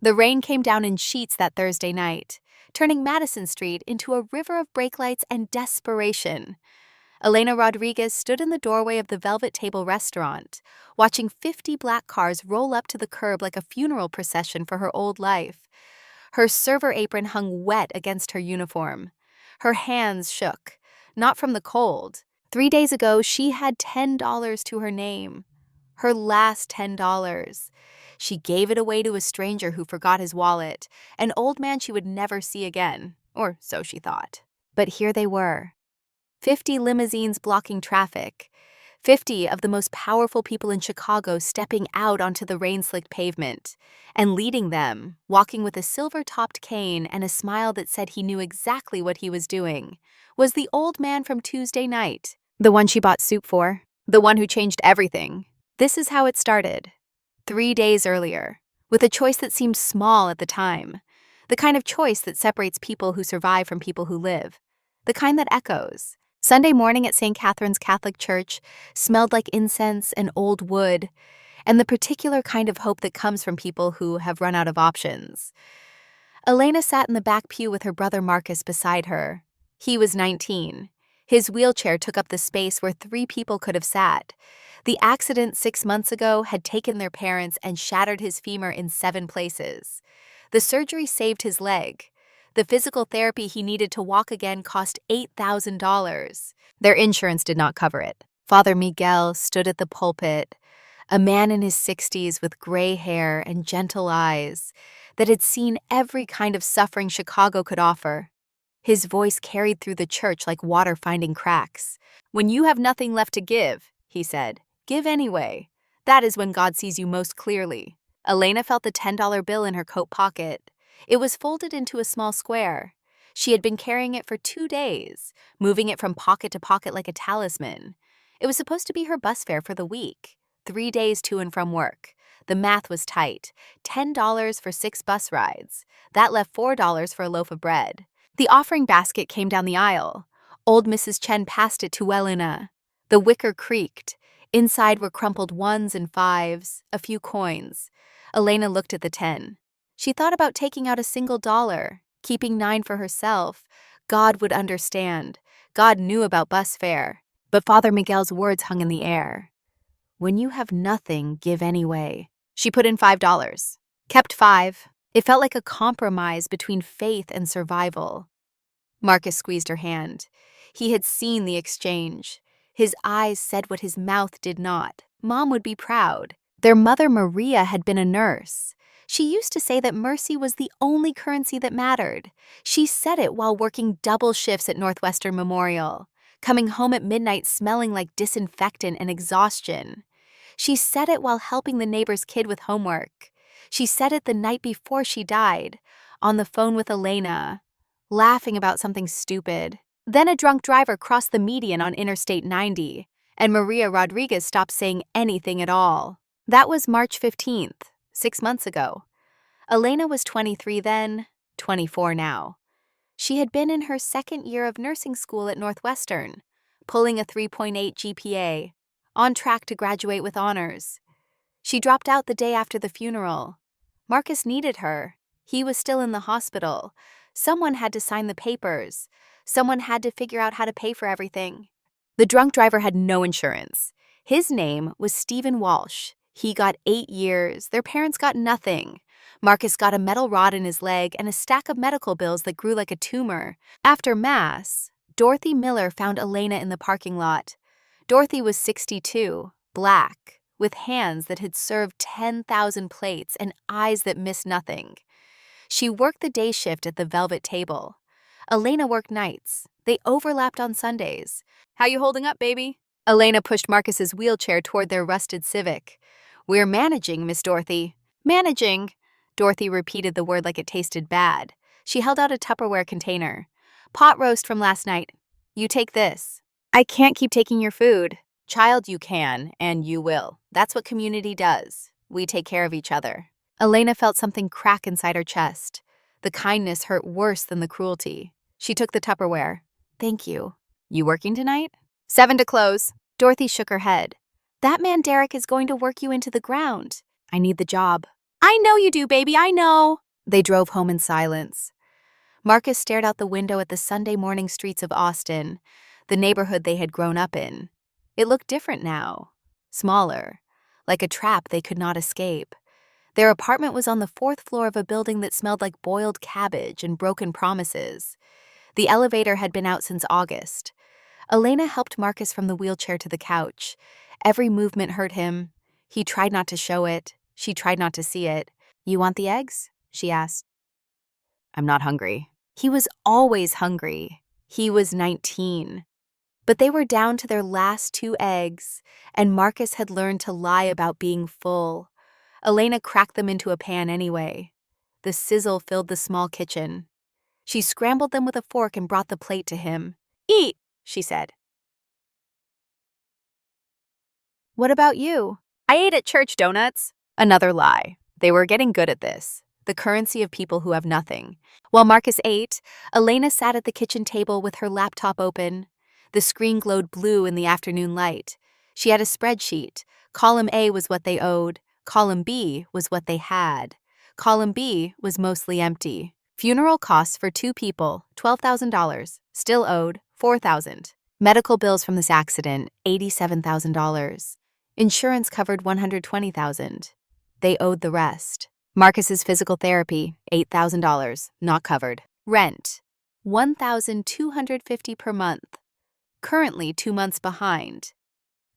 The rain came down in sheets that Thursday night, turning Madison Street into a river of brake lights and desperation. Elena Rodriguez stood in the doorway of the Velvet Table restaurant, watching 50 black cars roll up to the curb like a funeral procession for her old life. Her server apron hung wet against her uniform. Her hands shook, not from the cold. 3 days ago, she had $10 to her name. Her last $10. She gave it away to a stranger who forgot his wallet, an old man she would never see again, or so she thought. But here they were. 50 limousines blocking traffic. 50 of the most powerful people in Chicago stepping out onto the rain-slicked pavement. And leading them, walking with a silver-topped cane and a smile that said he knew exactly what he was doing, was the old man from Tuesday night. The one she bought soup for. The one who changed everything. This is how it started. 3 days earlier, with a choice that seemed small at the time. The kind of choice that separates people who survive from people who live. The kind that echoes. Sunday morning at St. Catherine's Catholic Church smelled like incense and old wood, and the particular kind of hope that comes from people who have run out of options. Elena sat in the back pew with her brother Marcus beside her. He was 19. His wheelchair took up the space where 3 people could have sat. The accident 6 months ago had taken their parents and shattered his femur in 7 places. The surgery saved his leg. The physical therapy he needed to walk again cost $8,000. Their insurance did not cover it. Father Miguel stood at the pulpit, a man in his 60s with gray hair and gentle eyes that had seen every kind of suffering Chicago could offer. His voice carried through the church like water finding cracks. "When you have nothing left to give," he said, "give anyway. That is when God sees you most clearly." Elena felt the $10 bill in her coat pocket. It was folded into a small square. She had been carrying it for 2 days, moving it from pocket to pocket like a talisman. It was supposed to be her bus fare for the week, 3 days to and from work. The math was tight. $10 for 6 bus rides. That left $4 for a loaf of bread. The offering basket came down the aisle. Old Mrs. Chen passed it to Elena. The wicker creaked. Inside were crumpled 1s and 5s, a few coins. Elena looked at the 10. She thought about taking out a single dollar, keeping 9 for herself. God would understand. God knew about bus fare. But Father Miguel's words hung in the air. When you have nothing, give anyway. She put in $5. Kept 5. It felt like a compromise between faith and survival. Marcus squeezed her hand. He had seen the exchange. His eyes said what his mouth did not. Mom would be proud. Their mother Maria had been a nurse. She used to say that mercy was the only currency that mattered. She said it while working double shifts at Northwestern Memorial, coming home at midnight smelling like disinfectant and exhaustion. She said it while helping the neighbor's kid with homework. She said it the night before she died, on the phone with Elena, laughing about something stupid. Then a drunk driver crossed the median on Interstate 90, and Maria Rodriguez stopped saying anything at all. That was March 15th. 6 months ago. Elena was 23 then, 24 now. She had been in her 2nd year of nursing school at Northwestern, pulling a 3.8 GPA, on track to graduate with honors. She dropped out the day after the funeral. Marcus needed her. He was still in the hospital. Someone had to sign the papers. Someone had to figure out how to pay for everything. The drunk driver had no insurance. His name was Stephen Walsh. He got 8 years. Their parents got nothing. Marcus got a metal rod in his leg and a stack of medical bills that grew like a tumor. After Mass, Dorothy Miller found Elena in the parking lot. Dorothy was 62, black, with hands that had served 10,000 plates and eyes that missed nothing. She worked the day shift at the Velvet Table. Elena worked nights. They overlapped on Sundays. "How you holding up, baby?" Elena pushed Marcus's wheelchair toward their rusted Civic. "We're managing, Miss Dorothy." "Managing." Dorothy repeated the word like it tasted bad. She held out a Tupperware container. "Pot roast from last night. You take this." "I can't keep taking your food." "Child, you can, and you will. That's what community does. We take care of each other." Elena felt something crack inside her chest. The kindness hurt worse than the cruelty. She took the Tupperware. "Thank you." "You working tonight?" 7 to close. Dorothy shook her head. "That man Derek is going to work you into the ground." "I need the job." I know you do, baby, I know. They drove home in silence. Marcus stared out the window at the Sunday morning streets of Austin, the neighborhood they had grown up in. It looked different now, smaller, like a trap they could not escape. Their apartment was on the fourth floor of a building that smelled like boiled cabbage and broken promises. The elevator had been out since August. Elena helped Marcus from the wheelchair to the couch. Every movement hurt him. He tried not to show it. She tried not to see it. "You want the eggs?" she asked. "I'm not hungry." He was always hungry. He was 19. But they were down to their last 2 eggs, and Marcus had learned to lie about being full. Elena cracked them into a pan anyway. The sizzle filled the small kitchen. She scrambled them with a fork and brought the plate to him. "Eat," she said. "What about you?" "I ate at church donuts." Another lie. They were getting good at this. The currency of people who have nothing. While Marcus ate, Elena sat at the kitchen table with her laptop open. The screen glowed blue in the afternoon light. She had a spreadsheet. Column A was what they owed. Column B was what they had. Column B was mostly empty. Funeral costs for 2 people, $12,000. Still owed, $4,000. Medical bills from this accident, $87,000. Insurance covered $120,000. They owed the rest. Marcus's physical therapy, $8,000, not covered. Rent, $1,250 per month. Currently 2 months behind.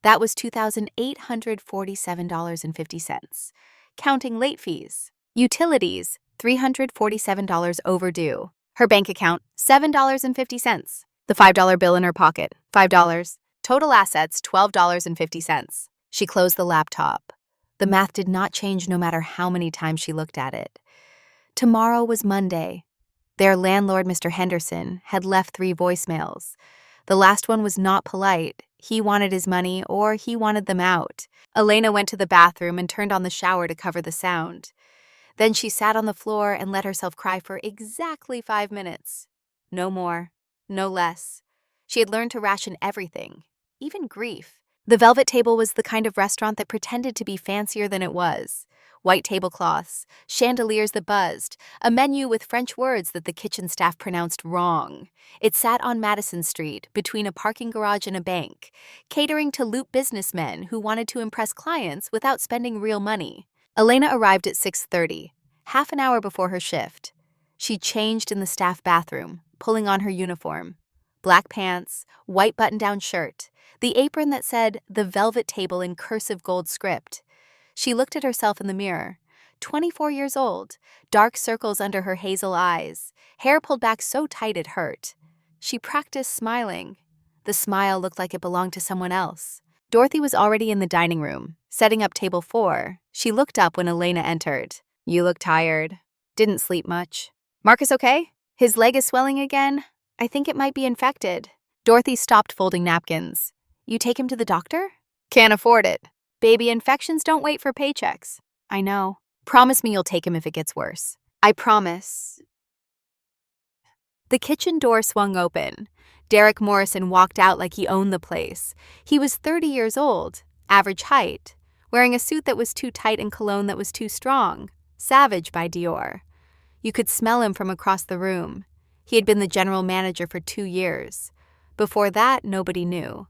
That was $2,847.50, counting late fees. Utilities, $347 overdue. Her bank account, $7.50. The $5 bill in her pocket, $5. Total assets, $12.50. She closed the laptop. The math did not change no matter how many times she looked at it. Tomorrow was Monday. Their landlord, Mr. Henderson, had left 3 voicemails. The last one was not polite. He wanted his money or he wanted them out. Elena went to the bathroom and turned on the shower to cover the sound. Then she sat on the floor and let herself cry for exactly 5 minutes. No more, no less. She had learned to ration everything, even grief. The Velvet Table was the kind of restaurant that pretended to be fancier than it was. White tablecloths, chandeliers that buzzed, a menu with French words that the kitchen staff pronounced wrong. It sat on Madison Street, between a parking garage and a bank, catering to loot businessmen who wanted to impress clients without spending real money. Elena arrived at 6:30, half an hour before her shift. She changed in the staff bathroom, pulling on her uniform. Black pants, white button-down shirt, the apron that said "The Velvet Table" in cursive gold script. She looked at herself in the mirror. 24 years old, dark circles under her hazel eyes, hair pulled back so tight it hurt. She practiced smiling. The smile looked like it belonged to someone else. Dorothy was already in the dining room, setting up table 4. She looked up when Elena entered. "You look tired. Didn't sleep much." "Marcus okay? His leg is swelling again. I think it might be infected." Dorothy stopped folding napkins. "You take him to the doctor?" "Can't afford it. Baby, infections don't wait for paychecks." "I know. Promise me you'll take him if it gets worse." "I promise." The kitchen door swung open. Derek Morrison walked out like he owned the place. He was 30 years old, average height, wearing a suit that was too tight and cologne that was too strong. Savage by Dior. You could smell him from across the room. He had been the general manager for 2 years. Before that, nobody knew.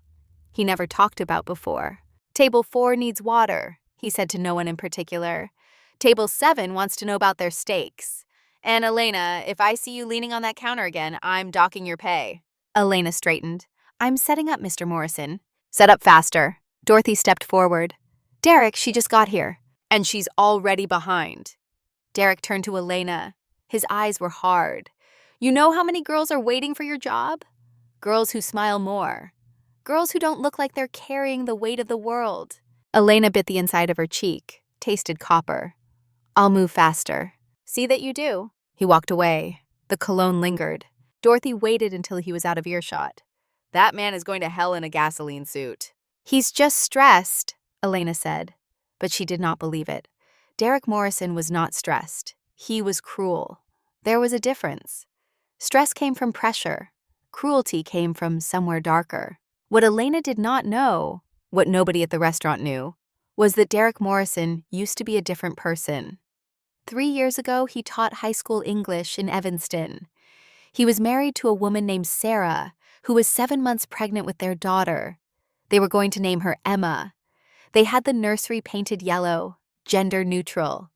He never talked about before. "Table 4 needs water," he said to no one in particular. "Table 7 wants to know about their steaks. And Elena, if I see you leaning on that counter again, I'm docking your pay." Elena straightened. "I'm setting up, Mr. Morrison." "Set up faster." Dorothy stepped forward. "Derek, she just got here." "And she's already behind." Derek turned to Elena. His eyes were hard. "You know how many girls are waiting for your job? Girls who smile more. Girls who don't look like they're carrying the weight of the world." Elena bit the inside of her cheek, tasted copper. "I'll move faster." "See that you do." He walked away. The cologne lingered. Dorothy waited until he was out of earshot. "That man is going to hell in a gasoline suit." "He's just stressed," Elena said. But she did not believe it. Derek Morrison was not stressed. He was cruel. There was a difference. Stress came from pressure. Cruelty came from somewhere darker. What Elena did not know, what nobody at the restaurant knew, was that Derek Morrison used to be a different person. 3 years ago, he taught high school English in Evanston. He was married to a woman named Sarah, who was 7 months pregnant with their daughter. They were going to name her Emma. They had the nursery painted yellow, gender neutral.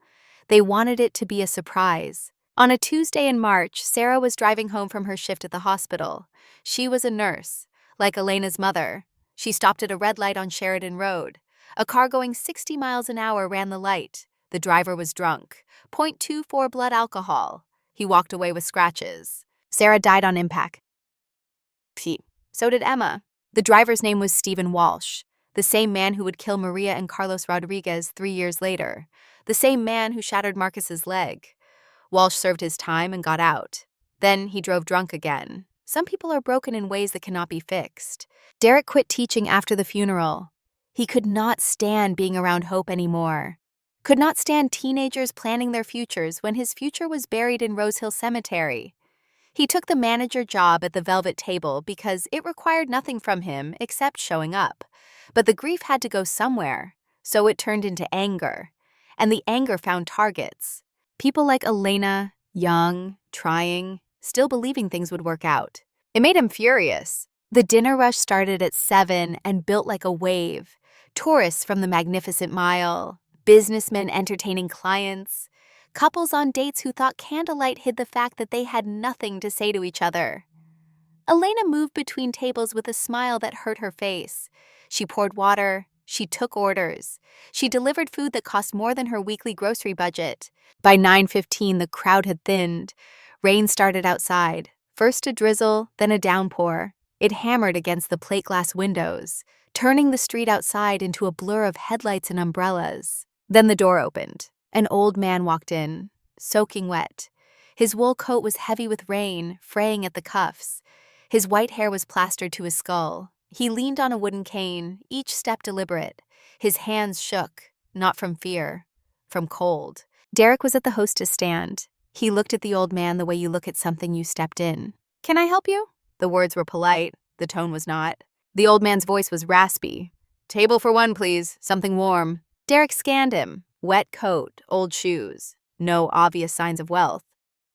They wanted it to be a surprise. On a Tuesday in March, Sarah was driving home from her shift at the hospital. She was a nurse, like Elena's mother. She stopped at a red light on Sheridan Road. A car going 60 miles an hour ran the light. The driver was drunk, .24 blood alcohol. He walked away with scratches. Sarah died on impact. So did Emma. The driver's name was Stephen Walsh, the same man who would kill Maria and Carlos Rodriguez 3 years later, the same man who shattered Marcus's leg. Walsh served his time and got out. Then he drove drunk again. Some people are broken in ways that cannot be fixed. Derek quit teaching after the funeral. He could not stand being around Hope anymore. Could not stand teenagers planning their futures when his future was buried in Rose Hill Cemetery. He took the manager job at the Velvet Table because it required nothing from him except showing up. But the grief had to go somewhere, so it turned into anger. And the anger found targets. People like Elena, young, trying, still believing things would work out. It made him furious. The dinner rush started at 7 and built like a wave. Tourists from the Magnificent Mile, businessmen entertaining clients, couples on dates who thought candlelight hid the fact that they had nothing to say to each other. Elena moved between tables with a smile that hurt her face. She poured water. She took orders. She delivered food that cost more than her weekly grocery budget. By 9:15, the crowd had thinned. Rain started outside. First a drizzle, then a downpour. It hammered against the plate glass windows, turning the street outside into a blur of headlights and umbrellas. Then the door opened. An old man walked in, soaking wet. His wool coat was heavy with rain, fraying at the cuffs. His white hair was plastered to his skull. He leaned on a wooden cane, each step deliberate. His hands shook, not from fear, from cold. Derek was at the hostess stand. He looked at the old man the way you look at something you stepped in. "Can I help you?" The words were polite. The tone was not. The old man's voice was raspy. "Table for one, please. Something warm." Derek scanned him. Wet coat, old shoes. No obvious signs of wealth.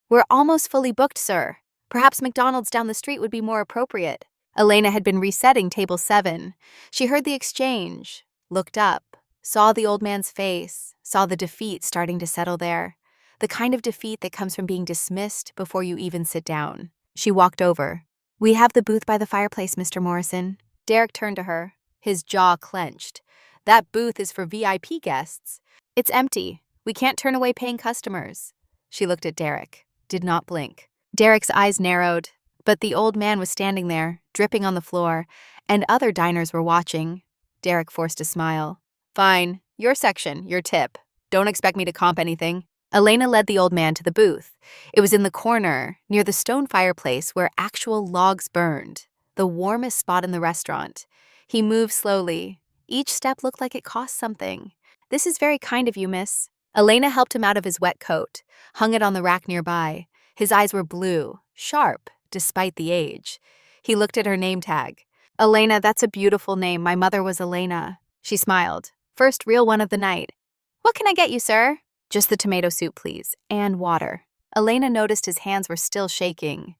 "We're almost fully booked, sir. Perhaps McDonald's down the street would be more appropriate." Elena had been resetting table 7. She heard the exchange, looked up, saw the old man's face, saw the defeat starting to settle there. The kind of defeat that comes from being dismissed before you even sit down. She walked over. "We have the booth by the fireplace, Mr. Morrison." Derek turned to her, his jaw clenched. "That booth is for VIP guests. It's empty. We can't turn away paying customers." She looked at Derek, did not blink. Derek's eyes narrowed, but the old man was standing there, dripping on the floor, and other diners were watching. Derek forced a smile. "Fine. Your section, your tip. Don't expect me to comp anything." Elena led the old man to the booth. It was in the corner, near the stone fireplace where actual logs burned, the warmest spot in the restaurant. He moved slowly. Each step looked like it cost something. "This is very kind of you, miss." Elena helped him out of his wet coat, hung it on the rack nearby. His eyes were blue, sharp, despite the age. He looked at her name tag. "Elena, that's a beautiful name. My mother was Elena." She smiled. "First real one of the night." "What can I get you, sir?" "Just the tomato soup, please, and water." Elena noticed his hands were still shaking.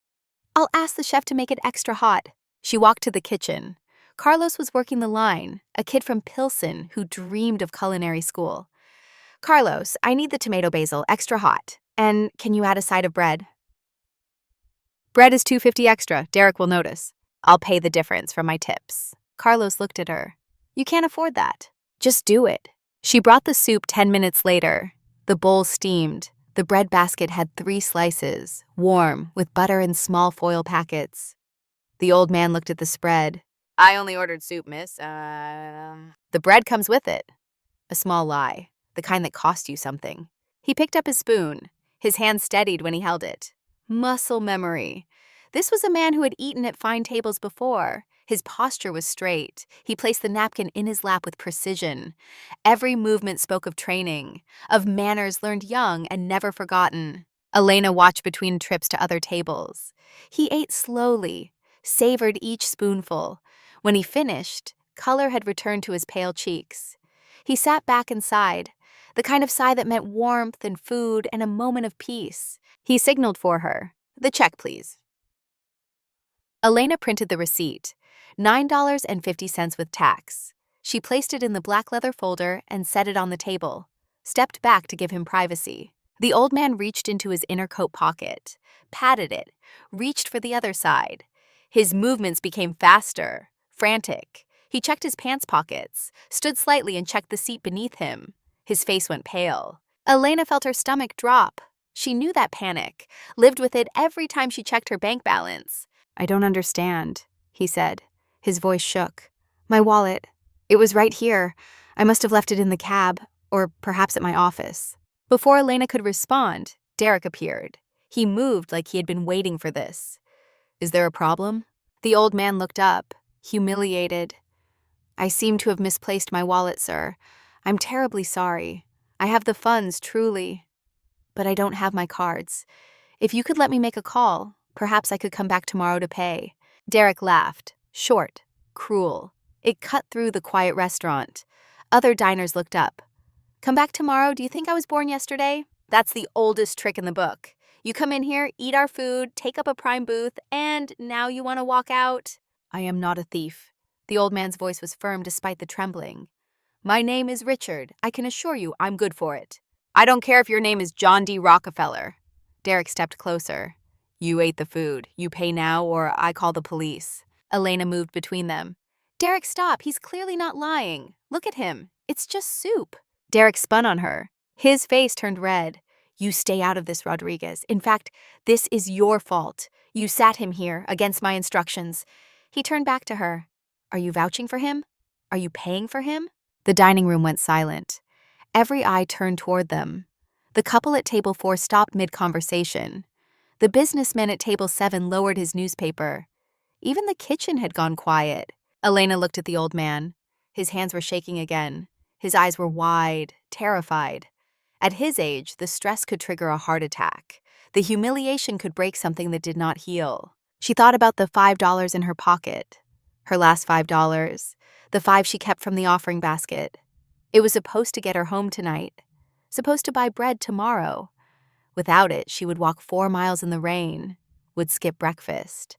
"I'll ask the chef to make it extra hot." She walked to the kitchen. Carlos was working the line, a kid from Pilsen who dreamed of culinary school. "Carlos, I need the tomato basil, extra hot. And can you add a side of bread?" "Bread is $2.50 extra. Derek will notice." "I'll pay the difference from my tips." Carlos looked at her. "You can't afford that." "Just do it." She brought the soup 10 minutes later. The bowl steamed. The bread basket had 3 slices, warm, with butter in small foil packets. The old man looked at the spread. "I only ordered soup, miss. The bread comes with it." A small lie, the kind that cost you something. He picked up his spoon. His hand steadied when he held it. Muscle memory. This was a man who had eaten at fine tables before. His posture was straight. He placed the napkin in his lap with precision. Every movement spoke of training, of manners learned young and never forgotten. Elena watched between trips to other tables. He ate slowly, savored each spoonful. When he finished, color had returned to his pale cheeks. He sat back and sighed. the kind of sigh that meant warmth and food and a moment of peace. He signaled for her. "The check, please." Elena printed the receipt, $9.50 with tax. She placed it in the black leather folder and set it on the table, stepped back to give him privacy. The old man reached into his inner coat pocket, patted it, reached for the other side. His movements became faster, frantic. He checked his pants pockets, stood slightly and checked the seat beneath him. His face went pale. Elena felt her stomach drop. She knew that panic, lived with it every time she checked her bank balance. "I don't understand," he said. His voice shook. "My wallet. It was right here. I must have left it in the cab, or perhaps at my office." Before Elena could respond, Derek appeared. He moved like he had been waiting for this. "Is there a problem?" The old man looked up, humiliated. "I seem to have misplaced my wallet, sir. I'm terribly sorry. I have the funds, truly. But I don't have my cards. If you could let me make a call, perhaps I could come back tomorrow to pay." Derek laughed, short, cruel. It cut through the quiet restaurant. Other diners looked up. "Come back tomorrow? Do you think I was born yesterday? That's the oldest trick in the book. You come in here, eat our food, take up a prime booth, and now you want to walk out?" "I am not a thief." The old man's voice was firm despite the trembling. "My name is Richard. I can assure you I'm good for it. I don't care if your name is John D. Rockefeller." Derek stepped closer. "You ate the food. You pay now or I call the police." Elena moved between them. "Derek, stop. He's clearly not lying. Look at him. It's just soup." Derek spun on her. His face turned red. "You stay out of this, Rodriguez. In fact, this is your fault. You sat him here against my instructions." He turned back to her. "Are you vouching for him? Are you paying for him?" The dining room went silent. Every eye turned toward them. The couple at table 4 stopped mid-conversation. The businessman at table 7 lowered his newspaper. Even the kitchen had gone quiet. Elena looked at the old man. His hands were shaking again. His eyes were wide, terrified. At his age, the stress could trigger a heart attack. The humiliation could break something that did not heal. She thought about the $5 in her pocket. Her last $5. The 5 she kept from the offering basket. It was supposed to get her home tonight. Supposed to buy bread tomorrow. Without it, she would walk 4 miles in the rain. Would skip breakfast.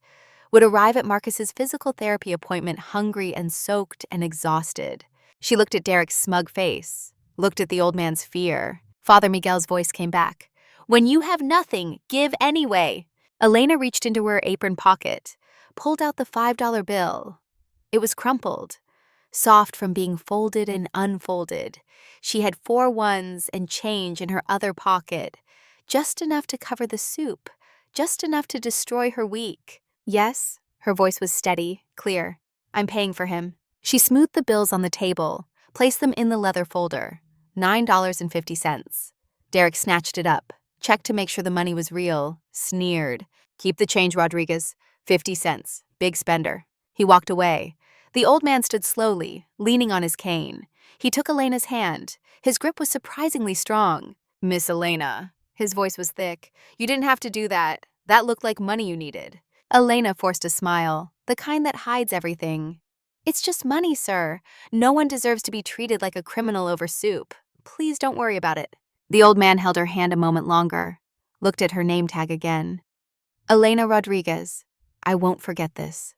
Would arrive at Marcus's physical therapy appointment hungry and soaked and exhausted. She looked at Derek's smug face. Looked at the old man's fear. Father Miguel's voice came back. "When you have nothing, give anyway." Elena reached into her apron pocket, pulled out the $5 bill. It was crumpled, soft from being folded and unfolded. She had 4 ones and change in her other pocket, just enough to cover the soup, just enough to destroy her week. "Yes?" Her voice was steady, clear. "I'm paying for him." She smoothed the bills on the table, placed them in the leather folder. $9.50. Derek snatched it up, checked to make sure the money was real, sneered. "Keep the change, Rodriguez. 50 cents. Big spender." He walked away. The old man stood slowly, leaning on his cane. He took Elena's hand. His grip was surprisingly strong. "Miss Elena." His voice was thick. "You didn't have to do that. That looked like money you needed." Elena forced a smile, the kind that hides everything. "It's just money, sir. No one deserves to be treated like a criminal over soup. Please don't worry about it." The old man held her hand a moment longer, looked at her name tag again. "Elena Rodriguez. I won't forget this.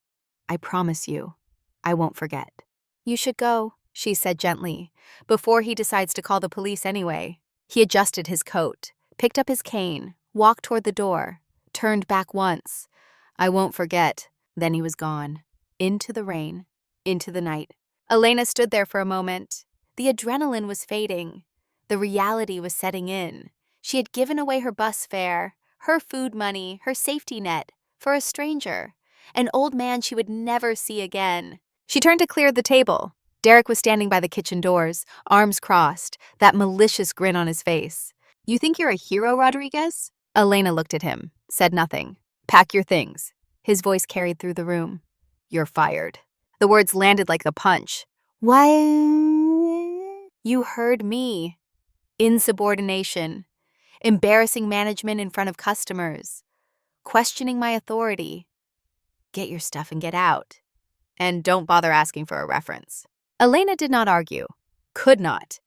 I promise you, I won't forget." "You should go," she said gently, "before he decides to call the police anyway." He adjusted his coat, picked up his cane, walked toward the door, turned back once. "I won't forget." Then he was gone. Into the rain, into the night. Elena stood there for a moment. The adrenaline was fading. The reality was setting in. She had given away her bus fare, her food money, her safety net, for a stranger, an old man she would never see again. She turned to clear the table. Derek was standing by the kitchen doors, arms crossed, that malicious grin on his face. "You think you're a hero, Rodriguez?" Elena looked at him, said nothing. "Pack your things." His voice carried through the room. "You're fired." The words landed like a punch. "Why?" "You heard me." Insubordination. Embarrassing management in front of customers. Questioning my authority. Get your stuff and get out. And don't bother asking for a reference. Elena did not argue. Could not.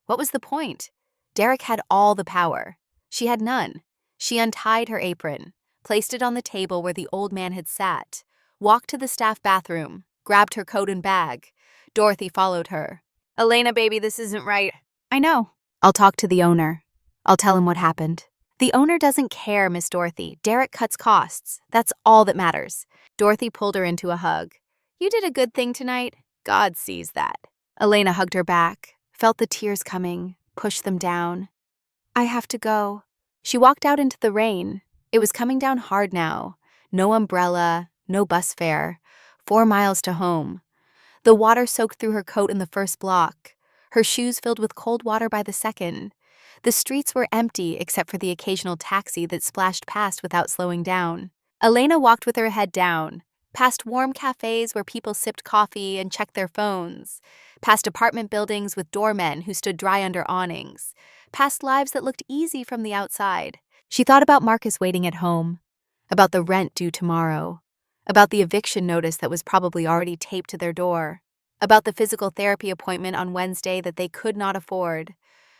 What was the point? Derek had all the power. She had none. She untied her apron, placed it on the table where the old man had sat, walked to the staff bathroom, grabbed her coat and bag. Dorothy followed her. "Elena, baby, this isn't right." "I know. I'll talk to the owner. I'll tell him what happened." "The owner doesn't care, Miss Dorothy. Derek cuts costs. That's all that matters." Dorothy pulled her into a hug. "You did a good thing tonight. God sees that." Elena hugged her back, felt the tears coming, pushed them down. "I have to go." She walked out into the rain. It was coming down hard now. No umbrella, no bus fare. 4 miles to home. The water soaked through her coat in the first block. Her shoes filled with cold water by the second. The streets were empty except for the occasional taxi that splashed past without slowing down. Elena walked with her head down, past warm cafes where people sipped coffee and checked their phones, past apartment buildings with doormen who stood dry under awnings, past lives that looked easy from the outside. She thought about Marcus waiting at home, about the rent due tomorrow, about the eviction notice that was probably already taped to their door, about the physical therapy appointment on Wednesday that they could not afford,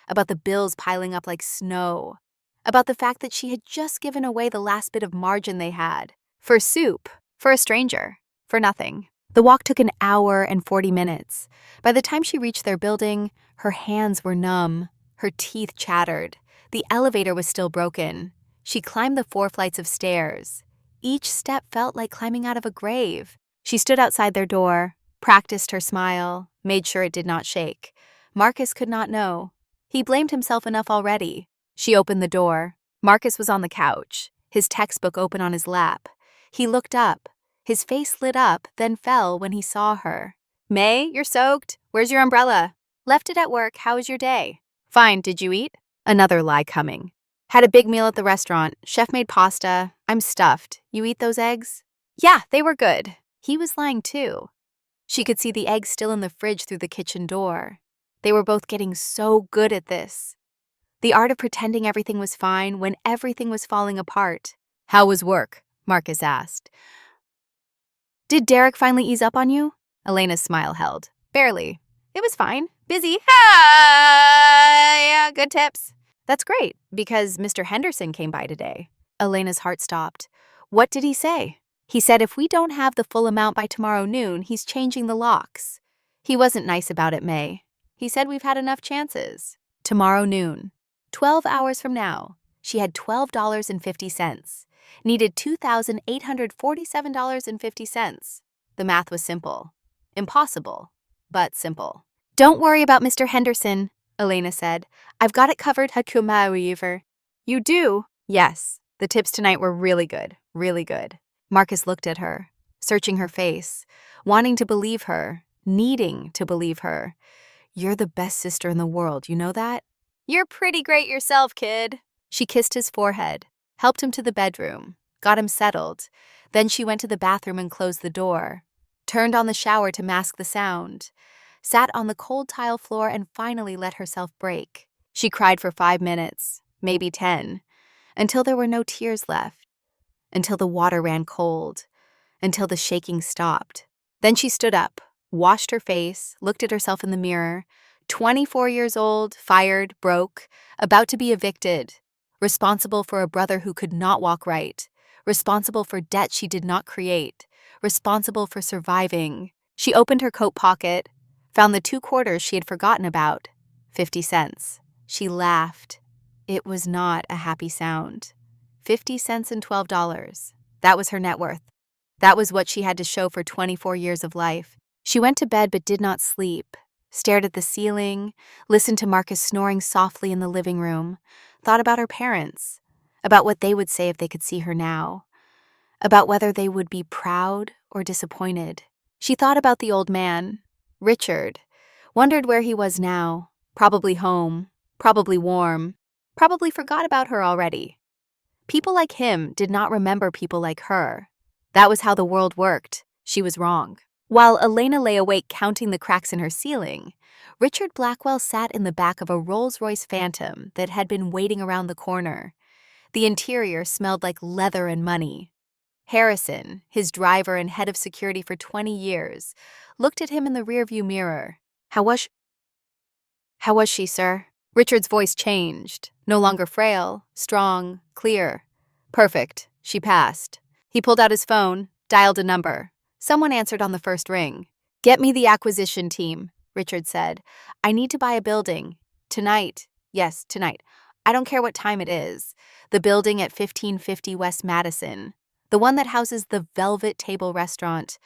about the bills piling up like snow, about the fact that she had just given away the last bit of margin they had. For soup, for a stranger, for nothing. The walk took an hour and 40 minutes. By the time she reached their building, her hands were numb, her teeth chattered. The elevator was still broken. She climbed the 4 flights of stairs. Each step felt like climbing out of a grave. She stood outside their door, practiced her smile, made sure it did not shake. Marcus could not know. He blamed himself enough already. She opened the door. Marcus was on the couch, his textbook open on his lap. He looked up. His face lit up, then fell when he saw her. "May, you're soaked. Where's your umbrella?" "Left it at work. How was your day?" "Fine. Did you eat?" Another lie coming. "Had a big meal at the restaurant. Chef made pasta. I'm stuffed. You eat those eggs?" "Yeah, they were good." He was lying too. She could see the eggs still in the fridge through the kitchen door. They were both getting so good at this. The art of pretending everything was fine when everything was falling apart. "How was work?" Marcus asked. "Did Derek finally ease up on you?" Elena's smile held. "Barely. It was fine. Busy. Yeah, good tips." "That's great, because Mr. Henderson came by today." Elena's heart stopped. "What did he say?" "He said if we don't have the full amount by tomorrow noon, he's changing the locks." "He wasn't nice about it, May. He said we've had enough chances." Tomorrow noon. 12 hours from now. She had $12.50. Needed $2,847.50. The math was simple. Impossible, but simple. "Don't worry about Mr. Henderson," Elena said. "I've got it covered, Hakumariver." "You do?" "Yes. The tips tonight were really good, really good." Marcus looked at her, searching her face, wanting to believe her, needing to believe her. "You're the best sister in the world, you know that?" "You're pretty great yourself, kid." She kissed his forehead, helped him to the bedroom, got him settled. Then she went to the bathroom and closed the door, turned on the shower to mask the sound, sat on the cold tile floor and finally let herself break. She cried for 5 minutes, maybe 10, until there were no tears left, until the water ran cold, until the shaking stopped. Then she stood up, washed her face, looked at herself in the mirror. 24 years old, fired, broke, about to be evicted, responsible for a brother who could not walk right, responsible for debt she did not create, responsible for surviving. She opened her coat pocket, found the 2 quarters she had forgotten about, 50 cents. She laughed. It was not a happy sound. 50 cents and $12. That was her net worth. That was what she had to show for 24 years of life. She went to bed but did not sleep, stared at the ceiling, listened to Marcus snoring softly in the living room, thought about her parents, about what they would say if they could see her now, about whether they would be proud or disappointed. She thought about the old man, Richard, wondered where he was now, probably home, probably warm, probably forgot about her already. People like him did not remember people like her. That was how the world worked. She was wrong. While Elena lay awake counting the cracks in her ceiling, Richard Blackwell sat in the back of a Rolls-Royce Phantom that had been waiting around the corner. The interior smelled like leather and money. Harrison, his driver and head of security for 20 years, looked at him in the rearview mirror. How was she, sir?" Richard's voice changed, no longer frail, strong, clear. Perfect. She passed. He pulled out his phone, dialed a number. Someone answered on the first ring. "Get me the acquisition team," Richard said. "I need to buy a building. Tonight. Yes, tonight. I don't care what time it is. The building at 1550 West Madison. The one that houses the Velvet Table restaurant.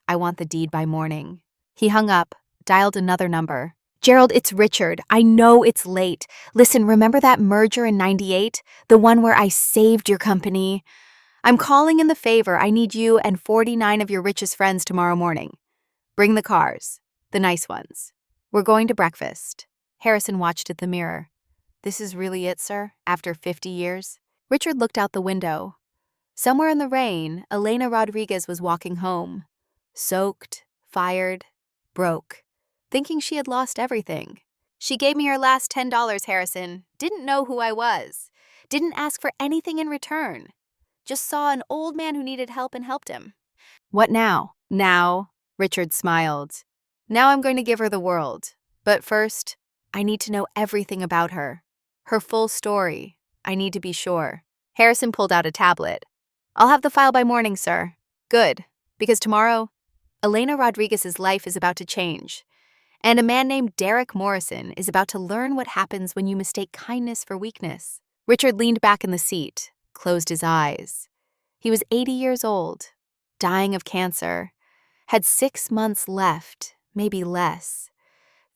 I want the deed by morning." He hung up, dialed another number. "Gerald, it's Richard. I know it's late. Listen, remember that merger in '98? The one where I saved your company? I'm calling in the favor. I need you and 49 of your richest friends tomorrow morning. Bring the cars. The nice ones. We're going to breakfast." Harrison watched at the mirror. "This is really it, sir, after 50 years? Richard looked out the window. Somewhere in the rain, Elena Rodriguez was walking home. Soaked, fired, broke, thinking she had lost everything. "She gave me her last $10, Harrison. Didn't know who I was. Didn't ask for anything in return. Just saw an old man who needed help and helped him." "What now?" "Now," Richard smiled. "Now I'm going to give her the world. But first, I need to know everything about her. Her full story. I need to be sure." Harrison pulled out a tablet. "I'll have the file by morning, sir." "Good, because tomorrow, Elena Rodriguez's life is about to change. And a man named Derek Morrison is about to learn what happens when you mistake kindness for weakness." Richard leaned back in the seat, closed his eyes. He was 80 years old, dying of cancer, had 6 months left, maybe less.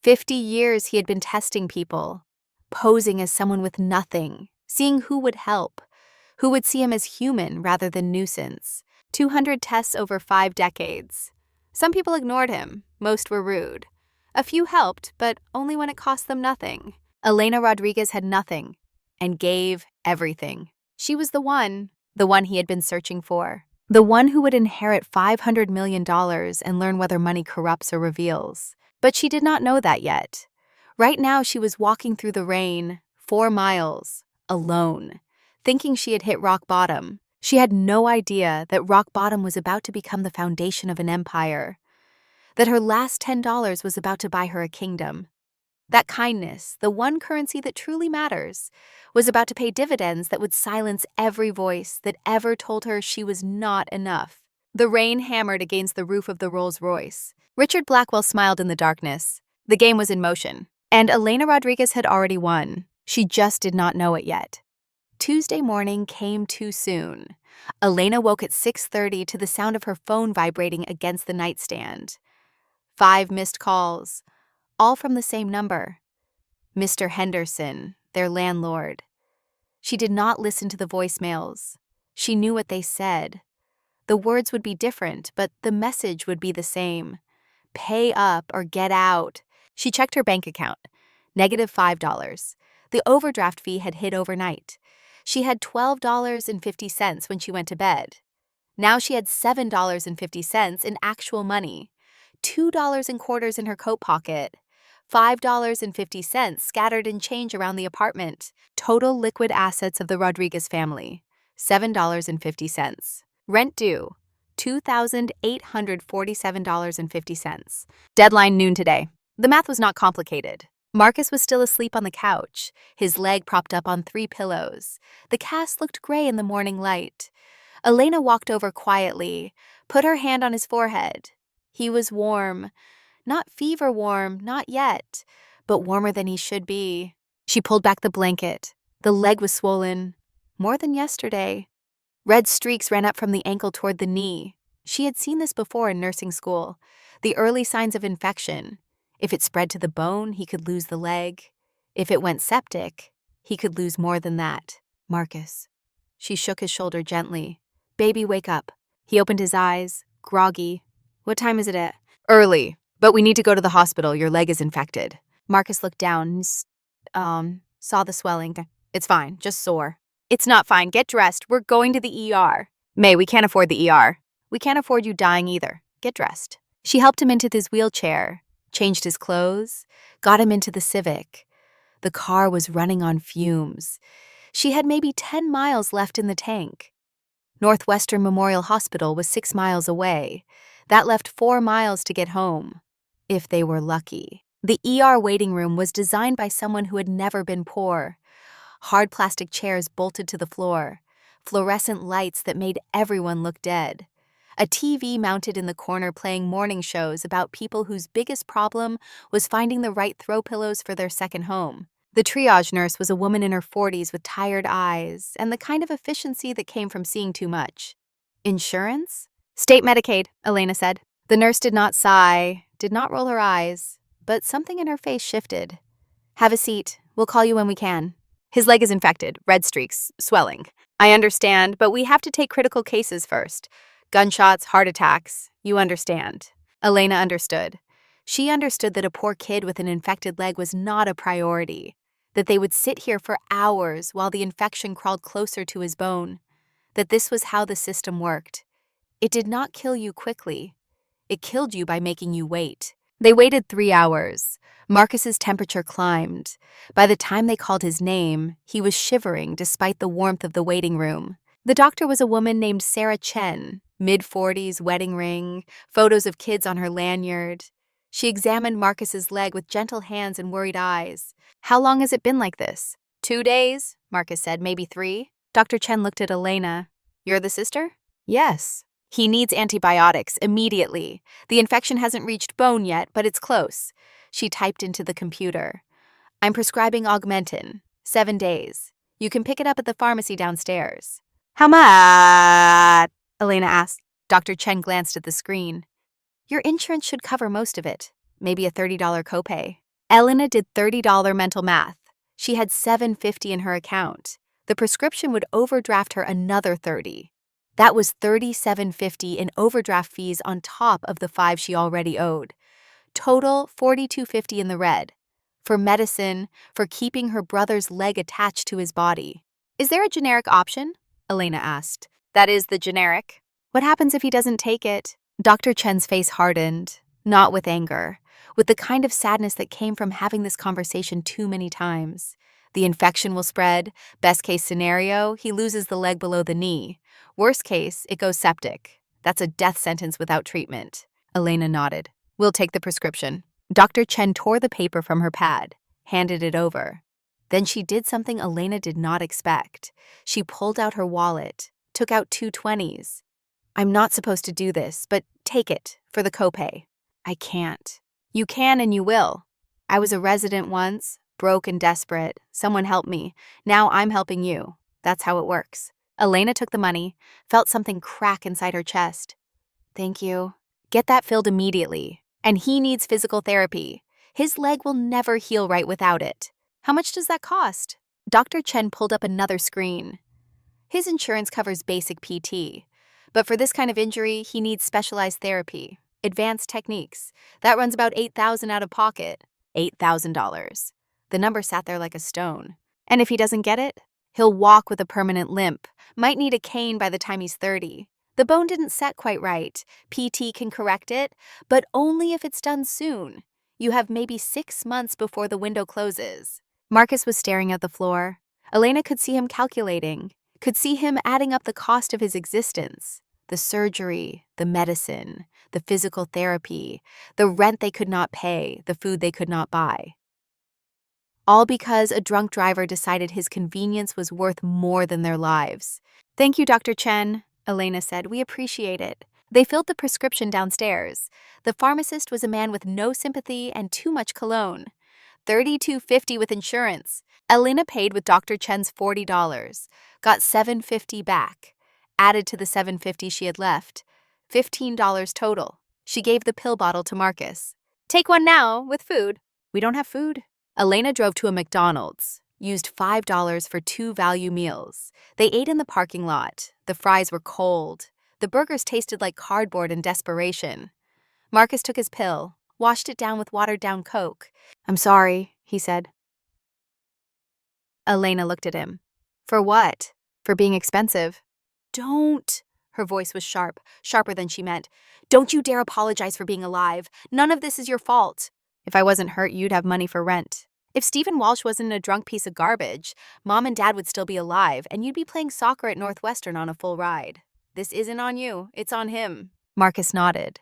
50 years he had been testing people, posing as someone with nothing, seeing who would help, who would see him as human rather than nuisance. 200 tests over 5 decades. Some people ignored him, most were rude. A few helped, but only when it cost them nothing. Elena Rodriguez had nothing, and gave everything. She was the one he had been searching for. The one who would inherit $500 million and learn whether money corrupts or reveals. But she did not know that yet. Right now she was walking through the rain, 4 miles, alone, thinking she had hit rock bottom. She had no idea that rock bottom was about to become the foundation of an empire, that her last $10 was about to buy her a kingdom. That kindness, the one currency that truly matters, was about to pay dividends that would silence every voice that ever told her she was not enough. The rain hammered against the roof of the Rolls-Royce. Richard Blackwell smiled in the darkness. The game was in motion, and Elena Rodriguez had already won. She just did not know it yet. Tuesday morning came too soon. Elena woke at 6:30 to the sound of her phone vibrating against the nightstand. 5 missed calls, all from the same number. Mr. Henderson, their landlord. She did not listen to the voicemails. She knew what they said. The words would be different, but the message would be the same. Pay up or get out. She checked her bank account. -$5. The overdraft fee had hit overnight. She had $12.50 when she went to bed. Now she had $7.50 in actual money. $2 in quarters in her coat pocket. $5.50 scattered in change around the apartment. Total liquid assets of the Rodriguez family, $7.50. Rent due, $2,847.50. Deadline noon today. The math was not complicated. Marcus was still asleep on the couch, his leg propped up on 3 pillows. The cast looked gray in the morning light. Elena walked over quietly, put her hand on his forehead. He was warm. Not fever warm, not yet, but warmer than he should be. She pulled back the blanket. The leg was swollen, more than yesterday. Red streaks ran up from the ankle toward the knee. She had seen this before in nursing school. The early signs of infection. If it spread to the bone, he could lose the leg. If it went septic, he could lose more than that. "Marcus." She shook his shoulder gently. "Baby, wake up." He opened his eyes, groggy. "What time is it at?" "Early, but we need to go to the hospital. Your leg is infected." Marcus looked down and saw the swelling. "It's fine, just sore." "It's not fine. Get dressed. We're going to the ER." "May, we can't afford the ER." "We can't afford you dying either. Get dressed." She helped him into his wheelchair, changed his clothes, got him into the Civic. The car was running on fumes. She had maybe 10 miles left in the tank. Northwestern Memorial Hospital was 6 miles away. That left 4 miles to get home, if they were lucky. The ER waiting room was designed by someone who had never been poor. Hard plastic chairs bolted to the floor, fluorescent lights that made everyone look dead. A TV mounted in the corner playing morning shows about people whose biggest problem was finding the right throw pillows for their second home. The triage nurse was a woman in her 40s with tired eyes and the kind of efficiency that came from seeing too much. Insurance? State Medicaid, Elena said. The nurse did not sigh, did not roll her eyes, but something in her face shifted. Have a seat. We'll call you when we can. His leg is infected, red streaks, swelling. I understand, but we have to take critical cases first. Gunshots, heart attacks. You understand. Elena understood. She understood that a poor kid with an infected leg was not a priority, that they would sit here for hours while the infection crawled closer to his bone, that this was how the system worked. It did not kill you quickly. It killed you by making you wait. They waited 3 hours. Marcus's temperature climbed. By the time they called his name, he was shivering despite the warmth of the waiting room. The doctor was a woman named Sarah Chen, mid-40s, wedding ring, photos of kids on her lanyard. She examined Marcus's leg with gentle hands and worried eyes. How long has it been like this? 2 days, Marcus said, maybe 3. Dr. Chen looked at Elena. You're the sister? Yes. He needs antibiotics immediately. The infection hasn't reached bone yet, but it's close. She typed into the computer. I'm prescribing Augmentin. 7 days. You can pick it up at the pharmacy downstairs. How much? Elena asked. Dr. Chen glanced at the screen. Your insurance should cover most of it. Maybe a $30 copay. Elena did $30 mental math. She had $7.50 in her account. The prescription would overdraft her another $30. That was $37.50 in overdraft fees on top of the $5 she already owed. Total $42.50 in the red. For medicine, for keeping her brother's leg attached to his body. Is there a generic option? Elena asked. That is the generic. What happens if he doesn't take it? Dr. Chen's face hardened, not with anger, with the kind of sadness that came from having this conversation too many times. The infection will spread. Best case scenario, he loses the leg below the knee. Worst case, it goes septic. That's a death sentence without treatment. Elena nodded. We'll take the prescription. Dr. Chen tore the paper from her pad, handed it over. Then she did something Elena did not expect. She pulled out her wallet, took out 2 20s. I'm not supposed to do this, but take it for the copay. I can't. You can and you will. I was a resident once, broke and desperate. Someone helped me. Now I'm helping you. That's how it works. Elena took the money, felt something crack inside her chest. Thank you. Get that filled immediately. And he needs physical therapy. His leg will never heal right without it. How much does that cost? Dr. Chen pulled up another screen. His insurance covers basic PT. But for this kind of injury, he needs specialized therapy, advanced techniques. That runs about $8,000 out of pocket. $8,000. The number sat there like a stone. And if he doesn't get it, he'll walk with a permanent limp, might need a cane by the time he's 30. The bone didn't set quite right. PT can correct it, but only if it's done soon. You have maybe 6 months before the window closes. Marcus was staring at the floor. Elena could see him calculating, could see him adding up the cost of his existence. The surgery, the medicine, the physical therapy, the rent they could not pay, the food they could not buy. All because a drunk driver decided his convenience was worth more than their lives. Thank you, Dr. Chen, Elena said. We appreciate it. They filled the prescription downstairs. The pharmacist was a man with no sympathy and too much cologne. $32.50 with insurance. Elena paid with Dr. Chen's $40, got $7.50 back, added to the $7.50 she had left, $15 total. She gave the pill bottle to Marcus. Take one now, with food. We don't have food. Elena drove to a McDonald's, used $5 for 2 value meals. They ate in the parking lot. The fries were cold. The burgers tasted like cardboard in desperation. Marcus took his pill, washed it down with watered-down Coke. I'm sorry, he said. Elena looked at him. For what? For being expensive. Don't. Her voice was sharp, sharper than she meant. Don't you dare apologize for being alive. None of this is your fault. If I wasn't hurt, you'd have money for rent. If Stephen Walsh wasn't a drunk piece of garbage, Mom and Dad would still be alive, and you'd be playing soccer at Northwestern on a full ride. This isn't on you. It's on him. Marcus nodded.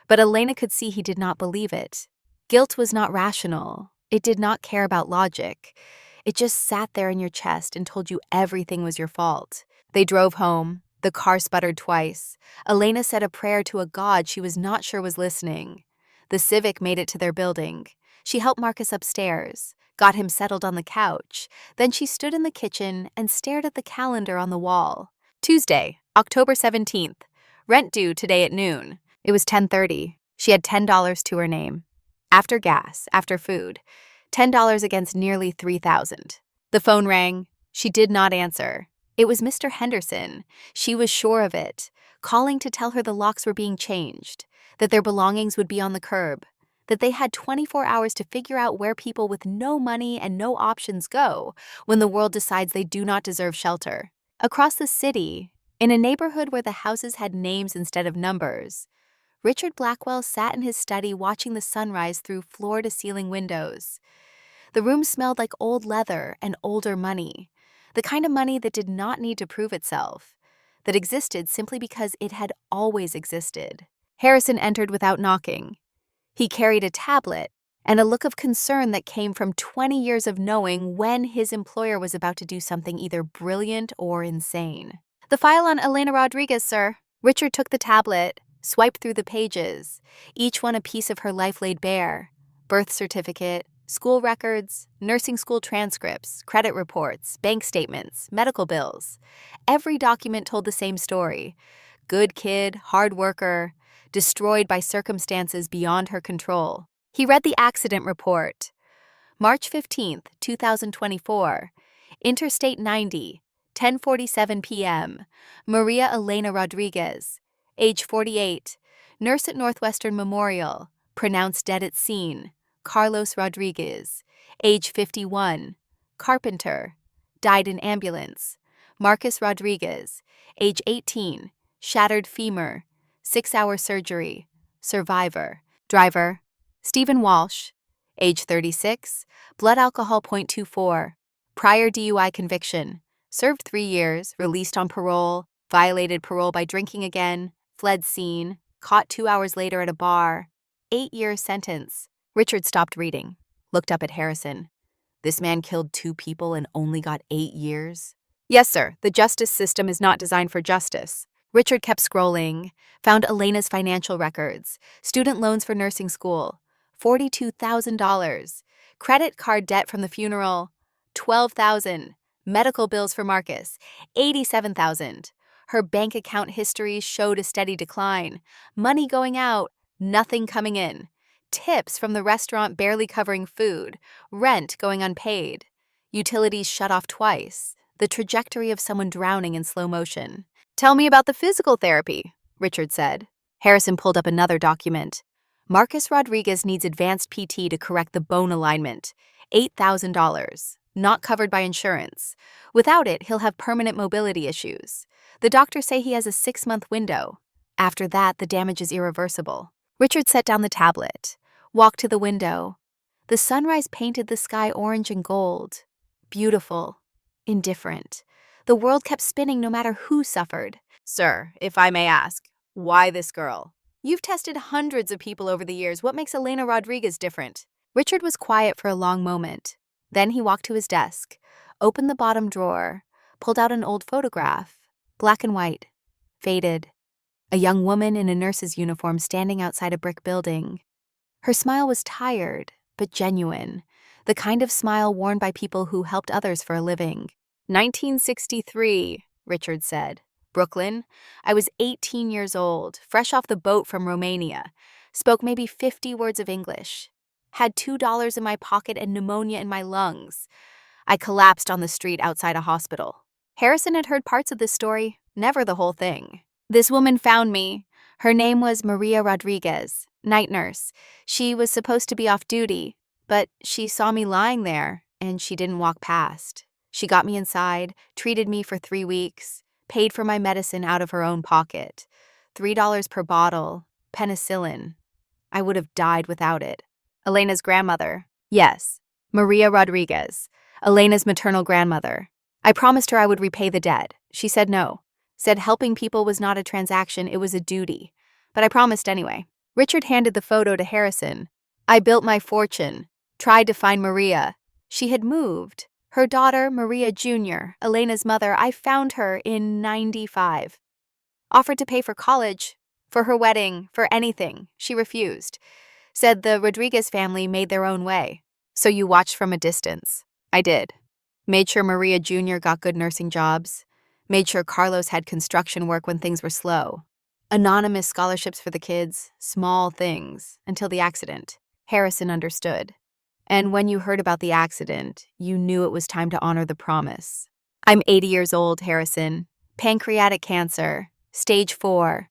But Elena could see he did not believe it. Guilt was not rational. It did not care about logic. It just sat there in your chest and told you everything was your fault. They drove home. The car sputtered twice. Elena said a prayer to a god she was not sure was listening. The Civic made it to their building. She helped Marcus upstairs, got him settled on the couch. Then she stood in the kitchen and stared at the calendar on the wall. Tuesday, October 17th. Rent due today at noon. It was 10:30. She had $10 to her name. After gas, after food. $10 against nearly $3,000. The phone rang. She did not answer. It was Mr. Henderson. She was sure of it, calling to tell her the locks were being changed, that their belongings would be on the curb, that they had 24 hours to figure out where people with no money and no options go when the world decides they do not deserve shelter. Across the city, in a neighborhood where the houses had names instead of numbers, Richard Blackwell sat in his study watching the sunrise through floor-to-ceiling windows. The room smelled like old leather and older money, the kind of money that did not need to prove itself, that existed simply because it had always existed. Harrison entered without knocking. He carried a tablet and a look of concern that came from 20 years of knowing when his employer was about to do something either brilliant or insane. "The file on Elena Rodriguez, sir." Richard took the tablet, swiped through the pages, each one a piece of her life laid bare. Birth certificate, school records, nursing school transcripts, credit reports, bank statements, medical bills. Every document told the same story. Good kid, hard worker, destroyed by circumstances beyond her control. He read the accident report. March 15th, 2024. Interstate 90, 10:47 p.m. Maria Elena Rodriguez, age 48, nurse at Northwestern Memorial, pronounced dead at scene. Carlos Rodriguez, age 51, carpenter, died in ambulance. Marcus Rodriguez, age 18, shattered femur, 6-hour surgery, survivor. Driver, Stephen Walsh, age 36, blood alcohol 0.24, prior DUI conviction, served 3 years, released on parole, violated parole by drinking again, fled scene, caught 2 hours later at a bar, 8-year sentence. Richard stopped reading, looked up at Harrison. This man killed 2 people and only got 8 years? Yes, sir. The justice system is not designed for justice. Richard kept scrolling, found Elena's financial records, student loans for nursing school, $42,000, credit card debt from the funeral, $12,000, medical bills for Marcus, $87,000. Her bank account history showed a steady decline, money going out, nothing coming in. Tips from the restaurant barely covering food, rent going unpaid, utilities shut off twice, the trajectory of someone drowning in slow motion. "Tell me about the physical therapy," Richard said. Harrison pulled up another document. Marcus Rodriguez needs advanced PT to correct the bone alignment, $8,000, not covered by insurance. Without it, he'll have permanent mobility issues. The doctors say he has a 6-month window. After that, the damage is irreversible. Richard set down the tablet, walked to the window. The sunrise painted the sky orange and gold. Beautiful, indifferent. The world kept spinning no matter who suffered. "Sir, if I may ask, why this girl? You've tested hundreds of people over the years. What makes Elena Rodriguez different?" Richard was quiet for a long moment. Then he walked to his desk, opened the bottom drawer, pulled out an old photograph, black and white, faded. A young woman in a nurse's uniform standing outside a brick building. Her smile was tired, but genuine, the kind of smile worn by people who helped others for a living. 1963, Richard said. Brooklyn. I was 18 years old, fresh off the boat from Romania. Spoke maybe 50 words of English. Had $2 in my pocket and pneumonia in my lungs. I collapsed on the street outside a hospital. Harrison had heard parts of this story, never the whole thing. This woman found me. Her name was Maria Rodriguez, night nurse. She was supposed to be off duty, but she saw me lying there, and she didn't walk past. She got me inside, treated me for 3 weeks, paid for my medicine out of her own pocket. $3 per bottle, penicillin. I would have died without it. Elena's grandmother. Yes, Maria Rodriguez, Elena's maternal grandmother. I promised her I would repay the debt. She said no. Said helping people was not a transaction, it was a duty. But I promised anyway. Richard handed the photo to Harrison. I built my fortune, tried to find Maria. She had moved. Her daughter, Maria Jr., Elena's mother, I found her in 95. Offered to pay for college, for her wedding, for anything. She refused. Said the Rodriguez family made their own way. So you watched from a distance. I did. Made sure Maria Jr. got good nursing jobs. Made sure Carlos had construction work when things were slow. Anonymous scholarships for the kids, small things, until the accident. Harrison understood. And when you heard about the accident, you knew it was time to honor the promise. I'm 80 years old, Harrison. Pancreatic cancer, stage 4.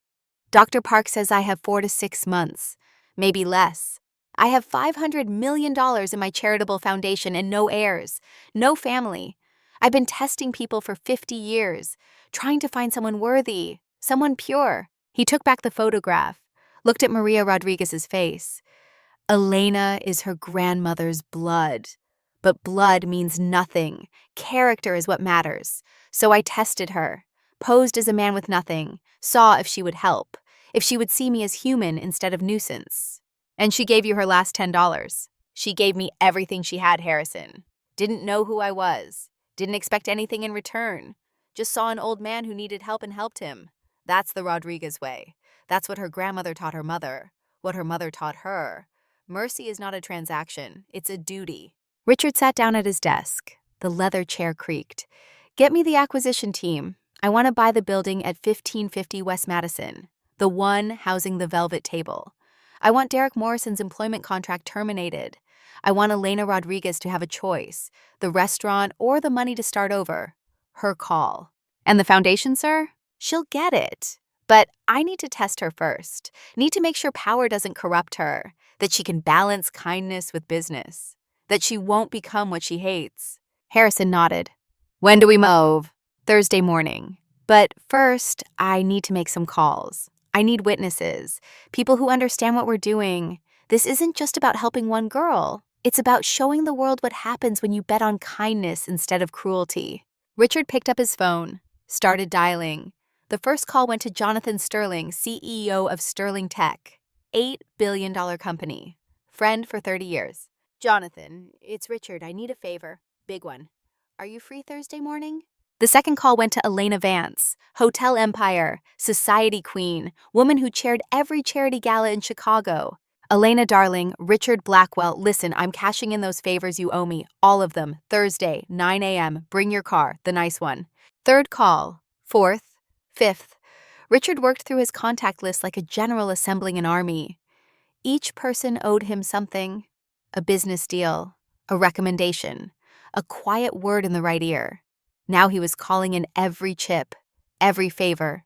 Dr. Park says I have 4 to 6 months, maybe less. I have $500 million in my charitable foundation and no heirs, no family. I've been testing people for 50 years, trying to find someone worthy, someone pure. He took back the photograph, looked at Maria Rodriguez's face. Elena is her grandmother's blood. But blood means nothing. Character is what matters. So I tested her, posed as a man with nothing, saw if she would help, if she would see me as human instead of nuisance. And she gave you her last $10. She gave me everything she had, Harrison. Didn't know who I was. Didn't expect anything in return. Just saw an old man who needed help and helped him. That's the Rodriguez way. That's what her grandmother taught her mother. What her mother taught her. Mercy is not a transaction. It's a duty. Richard sat down at his desk. The leather chair creaked. Get me the acquisition team. I want to buy the building at 1550 West Madison. The one housing the velvet table. I want Derek Morrison's employment contract terminated. I want Elena Rodriguez to have a choice, the restaurant or the money to start over. Her call. And the foundation, sir? She'll get it. But I need to test her first. Need to make sure power doesn't corrupt her, that she can balance kindness with business, that she won't become what she hates. Harrison nodded. When do we move? Thursday morning. But first, I need to make some calls. I need witnesses, people who understand what we're doing. This isn't just about helping one girl. It's about showing the world what happens when you bet on kindness instead of cruelty. Richard picked up his phone, started dialing. The first call went to Jonathan Sterling, CEO of Sterling Tech, $8 billion company. Friend for 30 years. Jonathan, it's Richard. I need a favor. Big one. Are you free Thursday morning? The second call went to Elena Vance, Hotel Empire, Society Queen, woman who chaired every charity gala in Chicago. Elena, darling, Richard Blackwell, listen, I'm cashing in those favors you owe me, all of them, Thursday, 9 a.m., bring your car, the nice one. Third call, fourth, fifth. Richard worked through his contact list like a general assembling an army. Each person owed him something, a business deal, a recommendation, a quiet word in the right ear. Now he was calling in every chip, every favor,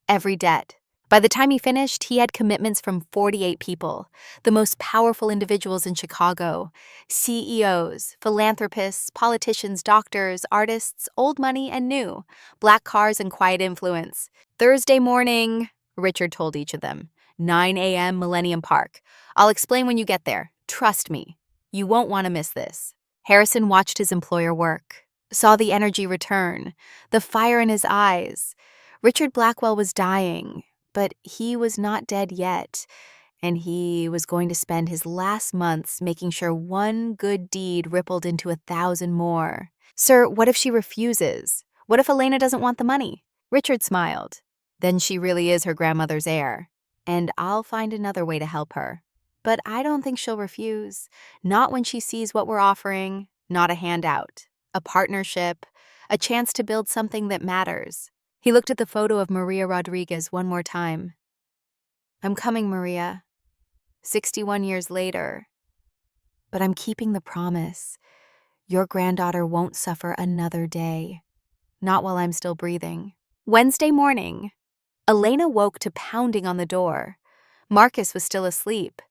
every debt. By the time he finished, he had commitments from 48 people, the most powerful individuals in Chicago, CEOs, philanthropists, politicians, doctors, artists, old money and new, black cars and quiet influence. Thursday morning, Richard told each of them, 9 a.m. Millennium Park. I'll explain when you get there. Trust me. You won't want to miss this. Harrison watched his employer work. Saw the energy return, the fire in his eyes. Richard Blackwell was dying, but he was not dead yet, and he was going to spend his last months making sure one good deed rippled into 1,000 more. Sir, what if she refuses? What if Elena doesn't want the money? Richard smiled. Then she really is her grandmother's heir, and I'll find another way to help her. But I don't think she'll refuse, not when she sees what we're offering, not a handout. A partnership, a chance to build something that matters. He looked at the photo of Maria Rodriguez one more time. I'm coming, Maria. 61 years later. But I'm keeping the promise. Your granddaughter won't suffer another day. Not while I'm still breathing. Wednesday morning. Elena woke to pounding on the door. Marcus was still asleep.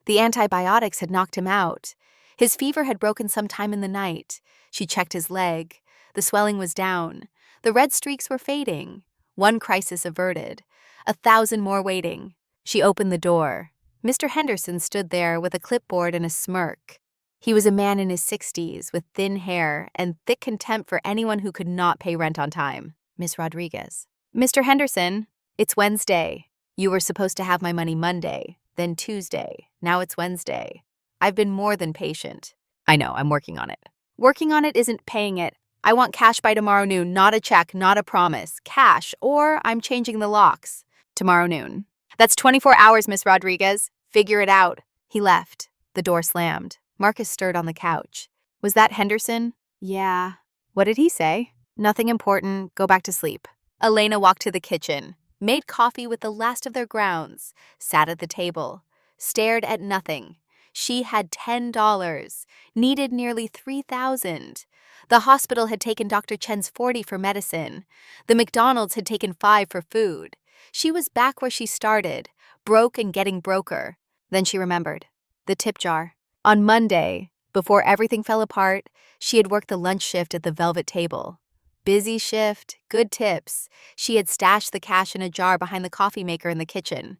The antibiotics had knocked him out. His fever had broken sometime in the night. She checked his leg. The swelling was down. The red streaks were fading. One crisis averted. 1,000 more waiting. She opened the door. Mr. Henderson stood there with a clipboard and a smirk. He was a man in his 60s with thin hair and thick contempt for anyone who could not pay rent on time. Miss Rodriguez. Mr. Henderson, it's Wednesday. You were supposed to have my money Monday, then Tuesday. Now it's Wednesday. I've been more than patient. I know, I'm working on it. Working on it isn't paying it. I want cash by tomorrow noon, not a check, not a promise. Cash, or I'm changing the locks. Tomorrow noon. That's 24 hours, Miss Rodriguez. Figure it out. He left. The door slammed. Marcus stirred on the couch. Was that Henderson? Yeah. What did he say? Nothing important. Go back to sleep. Elena walked to the kitchen, made coffee with the last of their grounds, sat at the table, stared at nothing. She had $10, needed nearly $3,000. The hospital had taken Dr. Chen's $40 for medicine. The McDonald's had taken $5 for food. She was back where she started, broke and getting broker. Then she remembered. The tip jar. On Monday, before everything fell apart, she had worked the lunch shift at the Velvet Table. Busy shift, good tips. She had stashed the cash in a jar behind the coffee maker in the kitchen.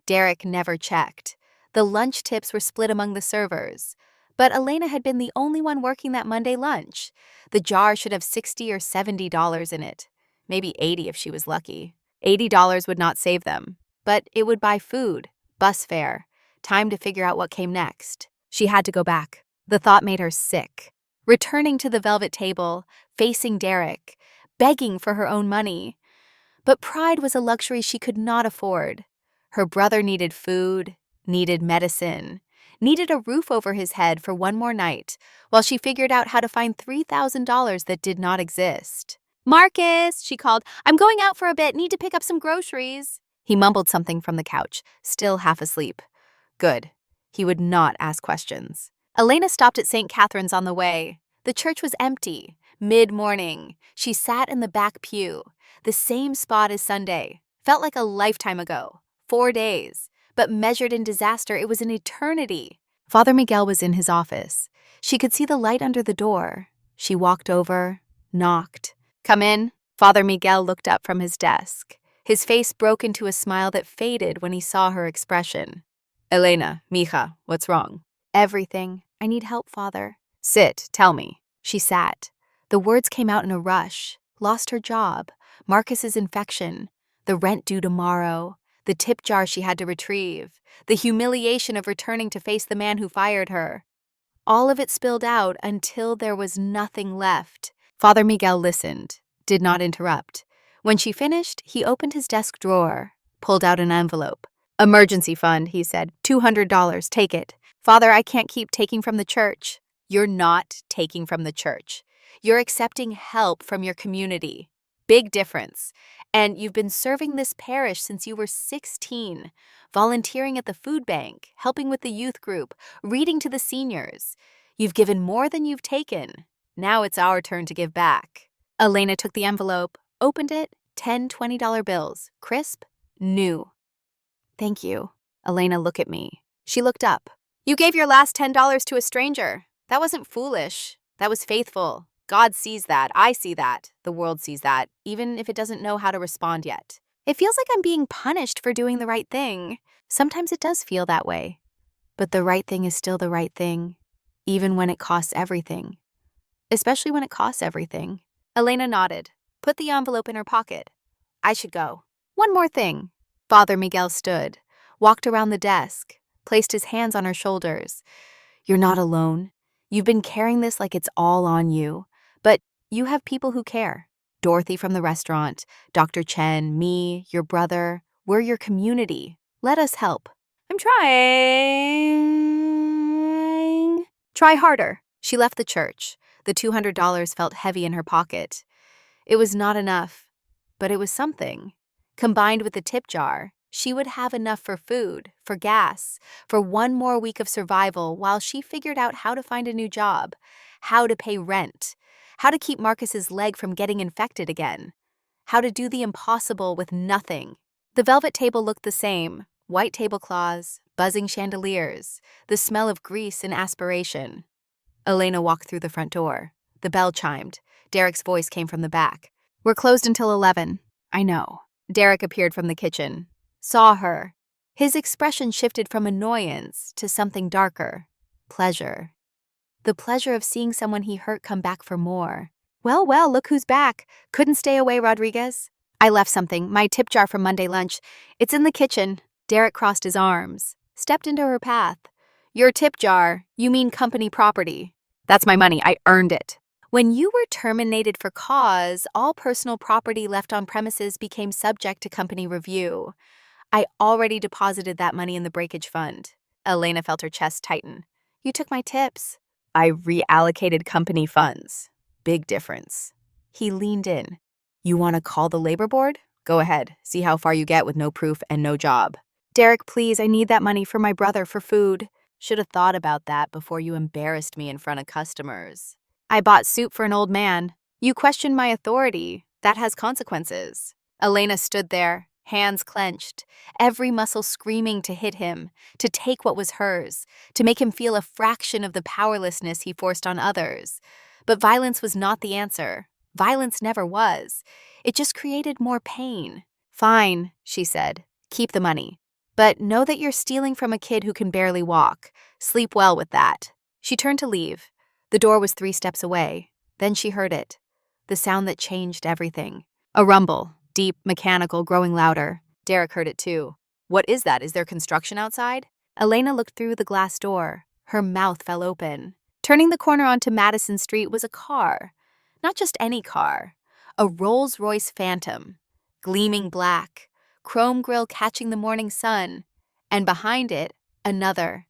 Derek never checked. The lunch tips were split among the servers. But Elena had been the only one working that Monday lunch. The jar should have $60 or $70 in it. Maybe $80 if she was lucky. $80 would not save them. But it would buy food, bus fare, time to figure out what came next. She had to go back. The thought made her sick. Returning to the Velvet Table, facing Derek, begging for her own money. But pride was a luxury she could not afford. Her brother needed food, needed medicine, needed a roof over his head for one more night, while she figured out how to find $3,000 that did not exist. "Marcus," she called, "I'm going out for a bit, need to pick up some groceries." He mumbled something from the couch, still half asleep. Good. He would not ask questions. Elena stopped at St. Catherine's on the way. The church was empty. Mid-morning, she sat in the back pew, the same spot as Sunday. Felt like a lifetime ago. 4 days. But measured in disaster, it was an eternity. Father Miguel was in his office. She could see the light under the door. She walked over, knocked. "Come in." Father Miguel looked up from his desk. His face broke into a smile that faded when he saw her expression. "Elena, mija, what's wrong?" "Everything. I need help, Father." "Sit, tell me." She sat. The words came out in a rush. Lost her job. Marcus's infection. The rent due tomorrow. The tip jar she had to retrieve. The humiliation of returning to face the man who fired her. All of it spilled out until there was nothing left. Father Miguel listened, did not interrupt. When she finished, he opened his desk drawer, pulled out an envelope. "Emergency fund," he said. $200, take it. "Father, I can't keep taking from the church." "You're not taking from the church. You're accepting help from your community. Big difference. And you've been serving this parish since you were 16, volunteering at the food bank, helping with the youth group, reading to the seniors. You've given more than you've taken. Now it's our turn to give back." Elena took the envelope, opened it, 10 $20 bills, crisp, new. "Thank you." "Elena, look at me." She looked up. "You gave your last $10 to a stranger. That wasn't foolish. That was faithful. God sees that. I see that. The world sees that, even if it doesn't know how to respond yet. It feels like I'm being punished for doing the right thing. Sometimes it does feel that way. But the right thing is still the right thing, even when it costs everything. Especially when it costs everything." Elena nodded, put the envelope in her pocket. "I should go. One more thing." Father Miguel stood, walked around the desk, placed his hands on her shoulders. "You're not alone. You've been carrying this like it's all on you. But you have people who care. Dorothy from the restaurant, Dr. Chen, me, your brother. We're your community. Let us help." "I'm trying." "Try harder." She left the church. The $200 felt heavy in her pocket. It was not enough, but it was something. Combined with the tip jar, she would have enough for food, for gas, for one more week of survival while she figured out how to find a new job, how to pay rent, how to keep Marcus's leg from getting infected again, how to do the impossible with nothing. The Velvet Table looked the same, white tablecloths, buzzing chandeliers, the smell of grease and aspiration. Elena walked through the front door. The bell chimed. Derek's voice came from the back. "We're closed until 11. "I know." Derek appeared from the kitchen. Saw her. His expression shifted from annoyance to something darker. Pleasure. The pleasure of seeing someone he hurt come back for more. Well, look who's back. Couldn't stay away, Rodriguez." "I left something, my tip jar from Monday lunch. It's in the kitchen." Derek crossed his arms, stepped into her path. Your tip jar. You mean company property. That's my money. I earned it. When you were terminated for cause, all personal property left on premises became subject to company review. I already deposited that money in the breakage fund. Elena felt her chest tighten. You took my tips. I reallocated company funds. Big difference. He leaned in. You want to call the labor board? Go ahead. See how far you get with no proof and no job. Derek, please, I need that money for my brother for food. Should have thought about that before you embarrassed me in front of customers. I bought soup for an old man. You questioned my authority. That has consequences. Elena stood there, hands clenched, every muscle screaming to hit him, to take what was hers, to make him feel a fraction of the powerlessness he forced on others. But violence was not the answer. Violence never was. It just created more pain. Fine, she said. Keep the money. But know that you're stealing from a kid who can barely walk. Sleep well with that. She turned to leave. The door was 3 steps away. Then she heard it. The sound that changed everything. A rumble, deep, mechanical, growing louder. Derek heard it too. What is that? Is there construction outside? Elena looked through the glass door. Her mouth fell open. Turning the corner onto Madison Street was a car. Not just any car. A Rolls-Royce Phantom. Gleaming black. Chrome grille catching the morning sun. And behind it, another.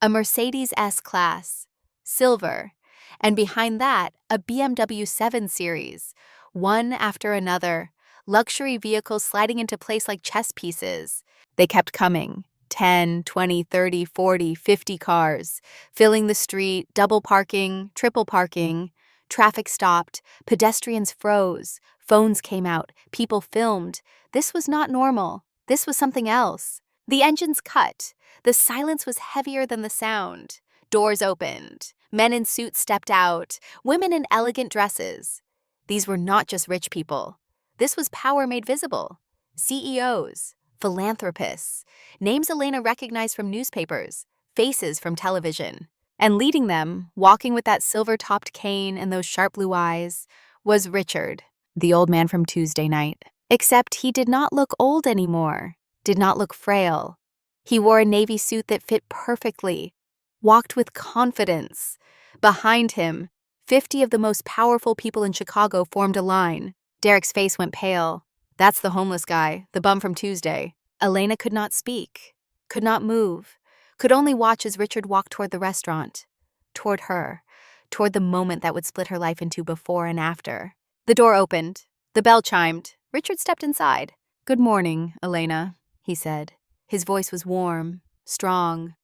A Mercedes S-Class. Silver. And behind that, a BMW 7 Series. One after another. Luxury vehicles sliding into place like chess pieces. They kept coming. 10, 20, 30, 40, 50 cars. Filling the street, double parking, triple parking. Traffic stopped. Pedestrians froze. Phones came out. People filmed. This was not normal. This was something else. The engines cut. The silence was heavier than the sound. Doors opened. Men in suits stepped out. Women in elegant dresses. These were not just rich people. This was power made visible. CEOs, philanthropists, names Elena recognized from newspapers, faces from television. And leading them, walking with that silver-topped cane and those sharp blue eyes, was Richard, the old man from Tuesday night. Except he did not look old anymore, did not look frail. He wore a navy suit that fit perfectly, walked with confidence. Behind him, 50 of the most powerful people in Chicago formed a line. Derek's face went pale. That's the homeless guy, the bum from Tuesday. Elena could not speak, could not move, could only watch as Richard walked toward the restaurant, toward her, toward the moment that would split her life into before and after. The door opened. The bell chimed. Richard stepped inside. Good morning, Elena, he said. His voice was warm, strong.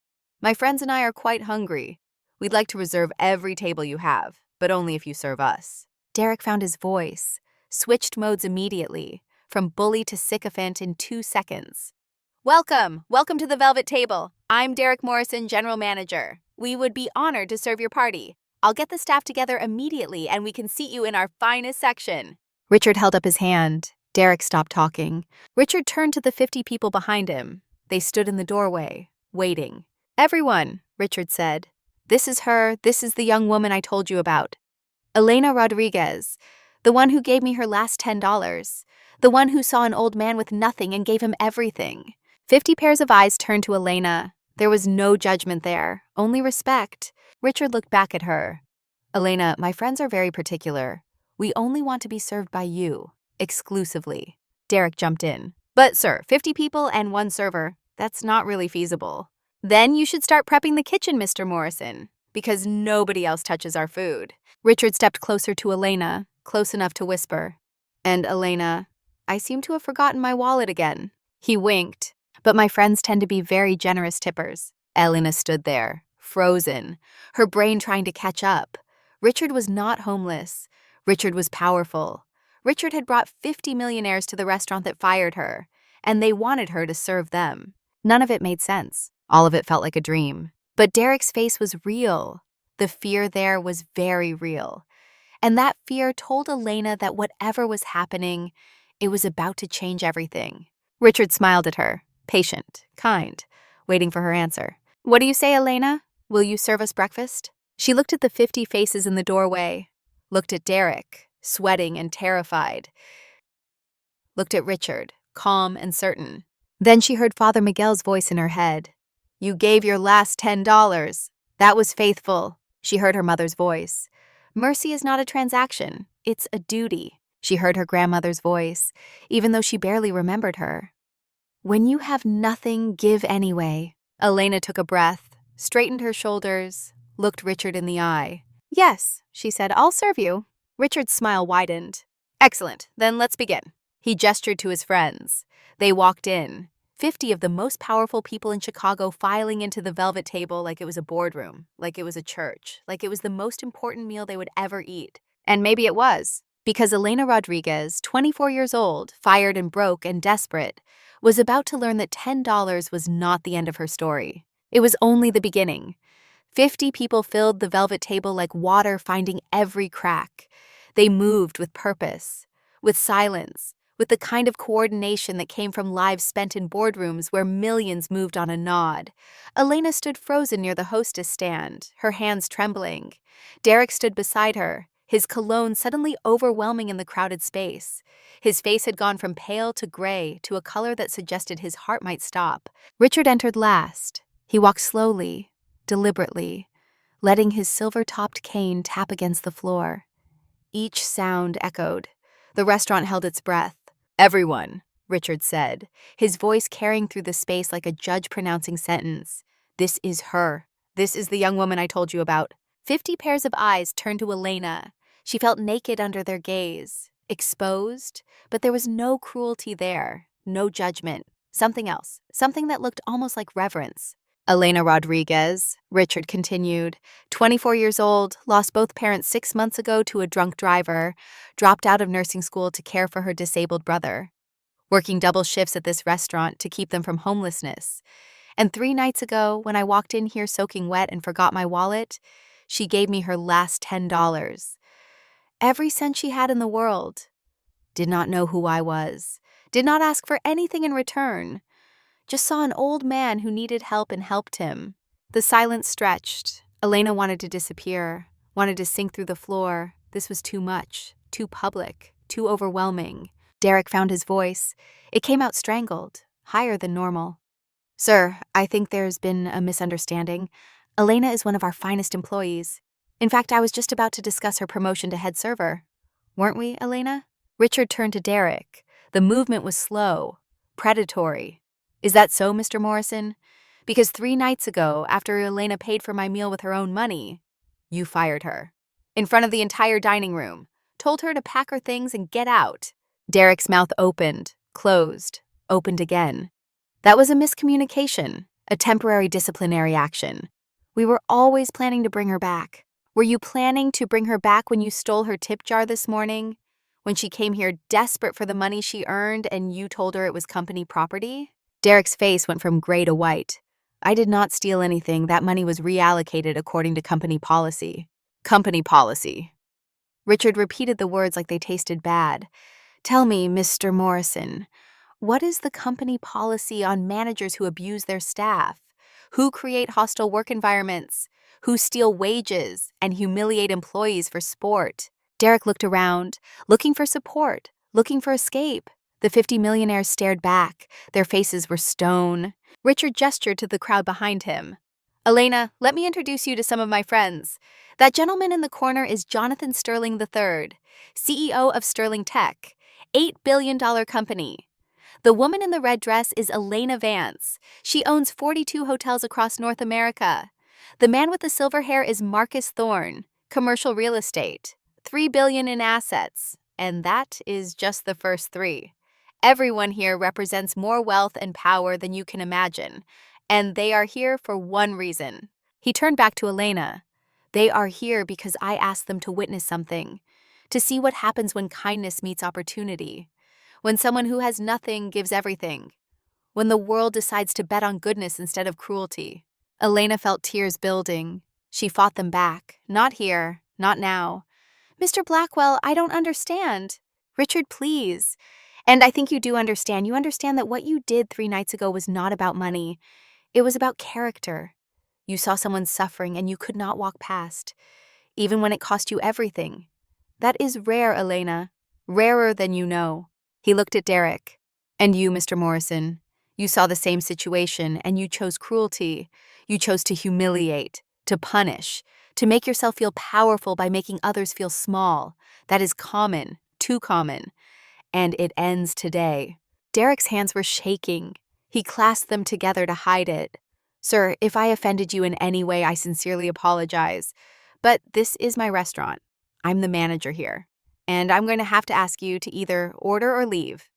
My friends and I are quite hungry. We'd like to reserve every table you have, but only if you serve us. Derek found his voice, switched modes immediately, from bully to sycophant in 2 seconds. Welcome to the Velvet Table. I'm Derek Morrison, General Manager. We would be honored to serve your party. I'll get the staff together immediately and we can seat you in our finest section. Richard held up his hand. Derek stopped talking. Richard turned to the 50 people behind him. They stood in the doorway, waiting. Everyone, Richard said. This is her. This is the young woman I told you about. Elena Rodriguez, the one who gave me her last $10. The one who saw an old man with nothing and gave him everything. 50 pairs of eyes turned to Elena. There was no judgment there, only respect. Richard looked back at her. Elena, my friends are very particular. We only want to be served by you, exclusively. Derek jumped in. But sir, 50 people and 1 server, that's not really feasible. Then you should start prepping the kitchen, Mr. Morrison, because nobody else touches our food. Richard stepped closer to Elena, close enough to whisper. And Elena, I seem to have forgotten my wallet again. He winked. But my friends tend to be very generous tippers. Elena stood there, frozen, her brain trying to catch up. Richard was not homeless. Richard was powerful. Richard had brought 50 millionaires to the restaurant that fired her, and they wanted her to serve them. None of it made sense. All of it felt like a dream. But Derek's face was real. The fear there was very real. And that fear told Elena that whatever was happening, it was about to change everything. Richard smiled at her. Patient, kind, waiting for her answer. What do you say, Elena? Will you serve us breakfast? She looked at the 50 faces in the doorway, looked at Derek, sweating and terrified, looked at Richard, calm and certain. Then she heard Father Miguel's voice in her head. You gave your last $10. That was faithful, she heard her mother's voice. Mercy is not a transaction, it's a duty, she heard her grandmother's voice, even though she barely remembered her. When you have nothing, give anyway. Elena took a breath, straightened her shoulders, looked Richard in the eye. Yes, she said, I'll serve you. Richard's smile widened. Excellent, then let's begin. He gestured to his friends. They walked in, 50 of the most powerful people in Chicago filing into the velvet table like it was a boardroom, like it was a church, like it was the most important meal they would ever eat. And maybe it was, because Elena Rodriguez, 24 years old, fired and broke and desperate, was about to learn that $10 was not the end of her story. It was only the beginning. 50 people filled the velvet table like water finding every crack. They moved with purpose, with silence, with the kind of coordination that came from lives spent in boardrooms where millions moved on a nod. Elena stood frozen near the hostess stand, her hands trembling. Derek stood beside her, his cologne suddenly overwhelming in the crowded space. His face had gone from pale to gray to a color that suggested his heart might stop. Richard entered last. He walked slowly, deliberately, letting his silver-topped cane tap against the floor. Each sound echoed. The restaurant held its breath. Everyone, Richard said, his voice carrying through the space like a judge pronouncing sentence. This is her. This is the young woman I told you about. 50 pairs of eyes turned to Elena. She felt naked under their gaze, exposed, but there was no cruelty there, no judgment. Something else, something that looked almost like reverence. Elena Rodriguez, Richard continued, 24 years old, lost both parents 6 months ago to a drunk driver, dropped out of nursing school to care for her disabled brother, working double shifts at this restaurant to keep them from homelessness. And 3 nights ago, when I walked in here soaking wet and forgot my wallet, she gave me her last $10. Every cent she had in the world. Did not know who I was. Did not ask for anything in return. Just saw an old man who needed help and helped him. The silence stretched. Elena wanted to disappear, wanted to sink through the floor. This was too much, too public, too overwhelming. Derek found his voice. It came out strangled, higher than normal. Sir, I think there's been a misunderstanding. Elena is one of our finest employees. In fact, I was just about to discuss her promotion to head server. Weren't we, Elena? Richard turned to Derek. The movement was slow, predatory. Is that so, Mr. Morrison? Because 3 nights ago, after Elena paid for my meal with her own money, you fired her. In front of the entire dining room. Told her to pack her things and get out. Derek's mouth opened, closed, opened again. That was a miscommunication, a temporary disciplinary action. We were always planning to bring her back. Were you planning to bring her back when you stole her tip jar this morning? When she came here desperate for the money she earned and you told her it was company property? Derek's face went from gray to white. I did not steal anything. That money was reallocated according to company policy. Company policy. Richard repeated the words like they tasted bad. Tell me, Mr. Morrison, what is the company policy on managers who abuse their staff? Who create hostile work environments? Who steal wages and humiliate employees for sport? Derek looked around, looking for support, looking for escape. The 50 millionaires stared back. Their faces were stone. Richard gestured to the crowd behind him. Elena, let me introduce you to some of my friends. That gentleman in the corner is Jonathan Sterling III, CEO of Sterling Tech, $8 billion company. The woman in the red dress is Elena Vance. She owns 42 hotels across North America. The man with the silver hair is Marcus Thorne, commercial real estate, $3 billion in assets. And that is just the first 3. Everyone here represents more wealth and power than you can imagine, and they are here for one reason. He turned back to Elena. They are here because I asked them to witness something, to see what happens when kindness meets opportunity, when someone who has nothing gives everything, when the world decides to bet on goodness instead of cruelty. Elena felt tears building. She fought them back. Not here, not now. Mr. Blackwell, I don't understand. Richard, please. And I think you do understand. You understand that what you did 3 nights ago was not about money. It was about character. You saw someone suffering and you could not walk past, even when it cost you everything. That is rare, Elena. Rarer than you know. He looked at Derek. And you, Mr. Morrison. You saw the same situation and you chose cruelty. You chose to humiliate, to punish, to make yourself feel powerful by making others feel small. That is common, too common. And it ends today. Derek's hands were shaking. He clasped them together to hide it. Sir, if I offended you in any way, I sincerely apologize. But this is my restaurant. I'm the manager here. And I'm going to have to ask you to either order or leave.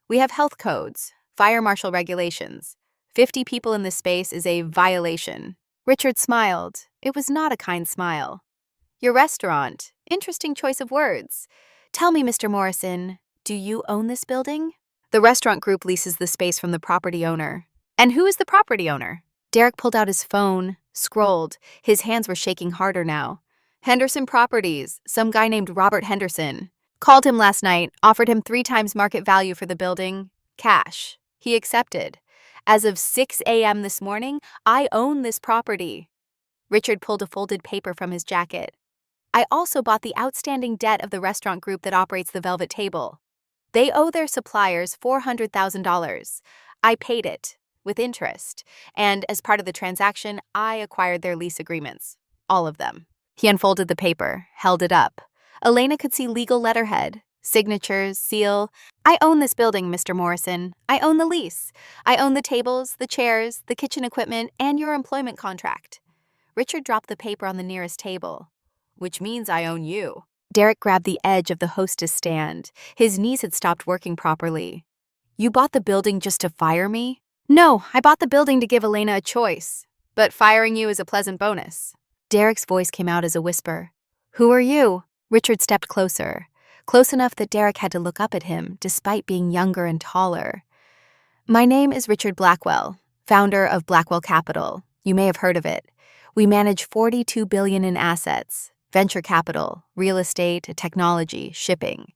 We have health codes, fire marshal regulations. 50 people in this space is a violation. Richard smiled. It was not a kind smile. Your restaurant. Interesting choice of words. Tell me, Mr. Morrison, do you own this building? The restaurant group leases the space from the property owner. And who is the property owner? Derek pulled out his phone, scrolled. His hands were shaking harder now. Henderson Properties, some guy named Robert Henderson. Called him last night, offered him 3 times market value for the building. Cash. He accepted. As of 6 a.m. this morning, I own this property. Richard pulled a folded paper from his jacket. I also bought the outstanding debt of the restaurant group that operates the Velvet Table. They owe their suppliers $400,000. I paid it, with interest, and as part of the transaction, I acquired their lease agreements. All of them. He unfolded the paper, held it up. Elena could see legal letterhead, signatures, seal. I own this building, Mr. Morrison. I own the lease. I own the tables, the chairs, the kitchen equipment, and your employment contract. Richard dropped the paper on the nearest table. Which means I own you. Derek grabbed the edge of the hostess stand. His knees had stopped working properly. You bought the building just to fire me? No, I bought the building to give Elena a choice. But firing you is a pleasant bonus. Derek's voice came out as a whisper. Who are you? Richard stepped closer, close enough that Derek had to look up at him, despite being younger and taller. My name is Richard Blackwell, founder of Blackwell Capital. You may have heard of it. We manage $42 billion in assets. Venture capital, real estate, technology, shipping.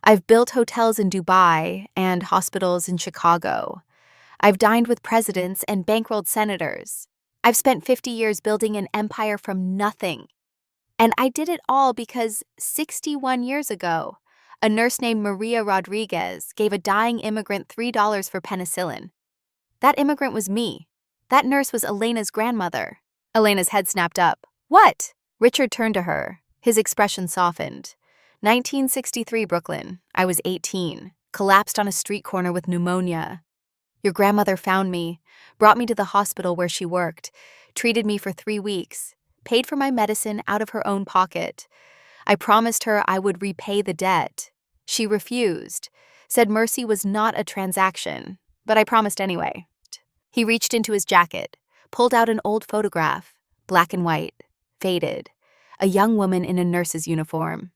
I've built hotels in Dubai and hospitals in Chicago. I've dined with presidents and bankrolled senators. I've spent 50 years building an empire from nothing. And I did it all because 61 years ago, a nurse named Maria Rodriguez gave a dying immigrant $3 for penicillin. That immigrant was me. That nurse was Elena's grandmother. Elena's head snapped up. What? Richard turned to her. His expression softened. 1963, Brooklyn. I was 18. Collapsed on a street corner with pneumonia. Your grandmother found me, brought me to the hospital where she worked, treated me for 3 weeks, paid for my medicine out of her own pocket. I promised her I would repay the debt. She refused, said mercy was not a transaction, but I promised anyway. He reached into his jacket, pulled out an old photograph, black and white. Faded, a young woman in a nurse's uniform.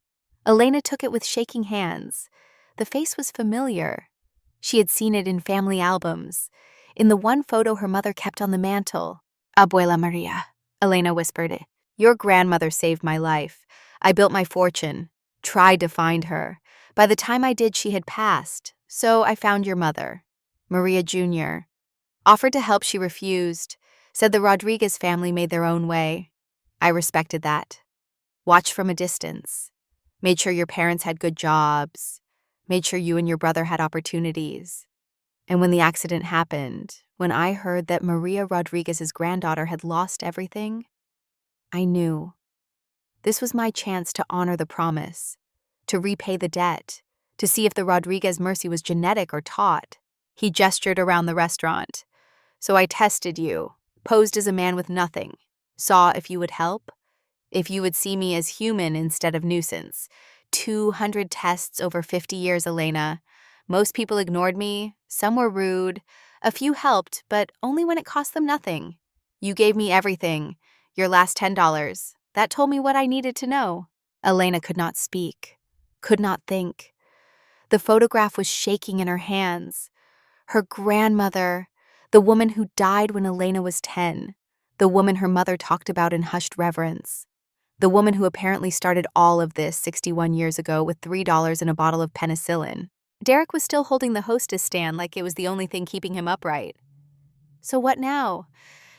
Elena took it with shaking hands. The face was familiar. She had seen it in family albums, in the one photo her mother kept on the mantle. Abuela Maria, Elena whispered. Your grandmother saved my life. I built my fortune, tried to find her. By the time I did, she had passed, so I found your mother, Maria Jr. Offered to help, she refused, said the Rodriguez family made their own way. I respected that. Watched from a distance. Made sure your parents had good jobs. Made sure you and your brother had opportunities. And when the accident happened, when I heard that Maria Rodriguez's granddaughter had lost everything, I knew. This was my chance to honor the promise, to repay the debt, to see if the Rodriguez mercy was genetic or taught. He gestured around the restaurant. So I tested you, posed as a man with nothing. Saw if you would help, if you would see me as human instead of nuisance. 200 tests over 50 years, Elena. Most people ignored me, some were rude, a few helped, but only when it cost them nothing. You gave me everything, your last $10. That told me what I needed to know. Elena could not speak, could not think. The photograph was shaking in her hands. Her grandmother, the woman who died when Elena was 10. The woman her mother talked about in hushed reverence. The woman who apparently started all of this 61 years ago with $3 and a bottle of penicillin. Derek was still holding the hostess stand like it was the only thing keeping him upright. So what now?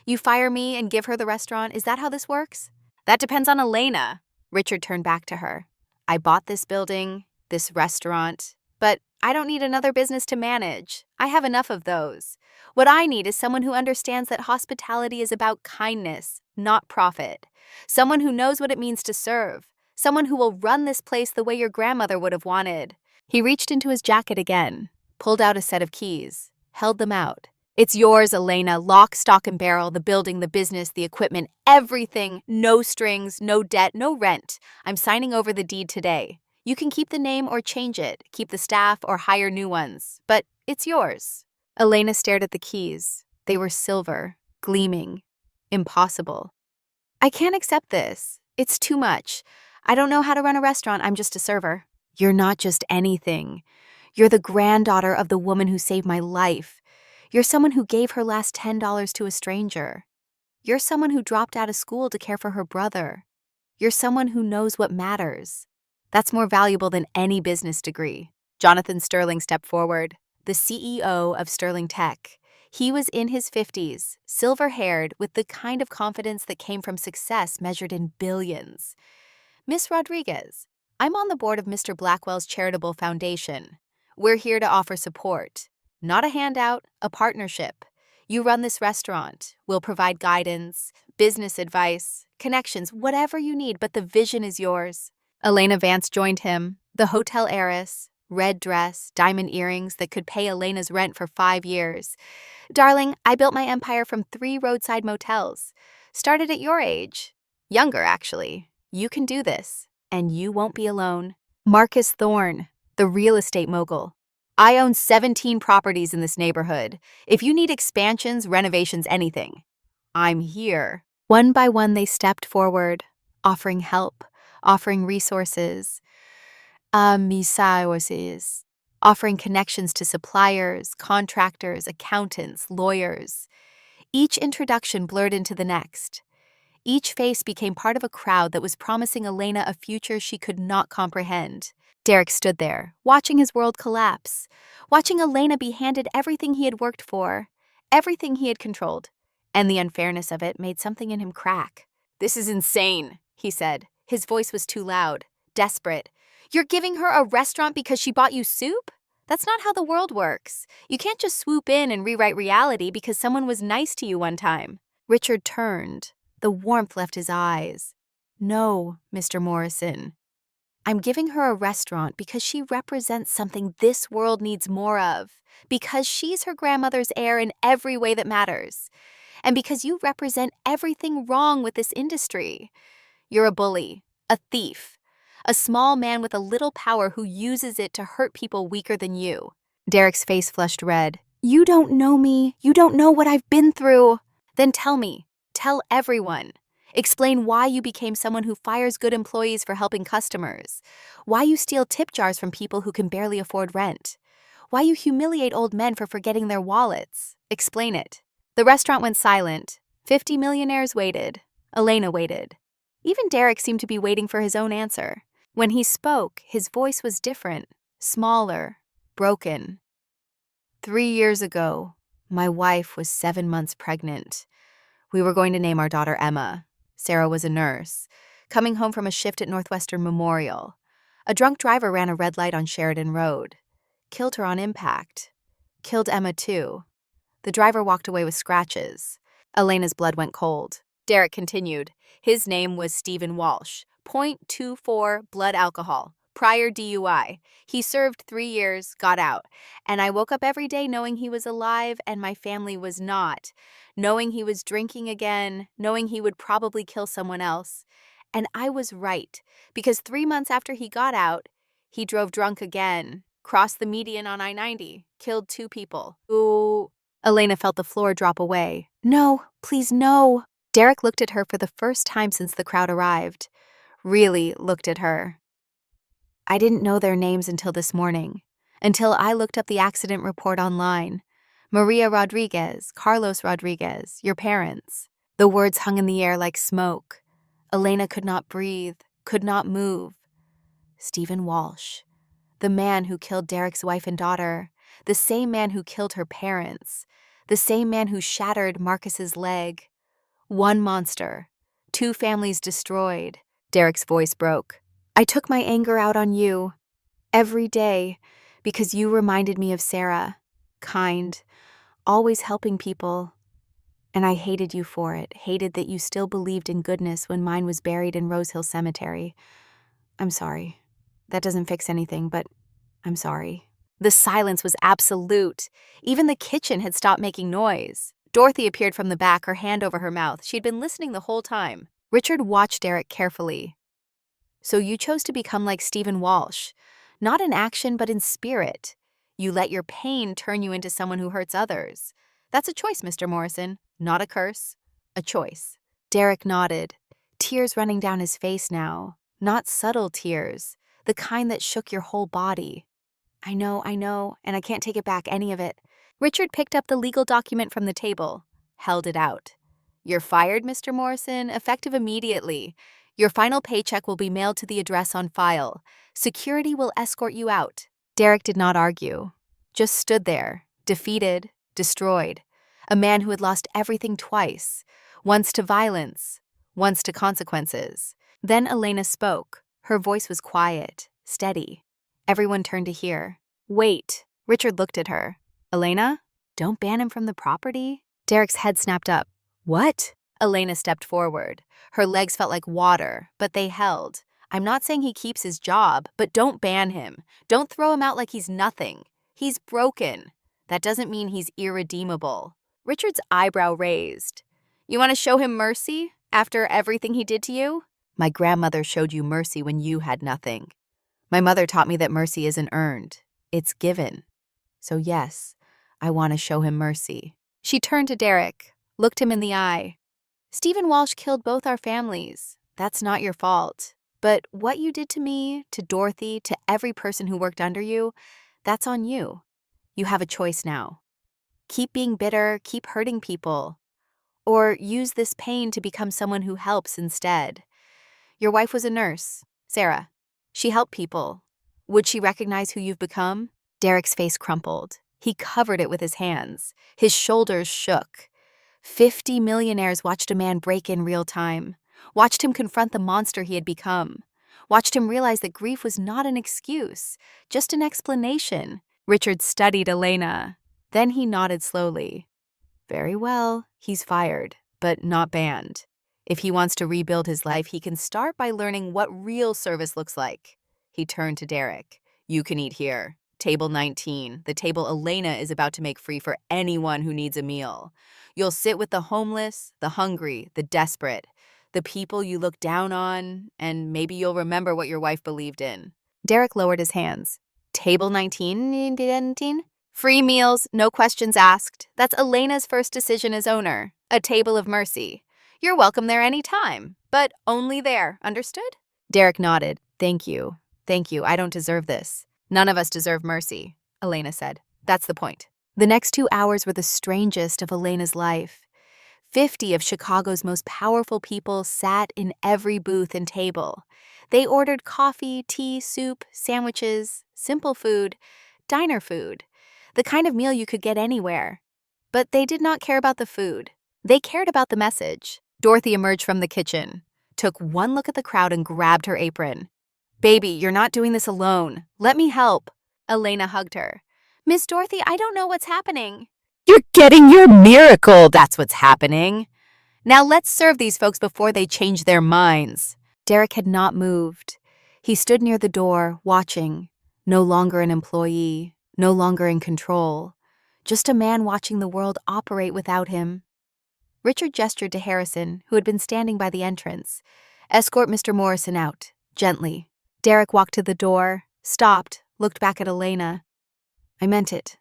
You fire me and give her the restaurant? Is that how this works? That depends on Elena. Richard turned back to her. I bought this building, this restaurant, but I don't need another business to manage. I have enough of those. What I need is someone who understands that hospitality is about kindness, not profit. Someone who knows what it means to serve. Someone who will run this place the way your grandmother would have wanted." He reached into his jacket again, pulled out a set of keys, held them out. "It's yours, Elena, lock, stock, and barrel, the building, the business, the equipment, everything. No strings, no debt, no rent. I'm signing over the deed today. You can keep the name or change it, keep the staff or hire new ones, but it's yours." Elena stared at the keys. They were silver, gleaming, impossible. "I can't accept this. It's too much. I don't know how to run a restaurant. I'm just a server." "You're not just anything. You're the granddaughter of the woman who saved my life. You're someone who gave her last $10 to a stranger. You're someone who dropped out of school to care for her brother. You're someone who knows what matters. That's more valuable than any business degree." Jonathan Sterling stepped forward, the CEO of Sterling Tech. He was in his 50s, silver-haired, with the kind of confidence that came from success measured in billions. "Miss Rodriguez, I'm on the board of Mr. Blackwell's charitable foundation. We're here to offer support. Not a handout, a partnership. You run this restaurant. We'll provide guidance, business advice, connections, whatever you need, but the vision is yours." Elena Vance joined him, the hotel heiress, red dress, diamond earrings that could pay Elena's rent for 5 years. "Darling, I built my empire from 3 roadside motels. Started at your age. Younger, actually. You can do this, and you won't be alone." Marcus Thorne, the real estate mogul. "I own 17 properties in this neighborhood. If you need expansions, renovations, anything, I'm here." One by one, they stepped forward, offering help, offering resources, offering connections to suppliers, contractors, accountants, lawyers. Each introduction blurred into the next. Each face became part of a crowd that was promising Elena a future she could not comprehend. Derek stood there, watching his world collapse, watching Elena be handed everything he had worked for, everything he had controlled, and the unfairness of it made something in him crack. "This is insane," he said. His voice was too loud, desperate. "You're giving her a restaurant because she bought you soup? That's not how the world works. You can't just swoop in and rewrite reality because someone was nice to you one time." Richard turned. The warmth left his eyes. "No, Mr. Morrison. I'm giving her a restaurant because she represents something this world needs more of, because she's her grandmother's heir in every way that matters, and because you represent everything wrong with this industry. You're a bully, a thief, a small man with a little power who uses it to hurt people weaker than you." Derek's face flushed red. "You don't know me. You don't know what I've been through." "Then tell me. Tell everyone. Explain why you became someone who fires good employees for helping customers, why you steal tip jars from people who can barely afford rent, why you humiliate old men for forgetting their wallets. Explain it." The restaurant went silent. 50 millionaires waited. Elena waited. Even Derek seemed to be waiting for his own answer. When he spoke, his voice was different, smaller, broken. 3 years ago, my wife was 7 months pregnant. We were going to name our daughter Emma. Sarah was a nurse, coming home from a shift at Northwestern Memorial. A drunk driver ran a red light on Sheridan Road. Killed her on impact. Killed Emma, too. The driver walked away with scratches. Elena's blood went cold. Derek continued. His name was Stephen Walsh. .24 blood alcohol. Prior DUI. He served 3 years, got out. And I woke up every day knowing he was alive and my family was not. Knowing he was drinking again, knowing he would probably kill someone else. And I was right, because 3 months after he got out, he drove drunk again, crossed the median on I-90, killed 2 people. Ooh. Elena felt the floor drop away. "No, please no." Derek looked at her for the first time since the crowd arrived. Really looked at her. "I didn't know their names until this morning, until I looked up the accident report online. Maria Rodriguez, Carlos Rodriguez, your parents." The words hung in the air like smoke. Elena could not breathe, could not move. Stephen Walsh, the man who killed Derek's wife and daughter, the same man who killed her parents, the same man who shattered Marcus's leg. 1 monster, 2 families destroyed. Derek's voice broke. "I took my anger out on you. Every day. Because you reminded me of Sarah. Kind, always helping people. And I hated you for it, hated that you still believed in goodness when mine was buried in Rose Hill Cemetery. I'm sorry. That doesn't fix anything, but I'm sorry. The silence was absolute. Even the kitchen had stopped making noise. Dorothy appeared from the back, her hand over her mouth. She'd been listening the whole time. Richard watched Derek carefully. So you chose to become like Stephen Walsh, not in action but in spirit. You let your pain turn you into someone who hurts others. That's a choice, Mr. Morrison, not a curse, a choice. Derek nodded, tears running down his face now, not subtle tears, the kind that shook your whole body. I know, and I can't take it back, any of it. Richard picked up the legal document from the table, held it out. You're fired, Mr. Morrison, effective immediately. Your final paycheck will be mailed to the address on file. Security will escort you out. Derek did not argue, just stood there, defeated, destroyed. A man who had lost everything twice, once to violence, once to consequences. Then Elena spoke. Her voice was quiet, steady. Everyone turned to hear. Wait, Richard looked at her. Elena, don't ban him from the property. Derek's head snapped up. What? Elena stepped forward. Her legs felt like water, but they held. I'm not saying he keeps his job, but don't ban him. Don't throw him out like he's nothing. He's broken. That doesn't mean he's irredeemable. Richard's eyebrow raised. You want to show him mercy after everything he did to you? My grandmother showed you mercy when you had nothing. My mother taught me that mercy isn't earned. It's given. So yes, I want to show him mercy. She turned to Derek, looked him in the eye. Stephen Walsh killed both our families. That's not your fault. But what you did to me, to Dorothy, to every person who worked under you, that's on you. You have a choice now. Keep being bitter, keep hurting people. Or use this pain to become someone who helps instead. Your wife was a nurse, Sarah. She helped people. Would she recognize who you've become? Derek's face crumpled. He covered it with his hands. His shoulders shook. 50 millionaires watched a man break in real time, watched him confront the monster he had become, watched him realize that grief was not an excuse, just an explanation. Richard studied Elena. Then he nodded slowly. Very well, he's fired, but not banned. If he wants to rebuild his life, he can start by learning what real service looks like. He turned to Derek. You can eat here. Table 19, the table Elena is about to make free for anyone who needs a meal. You'll sit with the homeless, the hungry, the desperate, the people you look down on, and maybe you'll remember what your wife believed in. Derek lowered his hands. Table 19? Free meals, no questions asked. That's Elena's first decision as owner. A table of mercy. You're welcome there any time, but only there, understood? Derek nodded. Thank you. I don't deserve this. None of us deserve mercy, Elena said. That's the point. The next 2 hours were the strangest of Elena's life. 50 of Chicago's most powerful people sat in every booth and table. They ordered coffee, tea, soup, sandwiches, simple food, diner food, the kind of meal you could get anywhere. But they did not care about the food. They cared about the message. Dorothy emerged from the kitchen, took one look at the crowd and grabbed her apron. Baby, you're not doing this alone. Let me help. Elena hugged her. Miss Dorothy, I don't know what's happening. You're getting your miracle, that's what's happening. Now let's serve these folks before they change their minds. Derek had not moved. He stood near the door, watching. No longer an employee, no longer in control. Just a man watching the world operate without him. Richard gestured to Harrison, who had been standing by the entrance. Escort Mr. Morrison out, gently. Derek walked to the door, stopped, looked back at Elena. I meant it.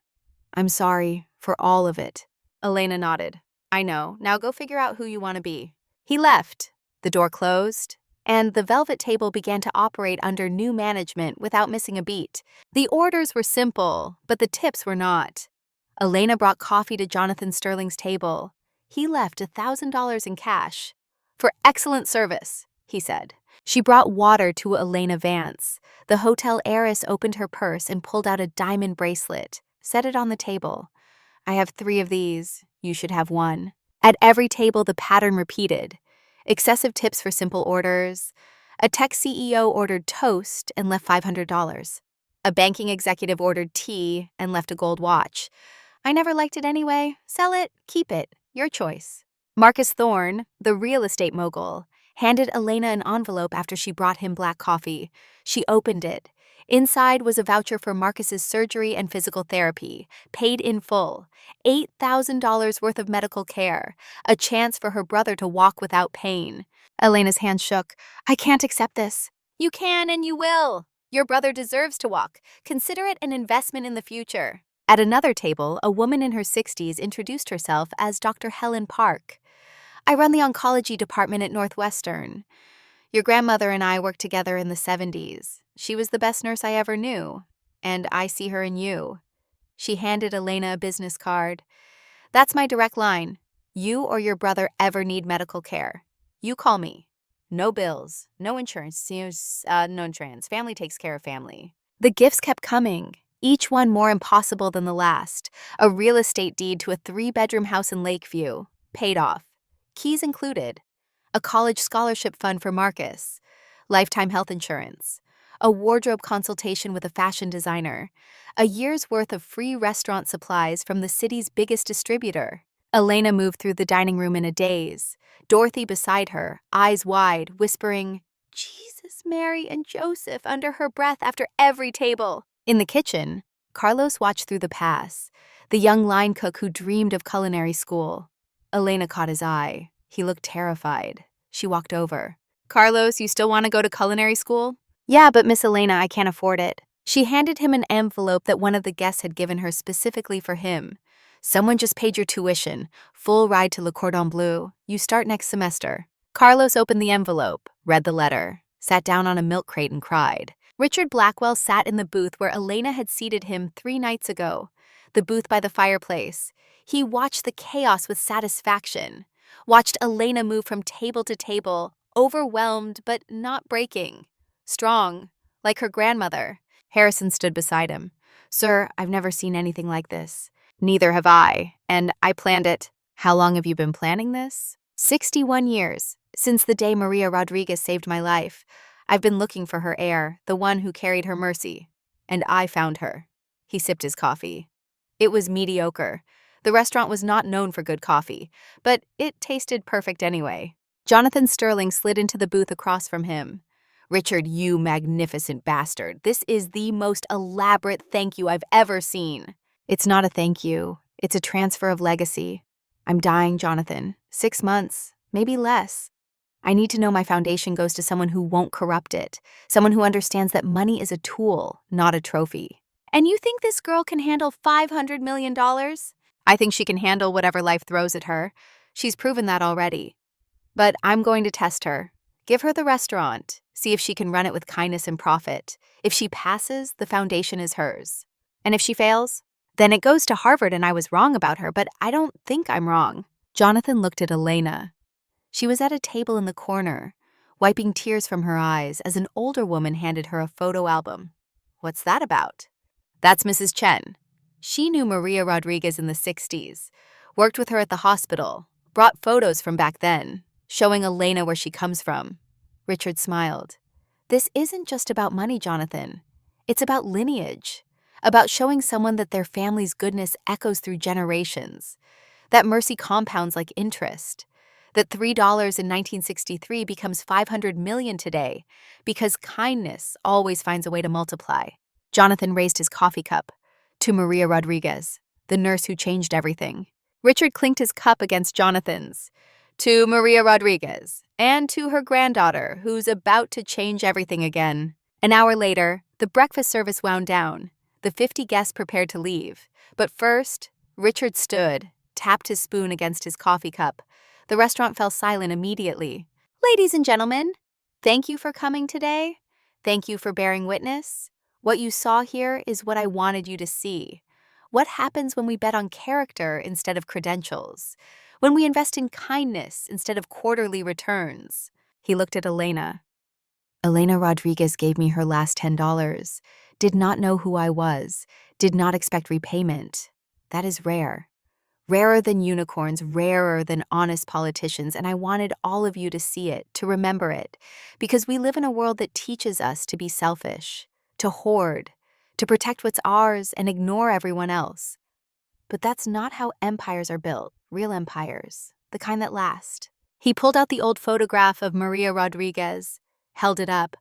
I'm sorry for all of it. Elena nodded. I know. Now go figure out who you want to be. He left. The door closed, and the velvet table began to operate under new management without missing a beat. The orders were simple, but the tips were not. Elena brought coffee to Jonathan Sterling's table. He left $1,000 in cash. For excellent service, he said. She brought water to Elena Vance. The hotel heiress opened her purse and pulled out a diamond bracelet, set it on the table. I have 3 of these. You should have 1. At every table, the pattern repeated. Excessive tips for simple orders. A tech CEO ordered toast and left $500. A banking executive ordered tea and left a gold watch. I never liked it anyway. Sell it, keep it. Your choice. Marcus Thorne, the real estate mogul, handed Elena an envelope after she brought him black coffee. She opened it. Inside was a voucher for Marcus's surgery and physical therapy, paid in full. $8,000 worth of medical care. A chance for her brother to walk without pain. Elena's hand shook. I can't accept this. You can and you will. Your brother deserves to walk. Consider it an investment in the future. At another table, a woman in her 60s introduced herself as Dr. Helen Park. I run the oncology department at Northwestern. Your grandmother and I worked together in the 70s. She was the best nurse I ever knew, and I see her in you. She handed Elena a business card. That's my direct line. You or your brother ever need medical care, you call me. No bills, no insurance, no insurance. Family takes care of family. The gifts kept coming, each one more impossible than the last. A real estate deed to a 3-bedroom house in Lakeview, paid off. Keys included. A college scholarship fund for Marcus. Lifetime health insurance. A wardrobe consultation with a fashion designer. A year's worth of free restaurant supplies from the city's biggest distributor. Elena moved through the dining room in a daze. Dorothy beside her, eyes wide, whispering, Jesus, Mary, and Joseph under her breath after every table. In the kitchen, Carlos watched through the pass, the young line cook who dreamed of culinary school. Elena caught his eye. He looked terrified. She walked over. Carlos, you still want to go to culinary school? Yeah, but Miss Elena, I can't afford it. She handed him an envelope that one of the guests had given her specifically for him. Someone just paid your tuition, full ride to Le Cordon Bleu. You start next semester. Carlos opened the envelope, read the letter, sat down on a milk crate and cried. Richard Blackwell sat in the booth where Elena had seated him 3 nights ago, the booth by the fireplace. He watched the chaos with satisfaction, watched Elena move from table to table, overwhelmed but not breaking, strong, like her grandmother. Harrison stood beside him. Sir, I've never seen anything like this. Neither have I, and I planned it. How long have you been planning this? 61 years, since the day Maria Rodriguez saved my life. I've been looking for her heir, the one who carried her mercy. And I found her. He sipped his coffee. It was mediocre. The restaurant was not known for good coffee, but it tasted perfect anyway. Jonathan Sterling slid into the booth across from him. Richard, you magnificent bastard. This is the most elaborate thank you I've ever seen. It's not a thank you. It's a transfer of legacy. I'm dying, Jonathan. 6 months, maybe less. I need to know my foundation goes to someone who won't corrupt it, someone who understands that money is a tool, not a trophy. And you think this girl can handle $500 million? I think she can handle whatever life throws at her. She's proven that already. But I'm going to test her. Give her the restaurant. See if she can run it with kindness and profit. If she passes, the foundation is hers. And if she fails, then it goes to Harvard and I was wrong about her, but I don't think I'm wrong. Jonathan looked at Elena. She was at a table in the corner, wiping tears from her eyes as an older woman handed her a photo album. What's that about? That's Mrs. Chen. She knew Maria Rodriguez in the 60s, worked with her at the hospital, brought photos from back then, showing Elena where she comes from. Richard smiled. This isn't just about money, Jonathan. It's about lineage, about showing someone that their family's goodness echoes through generations, that mercy compounds like interest, that $3 in 1963 becomes $500 million today because kindness always finds a way to multiply. Jonathan raised his coffee cup. To Maria Rodriguez, the nurse who changed everything. Richard clinked his cup against Jonathan's. To Maria Rodriguez, and to her granddaughter, who's about to change everything again. An hour later, the breakfast service wound down. The 50 guests prepared to leave. But first, Richard stood, tapped his spoon against his coffee cup. The restaurant fell silent immediately. Ladies and gentlemen, thank you for coming today. Thank you for bearing witness. What you saw here is what I wanted you to see. What happens when we bet on character instead of credentials? When we invest in kindness instead of quarterly returns? He looked at Elena. Elena Rodriguez gave me her last $10, did not know who I was, did not expect repayment. That is rare. Rarer than unicorns, rarer than honest politicians, and I wanted all of you to see it, to remember it, because we live in a world that teaches us to be selfish, to hoard, to protect what's ours and ignore everyone else. But that's not how empires are built, real empires, the kind that last. He pulled out the old photograph of Maria Rodriguez, held it up.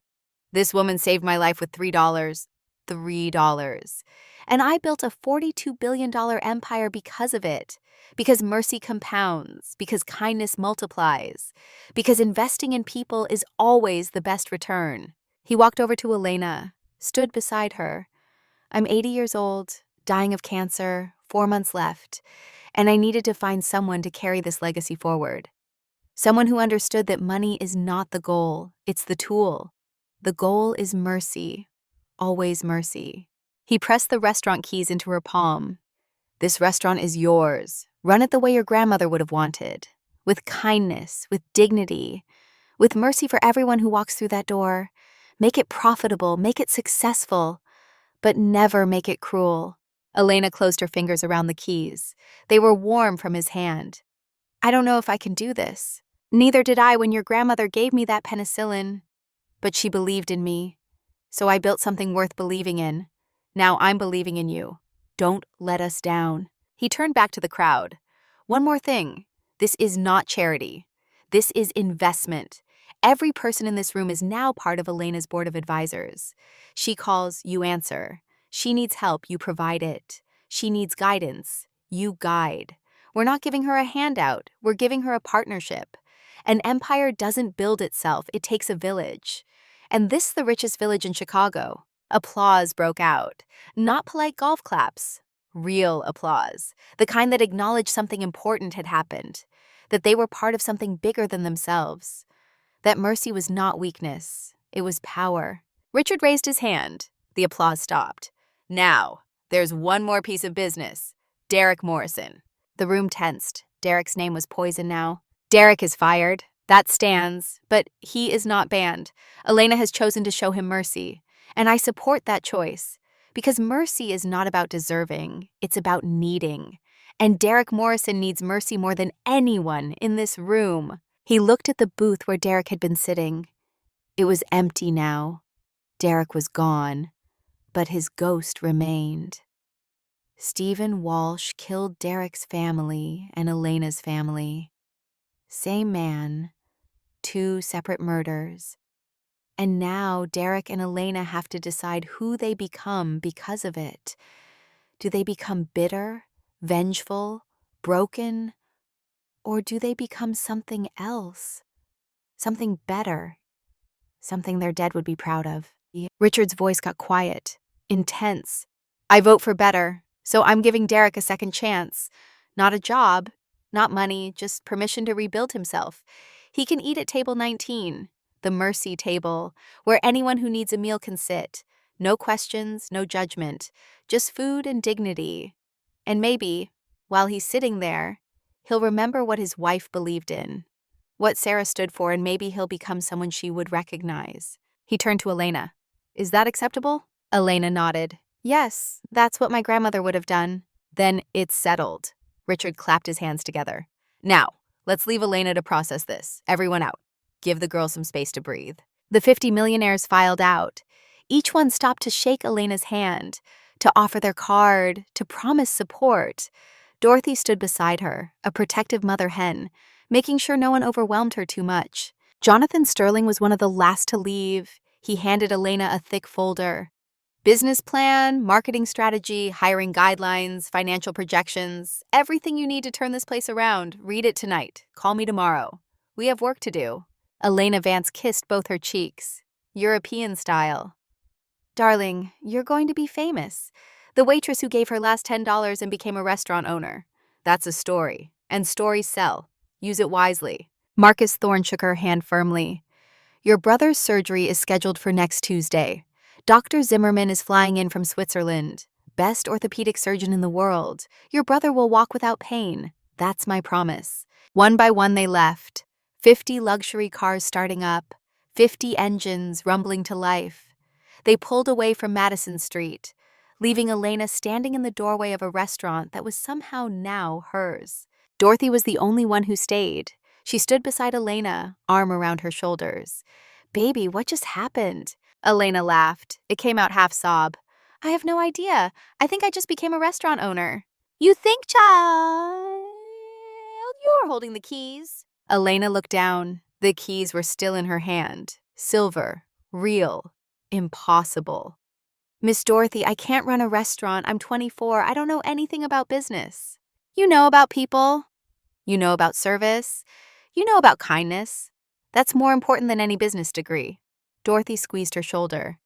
This woman saved my life with $3. $3. And I built a $42 billion empire because of it. Because mercy compounds, because kindness multiplies, because investing in people is always the best return. He walked over to Elena, stood beside her. I'm 80 years old, dying of cancer, 4 months left, and I needed to find someone to carry this legacy forward. Someone who understood that money is not the goal, it's the tool. The goal is mercy, always mercy. He pressed the restaurant keys into her palm. This restaurant is yours. Run it the way your grandmother would have wanted, with kindness, with dignity, with mercy for everyone who walks through that door. Make it profitable, make it successful, but never make it cruel. Elena closed her fingers around the keys. They were warm from his hand. I don't know if I can do this. Neither did I when your grandmother gave me that penicillin. But she believed in me. So I built something worth believing in. Now I'm believing in you. Don't let us down. He turned back to the crowd. One more thing. This is not charity. This is investment. Every person in this room is now part of Elena's board of advisors. She calls, you answer. She needs help, you provide it. She needs guidance, you guide. We're not giving her a handout, we're giving her a partnership. An empire doesn't build itself, it takes a village. And this is the richest village in Chicago. Applause broke out. Not polite golf claps. Real applause. The kind that acknowledged something important had happened. That they were part of something bigger than themselves. That mercy was not weakness. It was power. Richard raised his hand. The applause stopped. Now, there's one more piece of business. Derek Morrison. The room tensed. Derek's name was poison now. Derek is fired. That stands. But he is not banned. Elena has chosen to show him mercy. And I support that choice. Because mercy is not about deserving. It's about needing. And Derek Morrison needs mercy more than anyone in this room. He looked at the booth where Derek had been sitting. It was empty now. Derek was gone. But his ghost remained. Stephen Walsh killed Derek's family and Elena's family. Same man, 2 separate murders. And now Derek and Elena have to decide who they become because of it. Do they become bitter, vengeful, broken? Or do they become something else? Something better? Something their dead would be proud of? Richard's voice got quiet, intense. I vote for better, so I'm giving Derek a second chance. Not a job, not money, just permission to rebuild himself. He can eat at table 19, the mercy table, where anyone who needs a meal can sit. No questions, no judgment, just food and dignity. And maybe, while he's sitting there, he'll remember what his wife believed in, what Sarah stood for, and maybe he'll become someone she would recognize. He turned to Elena. Is that acceptable? Elena nodded. Yes, that's what my grandmother would have done. Then it's settled. Richard clapped his hands together. Now, let's leave Elena to process this. Everyone out. Give the girl some space to breathe. The 50 millionaires filed out. Each one stopped to shake Elena's hand, to offer their card, to promise support. Dorothy stood beside her, a protective mother hen, making sure no one overwhelmed her too much. Jonathan Sterling was one of the last to leave. He handed Elena a thick folder. Business plan, marketing strategy, hiring guidelines, financial projections, everything you need to turn this place around. Read it tonight. Call me tomorrow. We have work to do. Elena Vance kissed both her cheeks, European style. Darling, you're going to be famous. The waitress who gave her last $10 and became a restaurant owner. That's a story, and stories sell. Use it wisely. Marcus Thorne shook her hand firmly. Your brother's surgery is scheduled for next Tuesday. Dr. Zimmerman is flying in from Switzerland. Best orthopedic surgeon in the world. Your brother will walk without pain. That's my promise. One by one they left. 50 luxury cars starting up. 50 engines rumbling to life. They pulled away from Madison Street, leaving Elena standing in the doorway of a restaurant that was somehow now hers. Dorothy was the only one who stayed. She stood beside Elena, arm around her shoulders. Baby, what just happened? Elena laughed. It came out half sob. I have no idea. I think I just became a restaurant owner. You think, child? You're holding the keys. Elena looked down. The keys were still in her hand. Silver. Real. Impossible. Miss Dorothy, I can't run a restaurant. I'm 24. I don't know anything about business. You know about people. You know about service. You know about kindness. That's more important than any business degree. Dorothy squeezed her shoulder.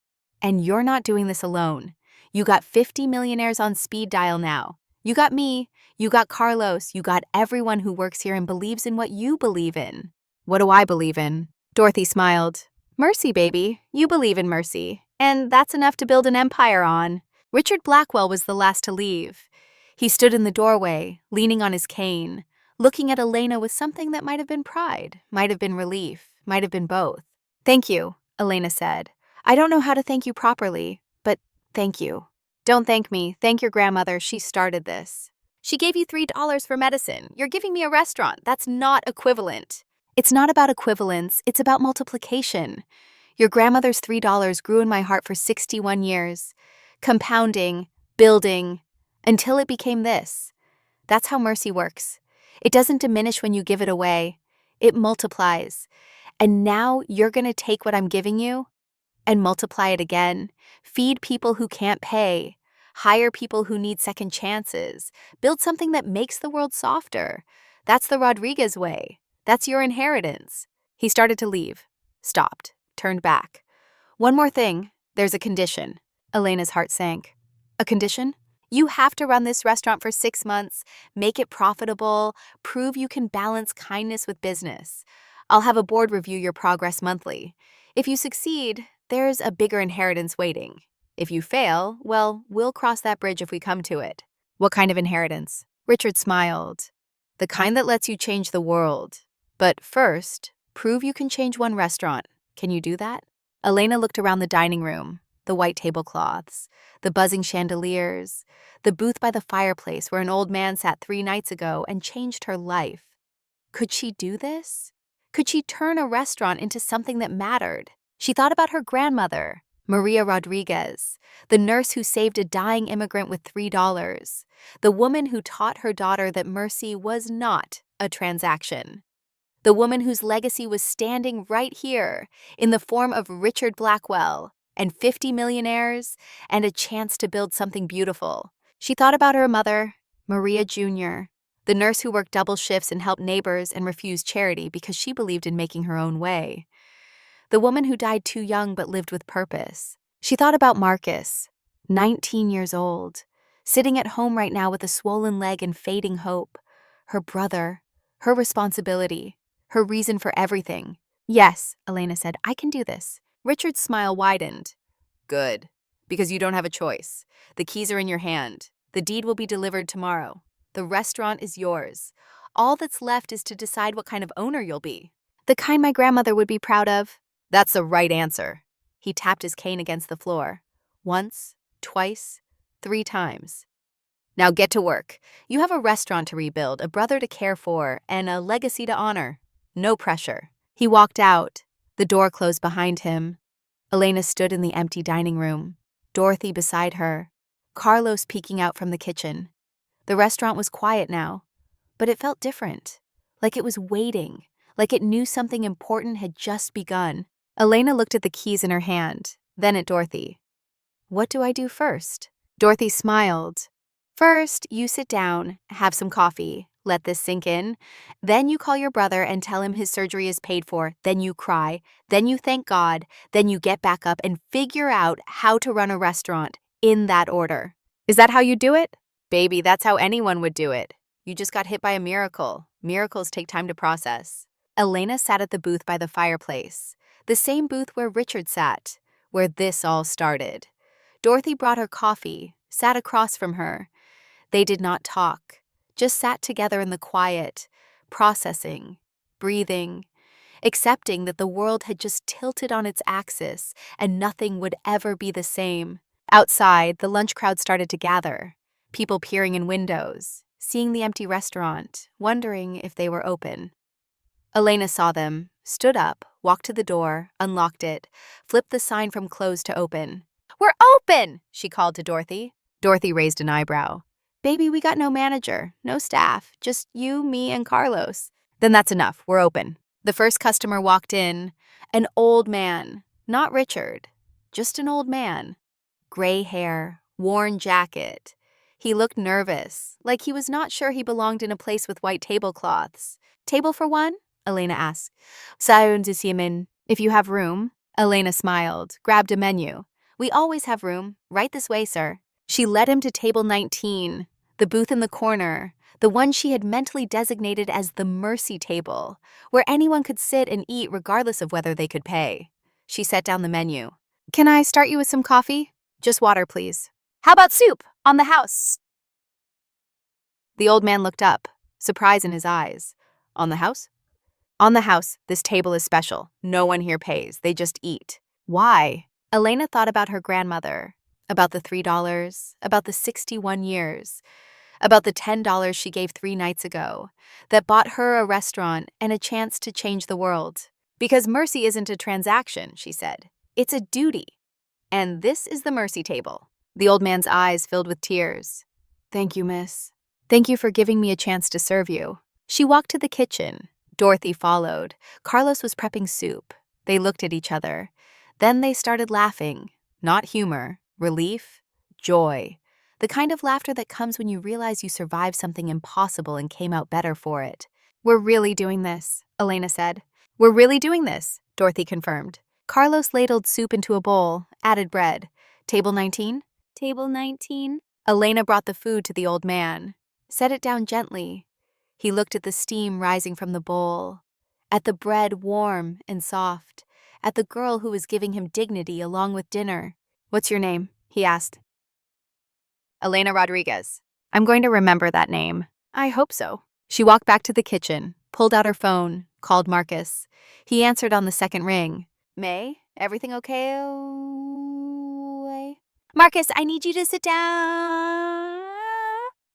And you're not doing this alone. You got 50 millionaires on speed dial now. You got me. You got Carlos. You got everyone who works here and believes in what you believe in. What do I believe in? Dorothy smiled. Mercy, baby. You believe in mercy. And that's enough to build an empire on. Richard Blackwell was the last to leave. He stood in the doorway, leaning on his cane, looking at Elena with something that might have been pride, might have been relief, might have been both. Thank you, Elena said. I don't know how to thank you properly, but thank you. Don't thank me. Thank your grandmother. She started this. She gave you $3 for medicine. You're giving me a restaurant. That's not equivalent. It's not about equivalence. It's about multiplication. Your grandmother's $3 grew in my heart for 61 years, compounding, building, until it became this. That's how mercy works. It doesn't diminish when you give it away. It multiplies. And now you're going to take what I'm giving you and multiply it again. Feed people who can't pay. Hire people who need second chances. Build something that makes the world softer. That's the Rodriguez way. That's your inheritance. He started to leave, stopped, turned back. One more thing. There's a condition. Elena's heart sank. A condition? You have to run this restaurant for 6 months, make it profitable, prove you can balance kindness with business. I'll have a board review your progress monthly. If you succeed, there's a bigger inheritance waiting. If you fail, well, we'll cross that bridge if we come to it. What kind of inheritance? Richard smiled. The kind that lets you change the world. But first, prove you can change one restaurant. Can you do that? Elena looked around the dining room, the white tablecloths, the buzzing chandeliers, the booth by the fireplace where an old man sat 3 nights ago and changed her life. Could she do this? Could she turn a restaurant into something that mattered? She thought about her grandmother, Maria Rodriguez, the nurse who saved a dying immigrant with $3, the woman who taught her daughter that mercy was not a transaction, the woman whose legacy was standing right here in the form of Richard Blackwell and 50 millionaires and a chance to build something beautiful. She thought about her mother, Maria Jr., the nurse who worked double shifts and helped neighbors and refused charity because she believed in making her own way. The woman who died too young but lived with purpose. She thought about Marcus, 19 years old, sitting at home right now with a swollen leg and fading hope. Her brother, her responsibility, her reason for everything. Yes, Elena said, I can do this. Richard's smile widened. Good, because you don't have a choice. The keys are in your hand. The deed will be delivered tomorrow. The restaurant is yours. All that's left is to decide what kind of owner you'll be. The kind my grandmother would be proud of. That's the right answer. He tapped his cane against the floor. Once, twice, 3 times. Now get to work. You have a restaurant to rebuild, a brother to care for, and a legacy to honor. No pressure. He walked out. The door closed behind him. Elena stood in the empty dining room, Dorothy beside her, Carlos peeking out from the kitchen. The restaurant was quiet now, but it felt different, like it was waiting, like it knew something important had just begun. Elena looked at the keys in her hand, then at Dorothy. What do I do first? Dorothy smiled. First, you sit down, have some coffee, let this sink in. Then you call your brother and tell him his surgery is paid for. Then you cry. Then you thank God. Then you get back up and figure out how to run a restaurant in that order. Is that how you do it? Baby, that's how anyone would do it. You just got hit by a miracle. Miracles take time to process. Elena sat at the booth by the fireplace, the same booth where Richard sat, where this all started. Dorothy brought her coffee, sat across from her. They did not talk, just sat together in the quiet, processing, breathing, accepting that the world had just tilted on its axis and nothing would ever be the same. Outside, the lunch crowd started to gather, people peering in windows, seeing the empty restaurant, wondering if they were open. Elena saw them, stood up, walked to the door, unlocked it, flipped the sign from closed to open. "We're open!" she called to Dorothy. Dorothy raised an eyebrow. "Baby, we got no manager, no staff, just you, me, and Carlos." "Then that's enough. We're open." The first customer walked in, an old man, not Richard, just an old man. Gray hair, worn jacket. He looked nervous, like he was not sure he belonged in a place with white tablecloths. "Table for one?" Elena asked. "Sound to Simon, if you have room." Elena smiled, grabbed a menu. "We always have room. Right this way, sir." She led him to table 19, the booth in the corner, the one she had mentally designated as the mercy table, where anyone could sit and eat regardless of whether they could pay. She set down the menu. "Can I start you with some coffee?" "Just water, please." "How about soup? On the house." The old man looked up, surprise in his eyes. "On the house?" "On the house. This table is special. No one here pays. They just eat." "Why?" Elena thought about her grandmother, about the $3, about the 61 years, about the $10 she gave 3 nights ago, that bought her a restaurant and a chance to change the world. "Because mercy isn't a transaction," she said. "It's a duty. And this is the mercy table." The old man's eyes filled with tears. "Thank you, miss. Thank you for giving me a chance to serve you." She walked to the kitchen. Dorothy followed. Carlos was prepping soup. They looked at each other. Then they started laughing. Not humor, relief, joy. The kind of laughter that comes when you realize you survived something impossible and came out better for it. "We're really doing this," Elena said. "We're really doing this," Dorothy confirmed. Carlos ladled soup into a bowl, added bread. "Table 19?" "Table 19." Elena brought the food to the old man. Set it down gently. He looked at the steam rising from the bowl, at the bread warm and soft, at the girl who was giving him dignity along with dinner. "What's your name?" he asked. "Elena Rodriguez." "I'm going to remember that name." "I hope so." She walked back to the kitchen, pulled out her phone, called Marcus. He answered on the second ring. "May, everything okay? Marcus, I need you to sit down."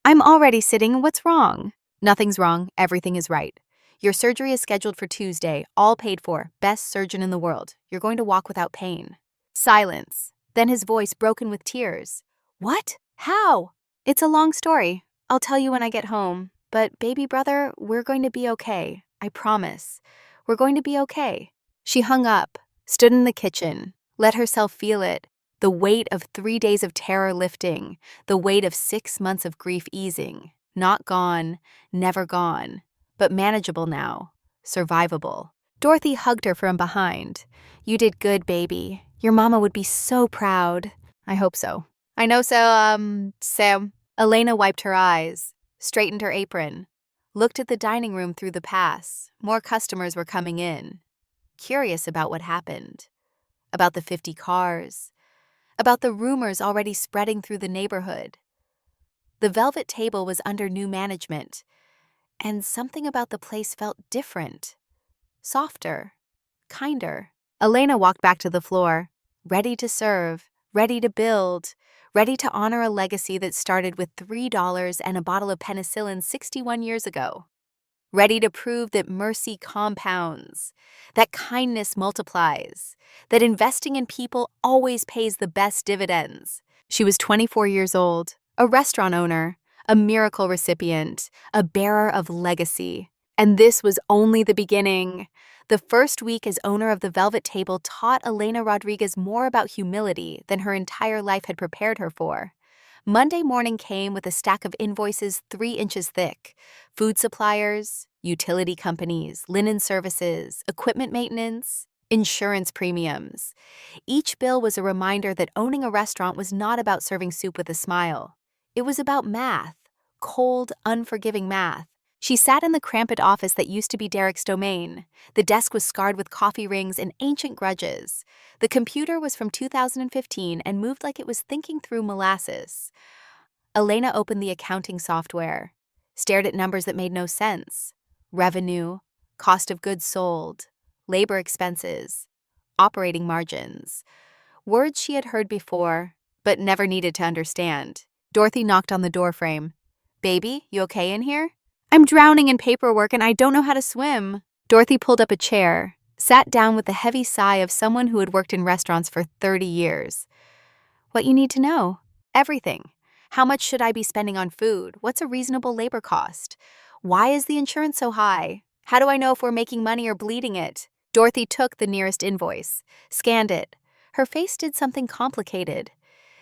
"I'm already sitting. What's wrong?" "Nothing's wrong. Everything is right. Your surgery is scheduled for Tuesday, all paid for, best surgeon in the world. You're going to walk without pain." Silence. Then his voice broken with tears. "What? How?" "It's a long story. I'll tell you when I get home. But baby brother, we're going to be okay. I promise. We're going to be okay." She hung up, stood in the kitchen, let herself feel it. The weight of 3 days of terror lifting, the weight of 6 months of grief easing. Not gone, never gone, but manageable now, survivable. Dorothy hugged her from behind. "You did good, baby. Your mama would be so proud." "I hope so." "I know so, Sam." Elena wiped her eyes, straightened her apron, looked at the dining room through the pass. More customers were coming in, curious about what happened, about the 50 cars, about the rumors already spreading through the neighborhood. The velvet table was under new management, and something about the place felt different, softer, kinder. Elena walked back to the floor, ready to serve, ready to build, ready to honor a legacy that started with $3 and a bottle of penicillin 61 years ago. Ready to prove that mercy compounds, that kindness multiplies, that investing in people always pays the best dividends. She was 24 years old, a restaurant owner, a miracle recipient, a bearer of legacy. And this was only the beginning. The first week as owner of the Velvet Table taught Elena Rodriguez more about humility than her entire life had prepared her for. Monday morning came with a stack of invoices 3 inches thick. Food suppliers, utility companies, linen services, equipment maintenance, insurance premiums. Each bill was a reminder that owning a restaurant was not about serving soup with a smile. It was about math, cold, unforgiving math. She sat in the cramped office that used to be Derek's domain. The desk was scarred with coffee rings and ancient grudges. The computer was from 2015 and moved like it was thinking through molasses. Elena opened the accounting software, stared at numbers that made no sense. Revenue, cost of goods sold, labor expenses, operating margins. Words she had heard before, but never needed to understand. Dorothy knocked on the doorframe. "Baby, you okay in here?" "I'm drowning in paperwork and I don't know how to swim." Dorothy pulled up a chair, sat down with the heavy sigh of someone who had worked in restaurants for 30 years. What you need to know. Everything. How much should I be spending on food? What's a reasonable labor cost? Why is the insurance so high? How do I know if we're making money or bleeding it? Dorothy took the nearest invoice, scanned it. Her face did something complicated.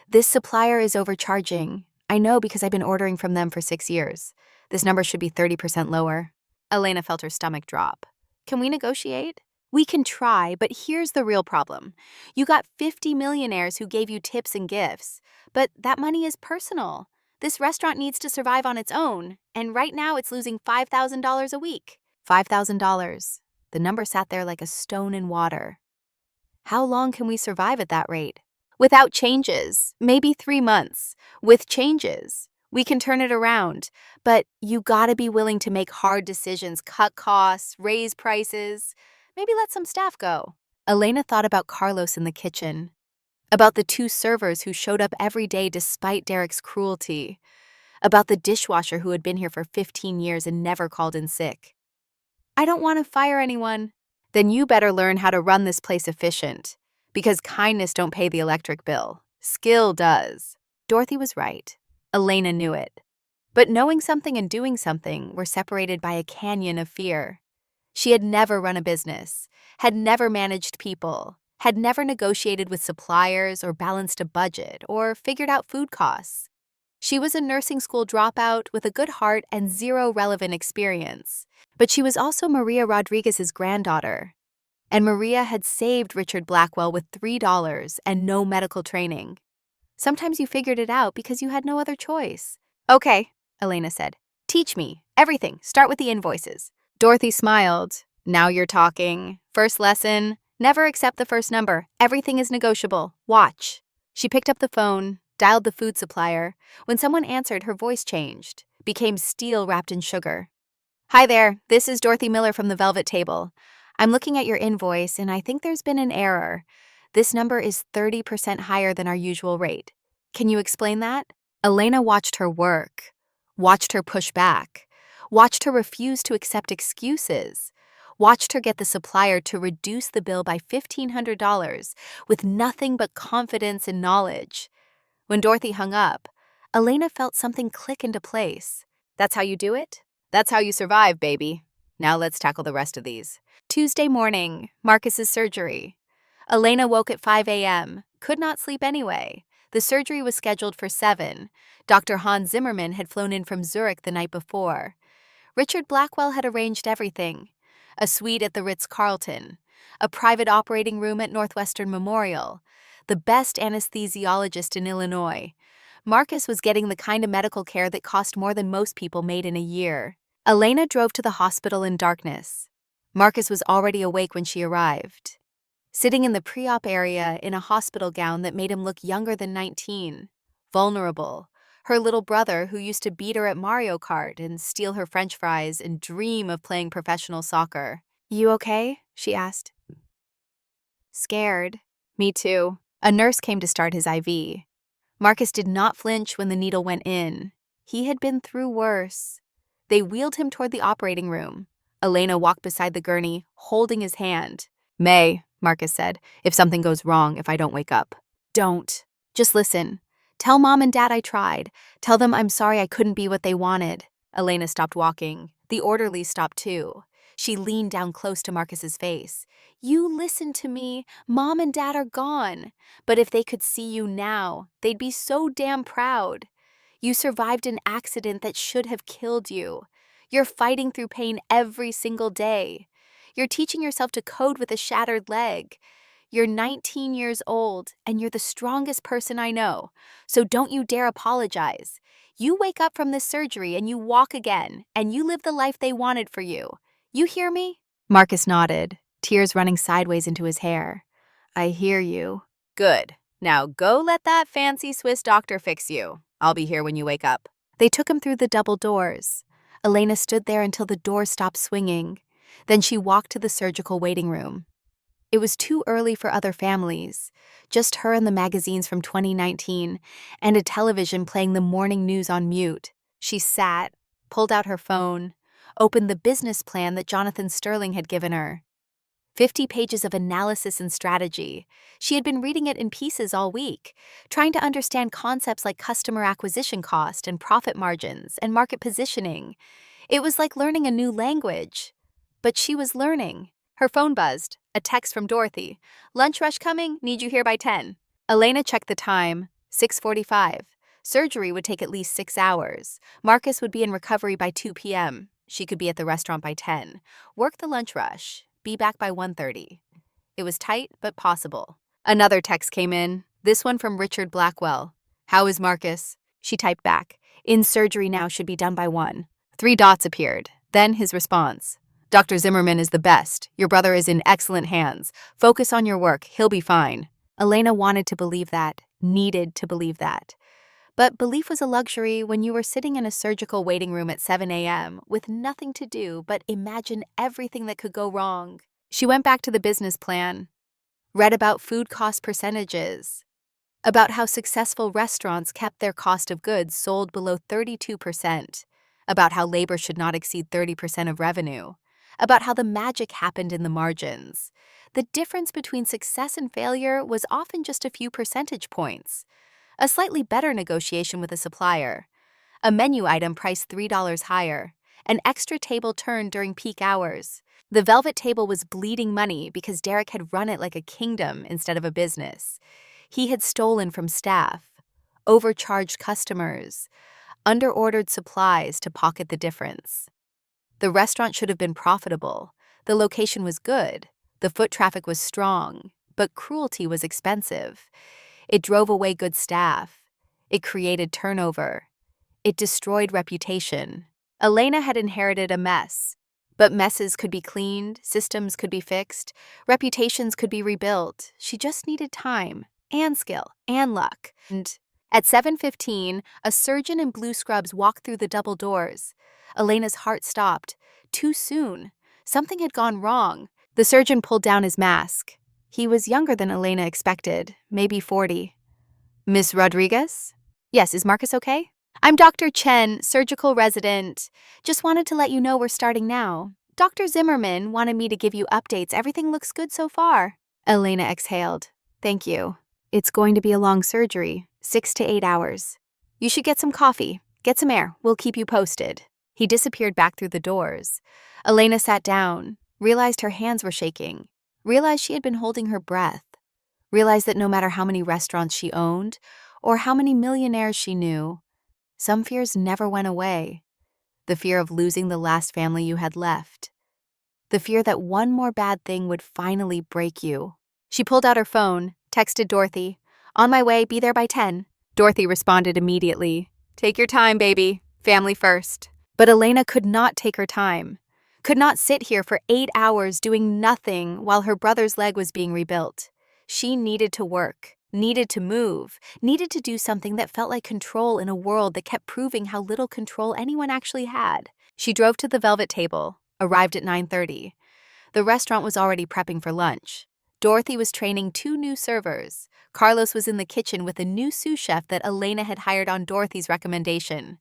This supplier is overcharging. I know because I've been ordering from them for 6 years. This number should be 30% lower. Elena felt her stomach drop. Can we negotiate? We can try, but here's the real problem. You got 50 millionaires who gave you tips and gifts, but that money is personal. This restaurant needs to survive on its own, and right now it's losing $5,000 a week. $5,000. The number sat there like a stone in water. How long can we survive at that rate? Without changes, maybe 3 months. With changes, we can turn it around. But you gotta be willing to make hard decisions, cut costs, raise prices, maybe let some staff go. Elena thought about Carlos in the kitchen, about the 2 servers who showed up every day despite Derek's cruelty, about the dishwasher who had been here for 15 years and never called in sick. I don't want to fire anyone. Then you better learn how to run this place efficient. Because kindness don't pay the electric bill. Skill does. Dorothy was right. Elena knew it. But knowing something and doing something were separated by a canyon of fear. She had never run a business, had never managed people, had never negotiated with suppliers or balanced a budget or figured out food costs. She was a nursing school dropout with a good heart and zero relevant experience. But she was also Maria Rodriguez's granddaughter. And Maria had saved Richard Blackwell with $3 and no medical training. Sometimes you figured it out because you had no other choice. Okay, Elena said. Teach me. Everything. Start with the invoices. Dorothy smiled. Now you're talking. First lesson. Never accept the first number. Everything is negotiable. Watch. She picked up the phone, dialed the food supplier. When someone answered, her voice changed, became steel wrapped in sugar. Hi there, this is Dorothy Miller from the Velvet Table. I'm looking at your invoice and I think there's been an error. This number is 30% higher than our usual rate. Can you explain that? Elena watched her work, watched her push back, watched her refuse to accept excuses, watched her get the supplier to reduce the bill by $1,500 with nothing but confidence and knowledge. When Dorothy hung up, Elena felt something click into place. That's how you do it? That's how you survive, baby. Now let's tackle the rest of these. Tuesday morning, Marcus's surgery. Elena woke at 5 a.m., could not sleep anyway. The surgery was scheduled for 7. Dr. Hans Zimmerman had flown in from Zurich the night before. Richard Blackwell had arranged everything. A suite at the Ritz-Carlton, a private operating room at Northwestern Memorial, the best anesthesiologist in Illinois. Marcus was getting the kind of medical care that cost more than most people made in a year. Elena drove to the hospital in darkness. Marcus was already awake when she arrived, sitting in the pre-op area in a hospital gown that made him look younger than 19, vulnerable. Her little brother, who used to beat her at Mario Kart and steal her French fries and dream of playing professional soccer. You okay? She asked. Scared. Me too. A nurse came to start his IV. Marcus did not flinch when the needle went in. He had been through worse. They wheeled him toward the operating room. Elena walked beside the gurney, holding his hand. May, Marcus said, if something goes wrong, if I don't wake up. Don't. Just listen. Tell Mom and Dad I tried. Tell them I'm sorry I couldn't be what they wanted. Elena stopped walking. The orderly stopped too. She leaned down close to Marcus's face. You listen to me. Mom and Dad are gone. But if they could see you now, they'd be so damn proud. You survived an accident that should have killed you. You're fighting through pain every single day. You're teaching yourself to code with a shattered leg. You're 19 years old, and you're the strongest person I know. So don't you dare apologize. You wake up from this surgery and you walk again, and you live the life they wanted for you. You hear me? Marcus nodded, tears running sideways into his hair. I hear you. Good. Now go let that fancy Swiss doctor fix you. I'll be here when you wake up. They took him through the double doors. Elena stood there until the door stopped swinging. Then she walked to the surgical waiting room. It was too early for other families, just her and the magazines from 2019, and a television playing the morning news on mute. She sat, pulled out her phone, opened the business plan that Jonathan Sterling had given her. 50 pages of analysis and strategy. She had been reading it in pieces all week, trying to understand concepts like customer acquisition cost and profit margins and market positioning. It was like learning a new language. But she was learning. Her phone buzzed. A text from Dorothy. "Lunch rush coming? Need you here by 10." Elena checked the time. 6:45. Surgery would take at least 6 hours. Marcus would be in recovery by 2 p.m. She could be at the restaurant by 10. Work the lunch rush. Be back by 1:30. It was tight, but possible. Another text came in, this one from Richard Blackwell. "How is Marcus?" She typed back. "In surgery now, should be done by 1." 3 dots appeared. Then his response. "Dr. Zimmerman is the best. Your brother is in excellent hands. Focus on your work. He'll be fine." Elena wanted to believe that, needed to believe that. But belief was a luxury when you were sitting in a surgical waiting room at 7 a.m. with nothing to do but imagine everything that could go wrong. She went back to the business plan, read about food cost percentages, about how successful restaurants kept their cost of goods sold below 32%, about how labor should not exceed 30% of revenue, about how the magic happened in the margins. The difference between success and failure was often just a few percentage points. A slightly better negotiation with a supplier, a menu item priced $3 higher, an extra table turned during peak hours. The velvet table was bleeding money because Derek had run it like a kingdom instead of a business. He had stolen from staff, overcharged customers, underordered supplies to pocket the difference. The restaurant should have been profitable. The location was good. The foot traffic was strong, but cruelty was expensive. It drove away good staff. It created turnover. It destroyed reputation. Elena had inherited a mess, but messes could be cleaned, systems could be fixed, reputations could be rebuilt. She just needed time and skill and luck. And at 7:15, a surgeon in blue scrubs walked through the double doors. Elena's heart stopped. Too soon. Something had gone wrong. The surgeon pulled down his mask. He was younger than Elena expected, maybe 40. "Miss Rodriguez?" "Yes, is Marcus okay?" "I'm Dr. Chen, surgical resident. Just wanted to let you know we're starting now. Dr. Zimmerman wanted me to give you updates. Everything looks good so far." Elena exhaled. "Thank you. It's going to be a long surgery, 6 to 8 hours. You should get some coffee. Get some air. We'll keep you posted." He disappeared back through the doors. Elena sat down, realized her hands were shaking, realized she had been holding her breath, realized that no matter how many restaurants she owned or how many millionaires she knew, some fears never went away. The fear of losing the last family you had left. The fear that one more bad thing would finally break you. She pulled out her phone, texted Dorothy. "On my way, be there by 10. Dorothy responded immediately. "Take your time, baby. Family first." But Elena could not take her time, could not sit here for 8 hours doing nothing while her brother's leg was being rebuilt. She needed to work, needed to move, needed to do something that felt like control in a world that kept proving how little control anyone actually had. She drove to the velvet table, arrived at 9:30. The restaurant was already prepping for lunch. Dorothy was training 2 new servers. Carlos was in the kitchen with a new sous chef that Elena had hired on Dorothy's recommendation.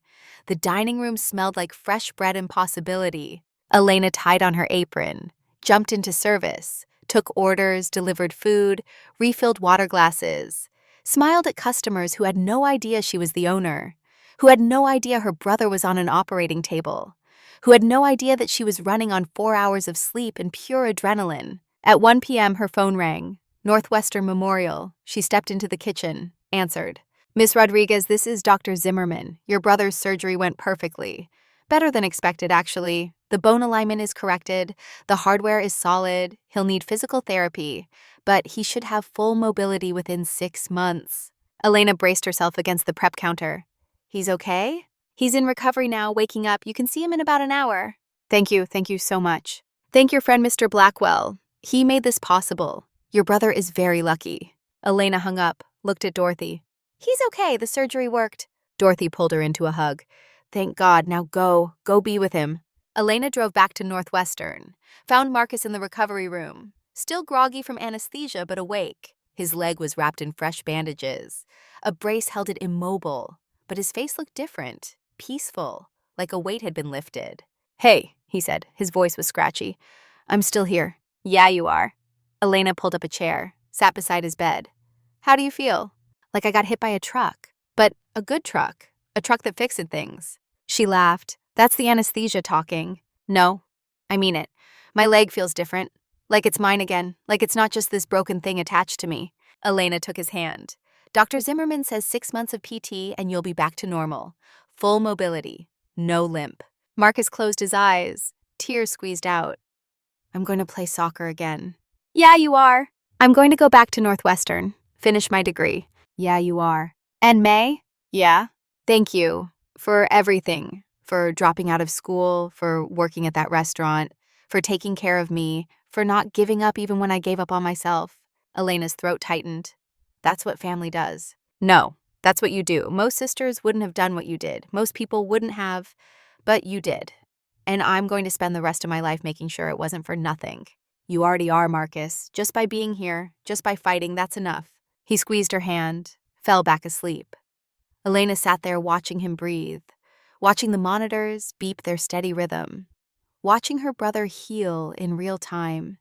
The dining room smelled like fresh bread and possibility. Elena tied on her apron, jumped into service, took orders, delivered food, refilled water glasses, smiled at customers who had no idea she was the owner, who had no idea her brother was on an operating table, who had no idea that she was running on 4 hours of sleep and pure adrenaline. At 1 p.m., her phone rang. Northwestern Memorial. She stepped into the kitchen, answered. "Miss Rodriguez, this is Dr. Zimmerman. Your brother's surgery went perfectly. Better than expected, actually. The bone alignment is corrected. The hardware is solid. He'll need physical therapy, but he should have full mobility within 6 months." Elena braced herself against the prep counter. "He's okay?" "He's in recovery now, waking up. You can see him in about an hour." Thank you so much. "Thank your friend Mr. Blackwell. He made this possible. Your brother is very lucky." Elena hung up, looked at Dorothy. "He's okay, the surgery worked." Dorothy pulled her into a hug. "Thank God, now go be with him." Elena drove back to Northwestern, found Marcus in the recovery room, still groggy from anesthesia but awake. His leg was wrapped in fresh bandages. A brace held it immobile, but his face looked different, peaceful, like a weight had been lifted. "Hey," he said, his voice was scratchy. "I'm still here. Yeah, you are. Elena pulled up a chair, sat beside his bed. How do you feel? Like I got hit by a truck. But a good truck. A truck that fixed things. She laughed. That's the anesthesia talking. No, I mean it. My leg feels different. Like it's mine again. Like it's not just this broken thing attached to me. Elena took his hand. Dr. Zimmerman says 6 months of PT and you'll be back to normal. Full mobility. No limp. Marcus closed his eyes. Tears squeezed out. I'm going to play soccer again. Yeah, you are. I'm going to go back to Northwestern. Finish my degree. Yeah, you are. And May? Yeah. Thank you for everything. For dropping out of school, for working at that restaurant, for taking care of me, for not giving up even when I gave up on myself. Elena's throat tightened. That's what family does. No, that's what you do. Most sisters wouldn't have done what you did. Most people wouldn't have, but you did. And I'm going to spend the rest of my life making sure it wasn't for nothing. You already are, Marcus. Just by being here, just by fighting, that's enough. He squeezed her hand, fell back asleep. Elena sat there watching him breathe, watching the monitors beep their steady rhythm, watching her brother heal in real time.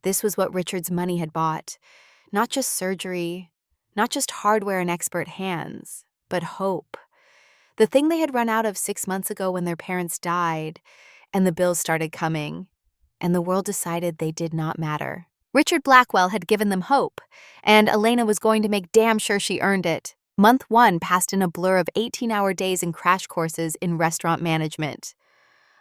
This was what Richard's money had bought. Not just surgery, not just hardware and expert hands, but hope. The thing they had run out of 6 months ago when their parents died, and the bills started coming, and the world decided they did not matter. Richard Blackwell had given them hope, and Elena was going to make damn sure she earned it. Month 1 passed in a blur of 18-hour days and crash courses in restaurant management.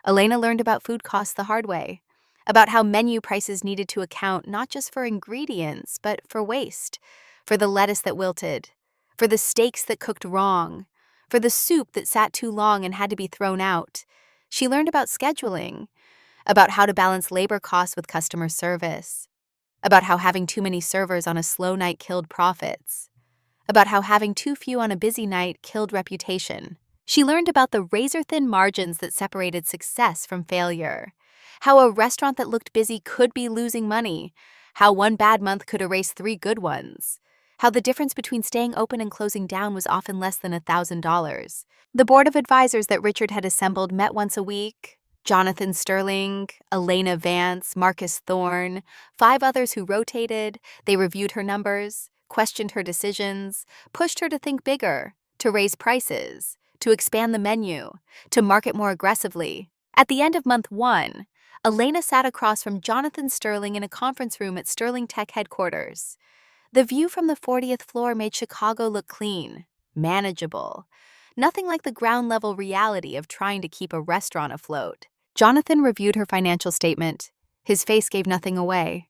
Elena learned about food costs the hard way, about how menu prices needed to account not just for ingredients, but for waste, for the lettuce that wilted, for the steaks that cooked wrong, for the soup that sat too long and had to be thrown out. She learned about scheduling, about how to balance labor costs with customer service, about how having too many servers on a slow night killed profits, about how having too few on a busy night killed reputation. She learned about the razor-thin margins that separated success from failure, how a restaurant that looked busy could be losing money, how one bad month could erase 3 good ones, how the difference between staying open and closing down was often less than $1,000. The board of advisors that Richard had assembled met once a week. Jonathan Sterling, Elena Vance, Marcus Thorne, 5 others who rotated. They reviewed her numbers, questioned her decisions, pushed her to think bigger, to raise prices, to expand the menu, to market more aggressively. At the end of month 1, Elena sat across from Jonathan Sterling in a conference room at Sterling Tech headquarters. The view from the 40th floor made Chicago look clean, manageable. Nothing like the ground-level reality of trying to keep a restaurant afloat. Jonathan reviewed her financial statement. His face gave nothing away.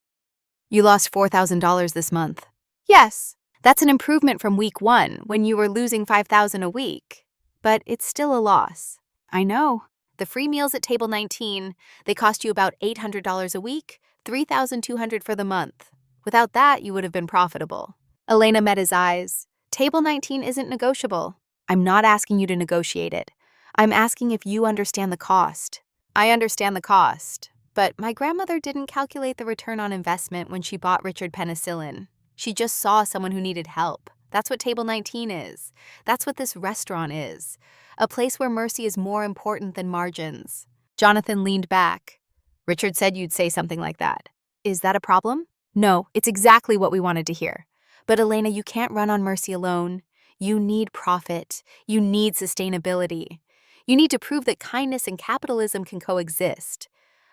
You lost $4,000 this month. Yes, that's an improvement from week 1 when you were losing $5,000 a week. But it's still a loss. I know. The free meals at Table 19, they cost you about $800 a week, $3,200 for the month. Without that, you would have been profitable. Elena met his eyes. Table 19 isn't negotiable. I'm not asking you to negotiate it. I'm asking if you understand the cost. I understand the cost, but my grandmother didn't calculate the return on investment when she bought Richard penicillin. She just saw someone who needed help. That's what Table 19 is. That's what this restaurant is. A place where mercy is more important than margins. Jonathan leaned back. Richard said you'd say something like that. Is that a problem? No, it's exactly what we wanted to hear. But Elena, you can't run on mercy alone. You need profit. You need sustainability. You need to prove that kindness and capitalism can coexist.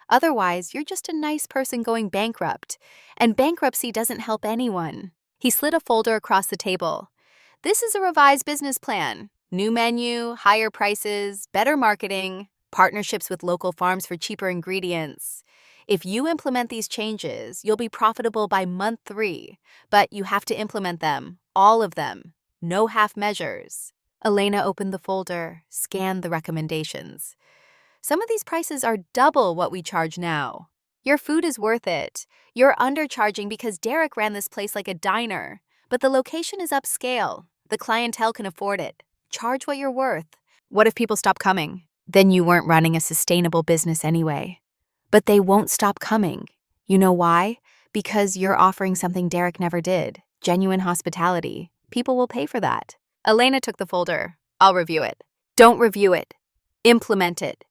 Otherwise, you're just a nice person going bankrupt, and bankruptcy doesn't help anyone. He slid a folder across the table. This is a revised business plan. New menu, higher prices, better marketing, partnerships with local farms for cheaper ingredients. If you implement these changes, you'll be profitable by month 3, but you have to implement them, all of them. No half measures. Elena opened the folder, scanned the recommendations. Some of these prices are double what we charge now. Your food is worth it. You're undercharging because Derek ran this place like a diner, but the location is upscale. The clientele can afford it. Charge what you're worth. What if people stop coming? Then you weren't running a sustainable business anyway. But they won't stop coming. You know why? Because you're offering something Derek never did. Genuine hospitality. People will pay for that. Elena took the folder. I'll review it. Don't review it. Implement it.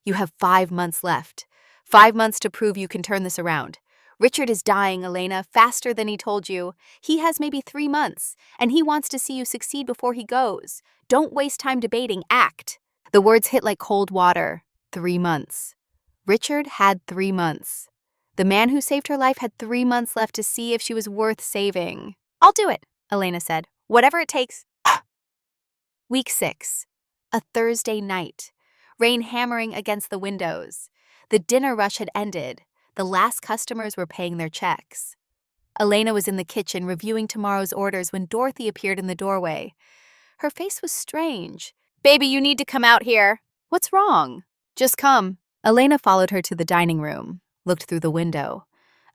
You have 5 months left. 5 months to prove you can turn this around. Richard is dying, Elena, faster than he told you. He has maybe 3 months, and he wants to see you succeed before he goes. Don't waste time debating, act. The words hit like cold water. 3 months. Richard had 3 months. The man who saved her life had 3 months left to see if she was worth saving. I'll do it, Elena said. Whatever it takes. Week 6. A Thursday night. Rain hammering against the windows. The dinner rush had ended. The last customers were paying their checks. Elena was in the kitchen reviewing tomorrow's orders when Dorothy appeared in the doorway. Her face was strange. Baby, you need to come out here. What's wrong? Just come. Elena followed her to the dining room, looked through the window.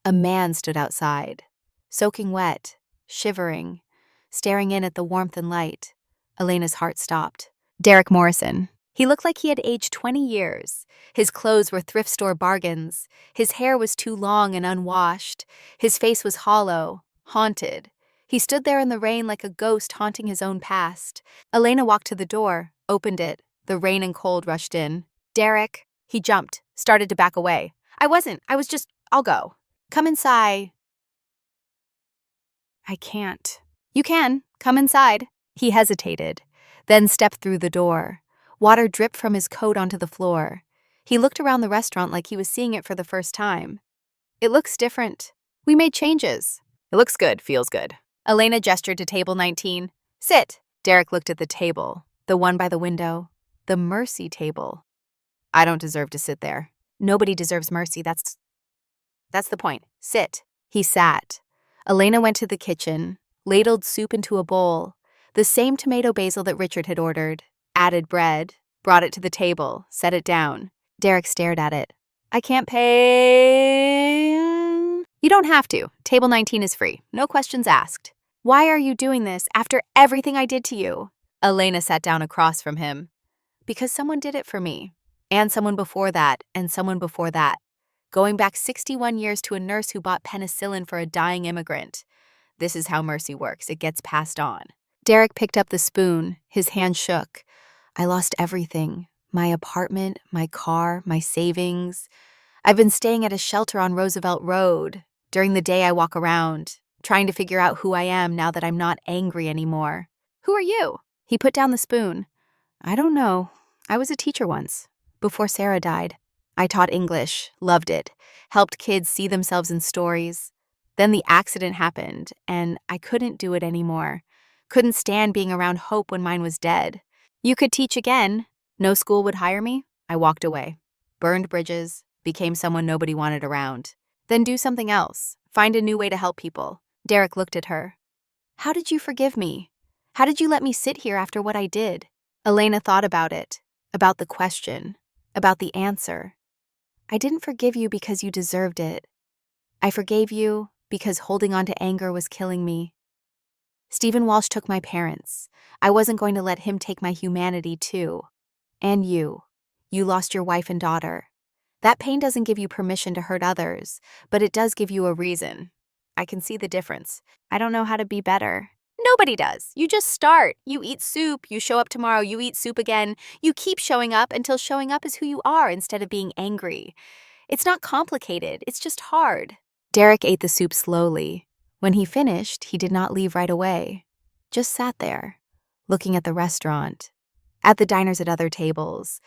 A man stood outside, soaking wet, shivering, staring in at the warmth and light. Elena's heart stopped. Derek Morrison. He looked like he had aged 20 years. His clothes were thrift store bargains. His hair was too long and unwashed. His face was hollow, haunted. He stood there in the rain like a ghost haunting his own past. Elena walked to the door, opened it. The rain and cold rushed in. Derek. He jumped, started to back away. I was just, I'll go. Come inside. I can't. You can. Come inside. He hesitated, then stepped through the door. Water dripped from his coat onto the floor. He looked around the restaurant like he was seeing it for the first time. It looks different. We made changes. It looks good, feels good. Elena gestured to table 19. Sit. Derek looked at the table, the one by the window, the mercy table. I don't deserve to sit there. Nobody deserves mercy, that's the point. Sit. He sat. Elena went to the kitchen, ladled soup into a bowl, the same tomato basil that Richard had ordered, added bread, brought it to the table, set it down. Derek stared at it. I can't pay. You don't have to. Table 19 is free. No questions asked. Why are you doing this after everything I did to you? Elena sat down across from him. Because someone did it for me. And someone before that, and someone before that. Going back 61 years to a nurse who bought penicillin for a dying immigrant. This is how mercy works. It gets passed on. Derek picked up the spoon. His hand shook. I lost everything. My apartment, my car, my savings. I've been staying at a shelter on Roosevelt Road. During the day I walk around, trying to figure out who I am now that I'm not angry anymore. Who are you? He put down the spoon. I don't know. I was a teacher once. Before Sarah died, I taught English, loved it, helped kids see themselves in stories. Then the accident happened, and I couldn't do it anymore. Couldn't stand being around hope when mine was dead. You could teach again. No school would hire me. I walked away. Burned bridges, became someone nobody wanted around. Then do something else. Find a new way to help people. Derek looked at her. How did you forgive me? How did you let me sit here after what I did? Elena thought about it, about the question. About the answer. I didn't forgive you because you deserved it. I forgave you because holding on to anger was killing me. Stephen Walsh took my parents. I wasn't going to let him take my humanity too. And you. You lost your wife and daughter. That pain doesn't give you permission to hurt others, but it does give you a reason. I can see the difference. I don't know how to be better. Nobody does. You just start. You eat soup. You show up tomorrow. You eat soup again. You keep showing up until showing up is who you are instead of being angry. It's not complicated. It's just hard. Derek ate the soup slowly. When he finished, he did not leave right away. Just sat there, looking at the restaurant, at the diners at other tables,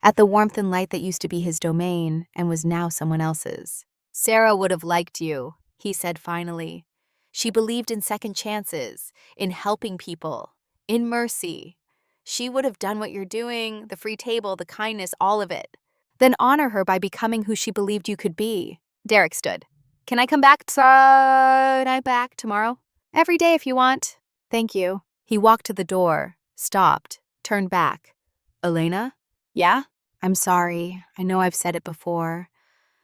at the warmth and light that used to be his domain and was now someone else's. Sarah would have liked you, he said finally. She believed in second chances, in helping people, in mercy. She would have done what you're doing, the free table, the kindness, all of it. Then honor her by becoming who she believed you could be. Derek stood. Can I come back tomorrow? Every day if you want. Thank you. He walked to the door, stopped, turned back. Elena? Yeah? I'm sorry. I know I've said it before.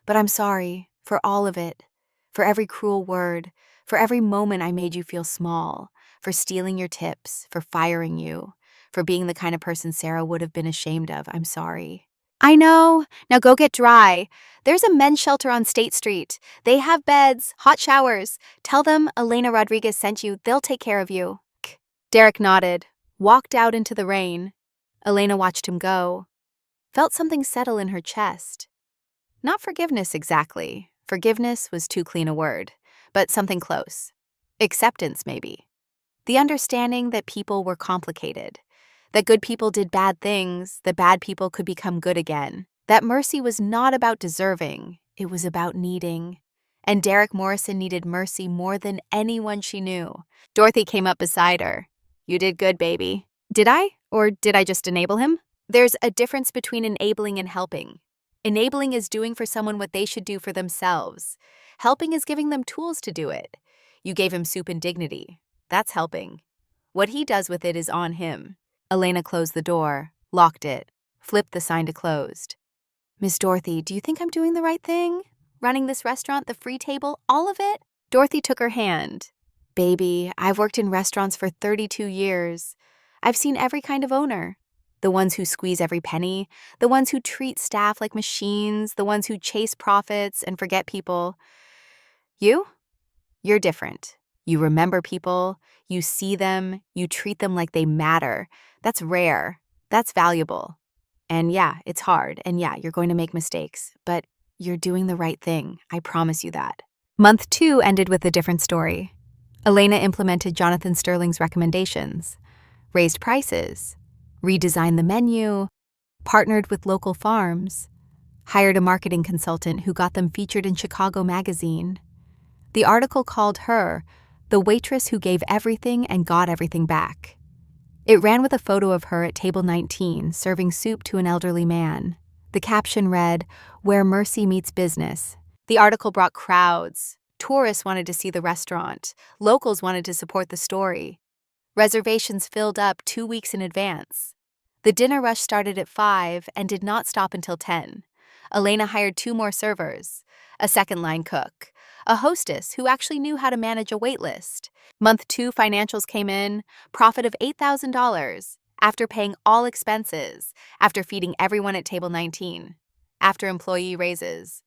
But I'm sorry for all of it. For every cruel word. For every moment I made you feel small, for stealing your tips, for firing you, for being the kind of person Sarah would have been ashamed of. I'm sorry. I know. Now go get dry. There's a men's shelter on State Street. They have beds, hot showers. Tell them Elena Rodriguez sent you. They'll take care of you. Derek nodded, walked out into the rain. Elena watched him go. Felt something settle in her chest. Not forgiveness exactly. Forgiveness was too clean a word, but something close. Acceptance, maybe. The understanding that people were complicated, that good people did bad things, that bad people could become good again, that mercy was not about deserving, it was about needing. And Derek Morrison needed mercy more than anyone she knew. Dorothy came up beside her. "You did good, baby." Did I? Or did I just enable him? There's a difference between enabling and helping. Enabling is doing for someone what they should do for themselves. Helping is giving them tools to do it. You gave him soup and dignity. That's helping. What he does with it is on him. Elena closed the door, locked it, flipped the sign to closed. "Miss Dorothy, do you think I'm doing the right thing? Running this restaurant, the free table, all of it?" Dorothy took her hand. "Baby, I've worked in restaurants for 32 years. I've seen every kind of owner. The ones who squeeze every penny, the ones who treat staff like machines, the ones who chase profits and forget people. You're different. You remember people, you see them, you treat them like they matter. That's rare. That's valuable. And yeah, it's hard, and yeah, you're going to make mistakes, but you're doing the right thing. I promise you that." Month 2 ended with a different story. Elena implemented Jonathan Sterling's recommendations, raised prices, redesigned the menu, partnered with local farms, hired a marketing consultant who got them featured in Chicago Magazine. The article called her the waitress who gave everything and got everything back. It ran with a photo of her at table 19 serving soup to an elderly man. The caption read, "Where mercy meets business." The article brought crowds. Tourists wanted to see the restaurant. Locals wanted to support the story. Reservations filled up 2 weeks in advance. The dinner rush started at 5 and did not stop until 10. Elena hired 2 more servers, a second-line cook, a hostess who actually knew how to manage a wait list. Month 2 financials came in, profit of $8,000, after paying all expenses, after feeding everyone at table 19, after employee raises.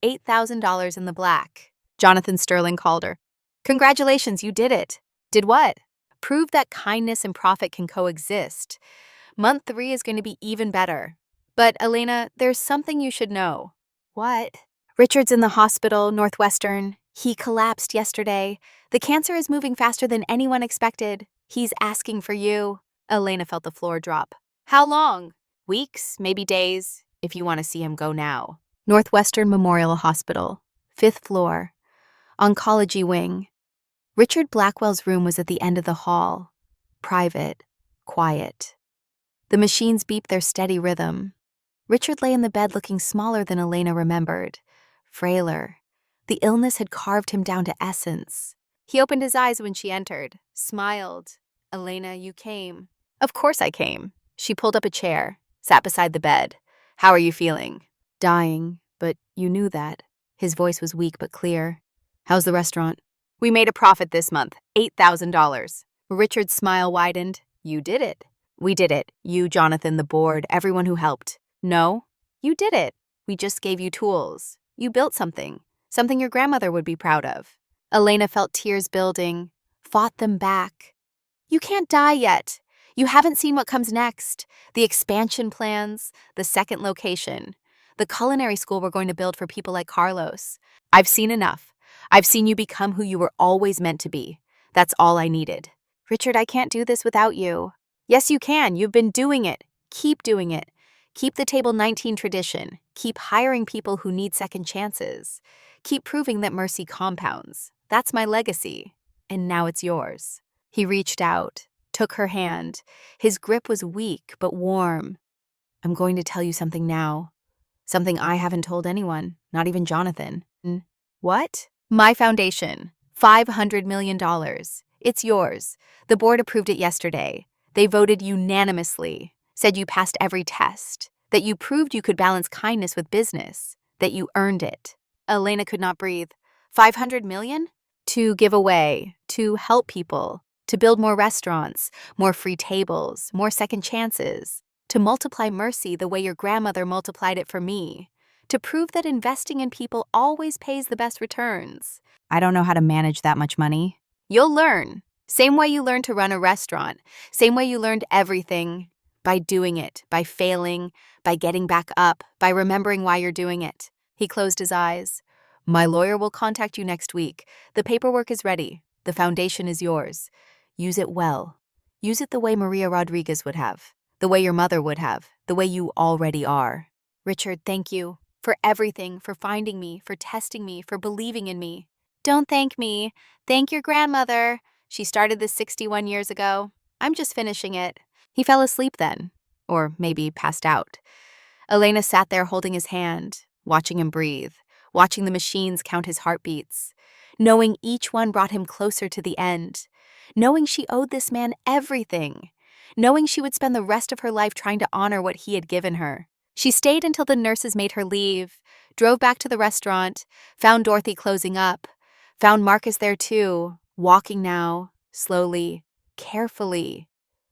$8,000 in the black. Jonathan Sterling called her. "Congratulations, you did it." Did what? Prove that kindness and profit can coexist. Month 3 is going to be even better. But, Elena, there's something you should know. What? Richard's in the hospital, Northwestern. He collapsed yesterday. The cancer is moving faster than anyone expected. He's asking for you. Elena felt the floor drop. How long? Weeks, maybe days. If you want to see him, go now. Northwestern Memorial Hospital, 5th floor, oncology wing. Richard Blackwell's room was at the end of the hall. Private, quiet. The machines beeped their steady rhythm. Richard lay in the bed looking smaller than Elena remembered, frailer. The illness had carved him down to essence. He opened his eyes when she entered, smiled. "Elena, you came." "Of course I came." She pulled up a chair, sat beside the bed. "How are you feeling?" "Dying, but you knew that." His voice was weak but clear. "How's the restaurant?" "We made a profit this month, $8,000. Richard's smile widened. "You did it." "We did it. You, Jonathan, the board, everyone who helped." "No, you did it. We just gave you tools. You built something your grandmother would be proud of." Elena felt tears building, fought them back. "You can't die yet. You haven't seen what comes next. The expansion plans, the second location, the culinary school we're going to build for people like Carlos. I've seen enough. I've seen you become who you were always meant to be. That's all I needed." "Richard, I can't do this without you." "Yes, you can. You've been doing it. Keep doing it. Keep the table 19 tradition. Keep hiring people who need second chances. Keep proving that mercy compounds. That's my legacy. And now it's yours." He reached out, took her hand. His grip was weak but warm. "I'm going to tell you something now. Something I haven't told anyone, not even Jonathan." "What?" "My foundation. $500 million. It's yours. The board approved it yesterday. They voted unanimously, said you passed every test, that you proved you could balance kindness with business, that you earned it." Elena could not breathe. $500 million? To give away, to help people, to build more restaurants, more free tables, more second chances, to multiply mercy the way your grandmother multiplied it for me, to prove that investing in people always pays the best returns. I don't know how to manage that much money. You'll learn. Same way you learned to run a restaurant, same way you learned everything. By doing it, by failing, by getting back up, by remembering why you're doing it. He closed his eyes. My lawyer will contact you next week. The paperwork is ready. The foundation is yours. Use it well. Use it the way Maria Rodriguez would have, the way your mother would have, the way you already are. Richard, thank you for everything, for finding me, for testing me, for believing in me. Don't thank me. Thank your grandmother. She started this 61 years ago. I'm just finishing it. He fell asleep then, or maybe passed out. Elena sat there holding his hand, watching him breathe, watching the machines count his heartbeats, knowing each one brought him closer to the end, knowing she owed this man everything, knowing she would spend the rest of her life trying to honor what he had given her. She stayed until the nurses made her leave, drove back to the restaurant, found Dorothy closing up, found Marcus there too, walking now, slowly, carefully,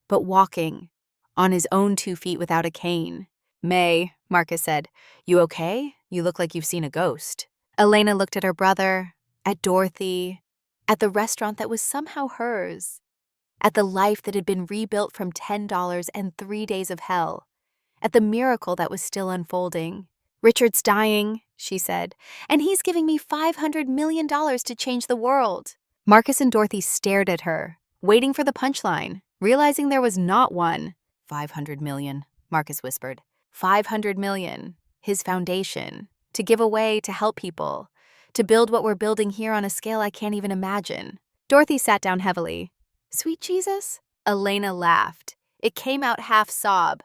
but walking, on his own 2 feet without a cane. May, Marcus said, you okay? You look like you've seen a ghost. Elena looked at her brother, at Dorothy, at the restaurant that was somehow hers, at the life that had been rebuilt from $10 and 3 days of hell, at the miracle that was still unfolding. Richard's dying, she said, and he's giving me $500 million to change the world. Marcus and Dorothy stared at her, waiting for the punchline, realizing there was not one. 500 million, Marcus whispered. 500 million, his foundation, to give away, to help people, to build what we're building here on a scale I can't even imagine. Dorothy sat down heavily. Sweet Jesus? Elena laughed. It came out half sob.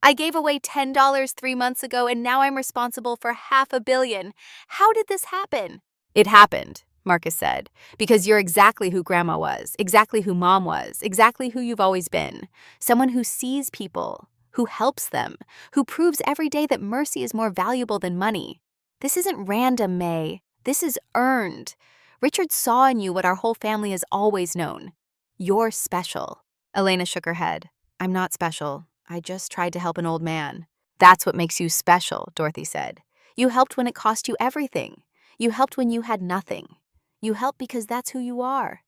I gave away $10 3 months ago and now I'm responsible for $500 million. How did this happen? It happened, Marcus said, because you're exactly who Grandma was, exactly who Mom was, exactly who you've always been. Someone who sees people, who helps them, who proves every day that mercy is more valuable than money. This isn't random, May. This is earned. Richard saw in you what our whole family has always known. You're special. Elena shook her head. I'm not special. I just tried to help an old man. That's what makes you special, Dorothy said. You helped when it cost you everything. You helped when you had nothing. You helped because that's who you are.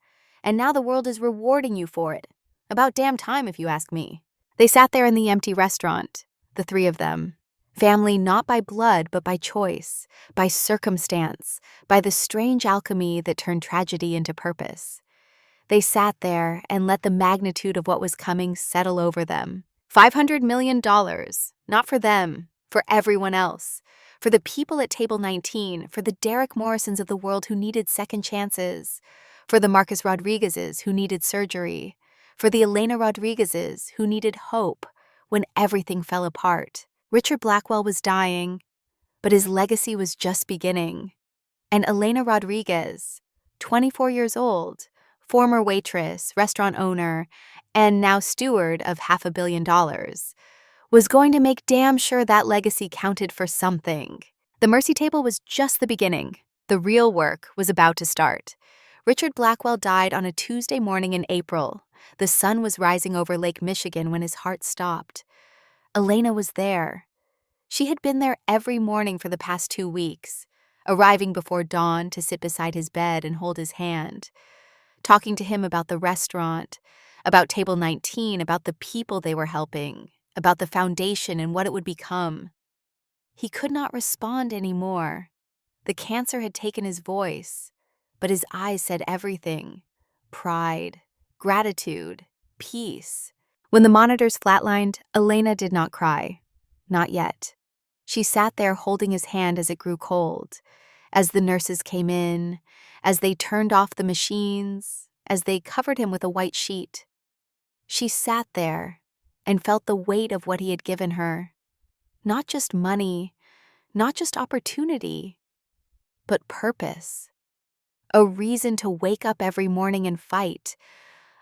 And now the world is rewarding you for it. About damn time, if you ask me. They sat there in the empty restaurant, the 3 of them. Family not by blood, but by choice, by circumstance, by the strange alchemy that turned tragedy into purpose. They sat there and let the magnitude of what was coming settle over them. $500 million, not for them, for everyone else, for the people at Table 19, for the Derek Morrisons of the world who needed second chances, for the Marcus Rodriguezes who needed surgery, for the Elena Rodriguezes who needed hope when everything fell apart. Richard Blackwell was dying, but his legacy was just beginning. And Elena Rodriguez, 24 years old, former waitress, restaurant owner, and now steward of $500 million, was going to make damn sure that legacy counted for something. The Mercy Table was just the beginning. The real work was about to start. Richard Blackwell died on a Tuesday morning in April. The sun was rising over Lake Michigan when his heart stopped. Elena was there. She had been there every morning for the past 2 weeks, arriving before dawn to sit beside his bed and hold his hand, talking to him about the restaurant, about Table 19, about the people they were helping, about the foundation and what it would become. He could not respond anymore. The cancer had taken his voice, but his eyes said everything. Pride, gratitude, peace. When the monitors flatlined, Elena did not cry. Not yet. She sat there holding his hand as it grew cold, as the nurses came in, as they turned off the machines, as they covered him with a white sheet. She sat there and felt the weight of what he had given her. Not just money, not just opportunity, but purpose. A reason to wake up every morning and fight.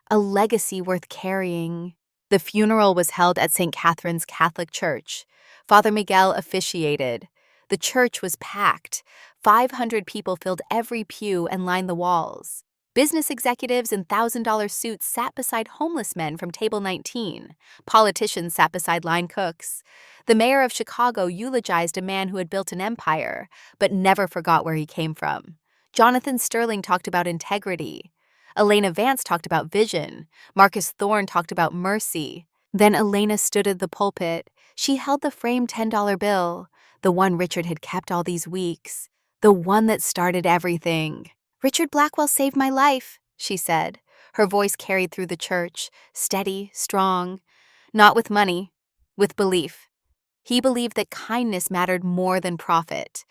A legacy worth carrying. The funeral was held at St. Catherine's Catholic Church. Father Miguel officiated. The church was packed. 500 people filled every pew and lined the walls. Business executives in $1,000 suits sat beside homeless men from Table 19. Politicians sat beside line cooks. The mayor of Chicago eulogized a man who had built an empire, but never forgot where he came from. Jonathan Sterling talked about integrity. Elena Vance talked about vision. Marcus Thorne talked about mercy. Then Elena stood at the pulpit. She held the framed $10 bill, the one Richard had kept all these weeks, The one that started everything. "Richard Blackwell saved my life," she said. Her voice carried through the church, steady, strong. Not with money, with belief. He believed that kindness mattered more than profit,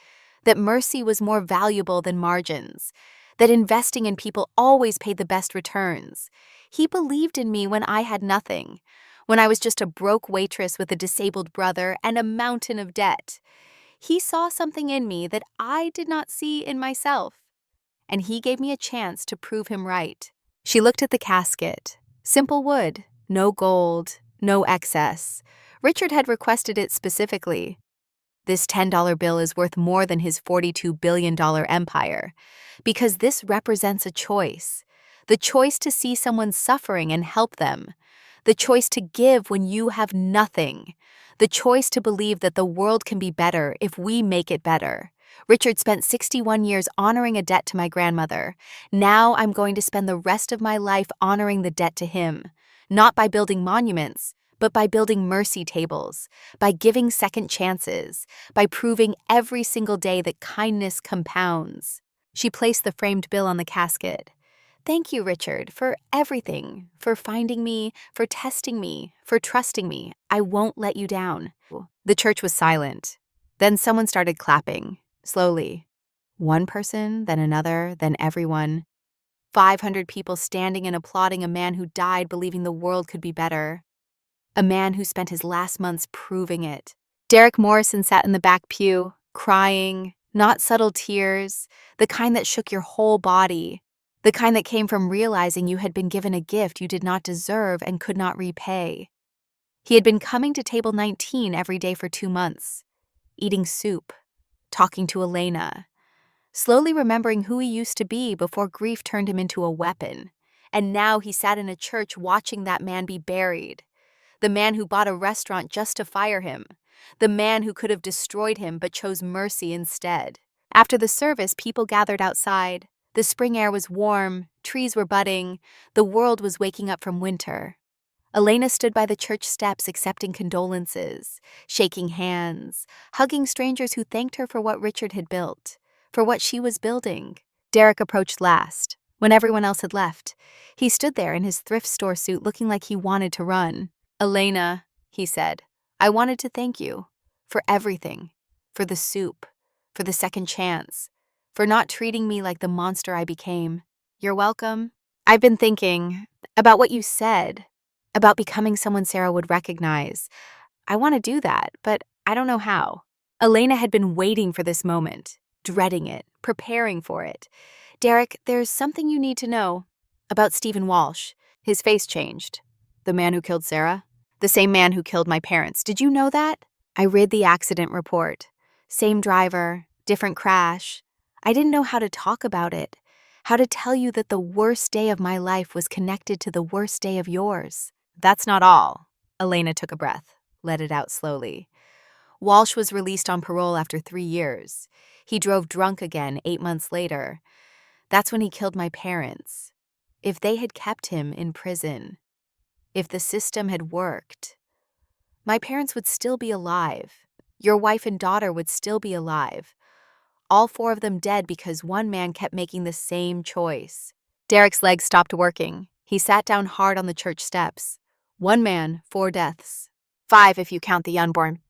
that mercy was more valuable than margins, that investing in people always paid the best returns. He believed in me when I had nothing, when I was just a broke waitress with a disabled brother and a mountain of debt. He saw something in me that I did not see in myself, and he gave me a chance to prove him right. She looked at the casket. Simple wood, no gold, no excess. Richard had requested it specifically. This $10 bill is worth more than his $42 billion empire, because this represents a choice. The choice to see someone suffering and help them. The choice to give when you have nothing. The choice to believe that the world can be better if we make it better. Richard spent 61 years honoring a debt to my grandmother. Now I'm going to spend the rest of my life honoring the debt to him. Not by building monuments, but by building mercy tables, by giving second chances, by proving every single day that kindness compounds. She placed the framed bill on the casket. "Thank you, Richard, for everything, for finding me, for testing me, for trusting me. I won't let you down." The church was silent. Then someone started clapping, slowly. One person, then another, then everyone. 500 people standing and applauding a man who died believing the world could be better. A man who spent his last months proving it. Derek Morrison sat in the back pew, crying, not subtle tears, the kind that shook your whole body, the kind that came from realizing you had been given a gift you did not deserve and could not repay. He had been coming to table 19 every day for 2 months, eating soup, talking to Elena, slowly remembering who he used to be before grief turned him into a weapon. And now he sat in a church watching that man be buried. The man who bought a restaurant just to fire him. The man who could have destroyed him but chose mercy instead. After the service, people gathered outside. The spring air was warm, trees were budding, the world was waking up from winter. Elena stood by the church steps accepting condolences, shaking hands, hugging strangers who thanked her for what Richard had built, for what she was building. Derek approached last, when everyone else had left. He stood there in his thrift store suit looking like he wanted to run. "Elena," he said, "I wanted to thank you for everything, for the soup, for the second chance, for not treating me like the monster I became." "You're welcome. I've been thinking about what you said, about becoming someone Sarah would recognize. I want to do that, but I don't know how." Elena had been waiting for this moment, dreading it, preparing for it. "Derek, there's something you need to know about Stephen Walsh." His face changed. "The man who killed Sarah?" "The same man who killed my parents. Did you know that?" I read the accident report. Same driver, different crash. I didn't know how to talk about it, how to tell you that the worst day of my life was connected to the worst day of yours. "That's not all." Elena took a breath, let it out slowly. "Walsh was released on parole after 3 years. He drove drunk again 8 months later. That's when he killed my parents. If they had kept him in prison, if the system had worked, my parents would still be alive. Your wife and daughter would still be alive. All 4 of them dead because one man kept making the same choice." Derek's legs stopped working. He sat down hard on the church steps. 1 man, 4 deaths. 5 if you count the unborn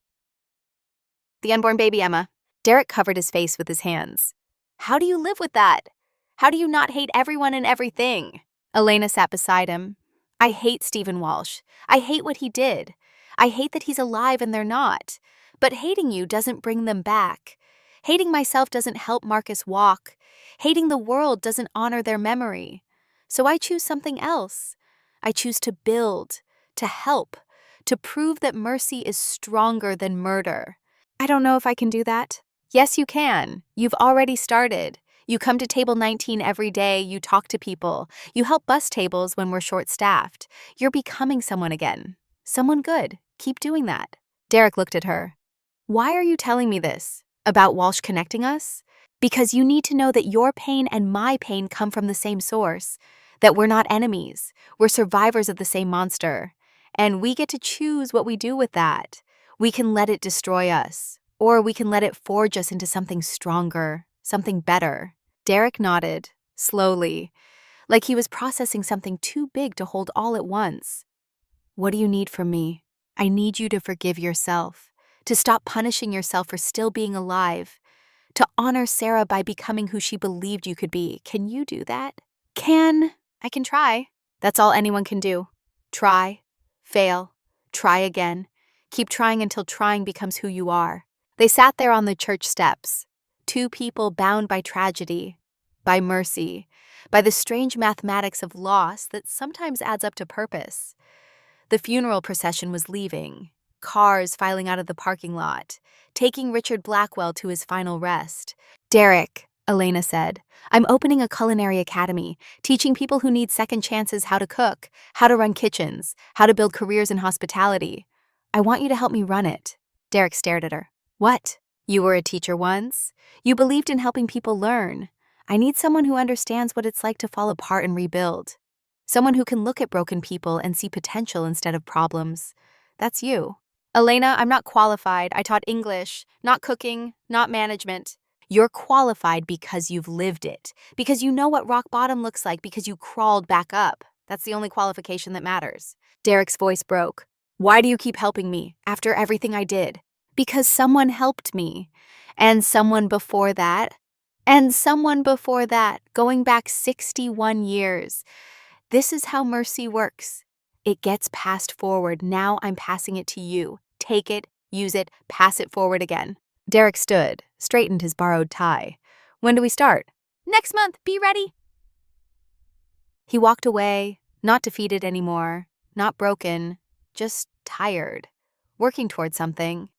baby Emma. Derek covered his face with his hands. "How do you live with that? How do you not hate everyone and everything?" Elena sat beside him. "I hate Stephen Walsh. I hate what he did. I hate that he's alive and they're not. But hating you doesn't bring them back. Hating myself doesn't help Marcus walk. Hating the world doesn't honor their memory. So I choose something else. I choose to build, to help, to prove that mercy is stronger than murder." "I don't know if I can do that." "Yes, you can. You've already started. You come to table 19 every day, you talk to people, you help bus tables when we're short-staffed. You're becoming someone again. Someone good. Keep doing that." Derek looked at her. "Why are you telling me this? About Walsh connecting us?" "Because you need to know that your pain and my pain come from the same source, that we're not enemies, we're survivors of the same monster, and we get to choose what we do with that. We can let it destroy us, or we can let it forge us into something stronger, something better. Derek nodded, slowly, like he was processing something too big to hold all at once. What do you need from me? I need you to forgive yourself, to stop punishing yourself for still being alive, to honor Sarah by becoming who she believed you could be. Can you do that? I can try. That's all anyone can do. Try, fail, try again. Keep trying until trying becomes who you are. They sat there on the church steps, two people bound by tragedy, by mercy, by the strange mathematics of loss that sometimes adds up to purpose. The funeral procession was leaving, cars filing out of the parking lot, taking Richard Blackwell to his final rest. Derek, Elena said, I'm opening a culinary academy, teaching people who need second chances how to cook, how to run kitchens, how to build careers in hospitality. I want you to help me run it. Derek stared at her. What? You were a teacher once? You believed in helping people learn. I need someone who understands what it's like to fall apart and rebuild. Someone who can look at broken people and see potential instead of problems. That's you. Elena, I'm not qualified. I taught English, not cooking, not management. You're qualified because you've lived it, because you know what rock bottom looks like, because you crawled back up. That's the only qualification that matters. Derek's voice broke. Why do you keep helping me after everything I did? Because someone helped me. And someone before that. And someone before that, going back 61 years. This is how mercy works. It gets passed forward. Now I'm passing it to you. Take it, use it, pass it forward again. Derek stood, straightened his borrowed tie. When do we start? Next month. Be ready. He walked away, not defeated anymore, not broken, just tired, working toward something.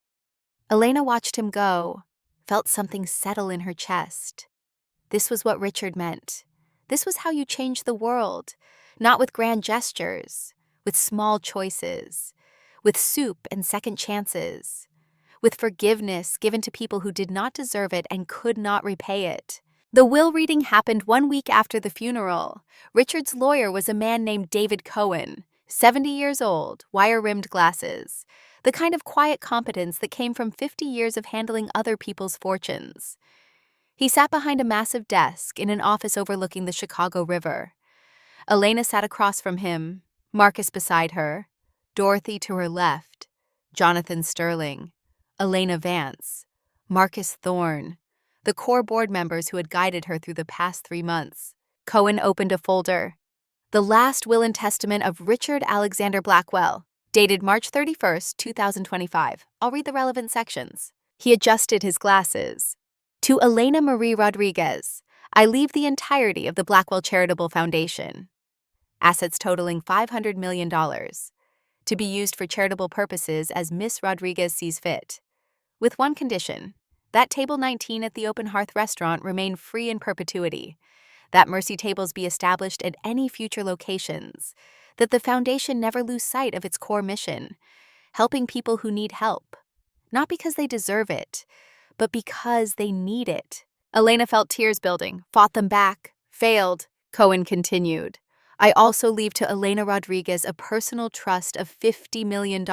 Elena watched him go, felt something settle in her chest. This was what Richard meant. This was how you change the world, not with grand gestures, with small choices, with soup and second chances, with forgiveness given to people who did not deserve it and could not repay it. The will reading happened 1 week after the funeral. Richard's lawyer was a man named David Cohen, 70 years old, wire-rimmed glasses, the kind of quiet competence that came from 50 years of handling other people's fortunes. He sat behind a massive desk in an office overlooking the Chicago River. Elena sat across from him, Marcus beside her, Dorothy to her left, Jonathan Sterling, Elena Vance, Marcus Thorne, the core board members who had guided her through the past 3 months. Cohen opened a folder. The last will and testament of Richard Alexander Blackwell, dated March 31st, 2025. I'll read the relevant sections. He adjusted his glasses. To Elena Marie Rodriguez, I leave the entirety of the Blackwell Charitable Foundation. Assets totaling $500 million. To be used for charitable purposes as Miss Rodriguez sees fit. With one condition, that table 19 at the Open Hearth restaurant remain free in perpetuity, that mercy tables be established at any future locations, that the foundation never lose sight of its core mission, helping people who need help, not because they deserve it, but because they need it. Elena felt tears building, fought them back, failed. Cohen continued. I also leave to Elena Rodriguez a personal trust of $50 million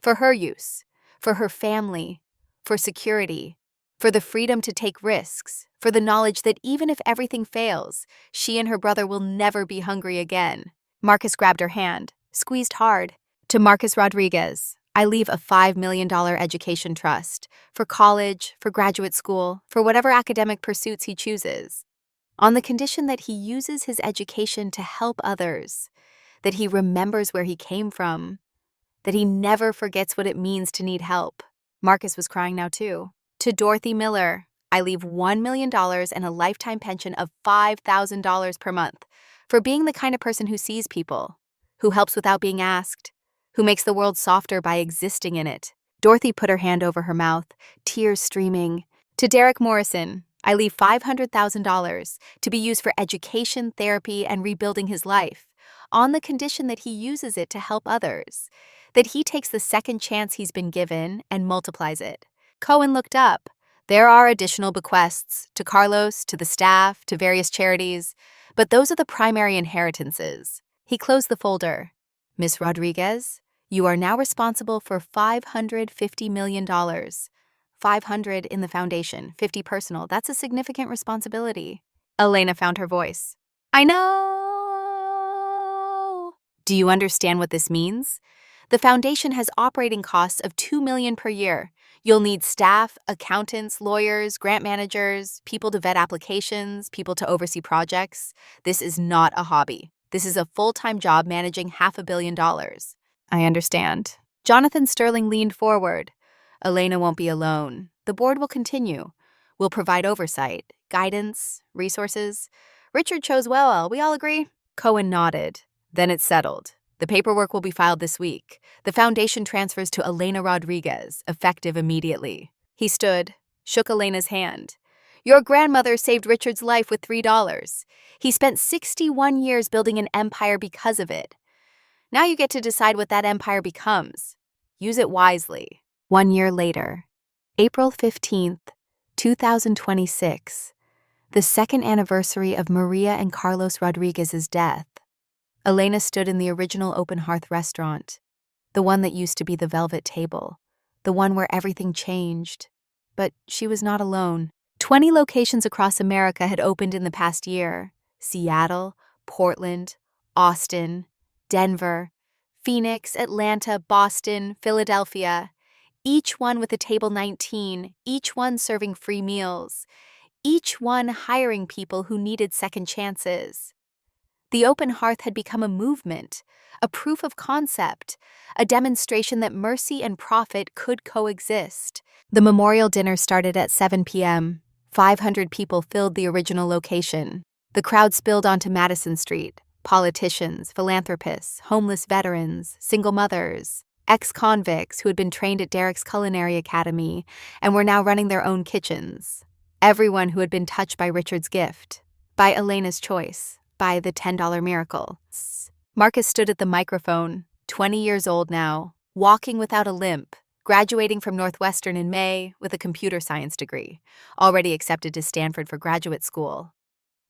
for her use, for her family, for security, for the freedom to take risks, for the knowledge that even if everything fails, she and her brother will never be hungry again. Marcus grabbed her hand, squeezed hard. To Marcus Rodriguez, I leave a $5 million education trust for college, for graduate school, for whatever academic pursuits he chooses, on the condition that he uses his education to help others, that he remembers where he came from, that he never forgets what it means to need help. Marcus was crying now too. To Dorothy Miller, I leave $1 million and a lifetime pension of $5,000 per month for being the kind of person who sees people, who helps without being asked, who makes the world softer by existing in it. Dorothy put her hand over her mouth, tears streaming. To Derek Morrison, I leave $500,000 to be used for education, therapy, and rebuilding his life, on the condition that he uses it to help others, that he takes the second chance he's been given and multiplies it. Cohen looked up. There are additional bequests, to Carlos, to the staff, to various charities, but those are the primary inheritances. He closed the folder. Miss Rodriguez, you are now responsible for $550 million. 500 in the foundation, 50 personal. That's a significant responsibility. Elena found her voice. I know! Do you understand what this means? The foundation has operating costs of $2 million per year. You'll need staff, accountants, lawyers, grant managers, people to vet applications, people to oversee projects. This is not a hobby. This is a full-time job managing $500 million. I understand. Jonathan Sterling leaned forward. Elena won't be alone. The board will continue. We'll provide oversight, guidance, resources. Richard chose well, we all agree? Cohen nodded. Then it's settled. The paperwork will be filed this week. The foundation transfers to Elena Rodriguez, effective immediately. He stood, shook Elena's hand. Your grandmother saved Richard's life with $3. He spent 61 years building an empire because of it. Now you get to decide what that empire becomes. Use it wisely. 1 year later, April 15th, 2026, the second anniversary of Maria and Carlos Rodriguez's death. Elena stood in the original open hearth restaurant, the one that used to be the velvet table, the one where everything changed. But she was not alone. 20 locations across America had opened in the past year: Seattle, Portland, Austin, Denver, Phoenix, Atlanta, Boston, Philadelphia, each one with a table 19, each one serving free meals, each one hiring people who needed second chances. The open hearth had become a movement, a proof of concept, a demonstration that mercy and profit could coexist. The memorial dinner started at 7 p.m. 500 people filled the original location. The crowd spilled onto Madison Street. Politicians, philanthropists, homeless veterans, single mothers, ex-convicts who had been trained at Derek's Culinary Academy and were now running their own kitchens. Everyone who had been touched by Richard's gift, by Elena's choice, by the $10 miracle. Marcus stood at the microphone, 20 years old now, walking without a limp, graduating from Northwestern in May with a computer science degree, already accepted to Stanford for graduate school.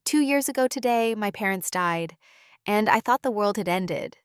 2 years ago today, my parents died, and I thought the world had ended.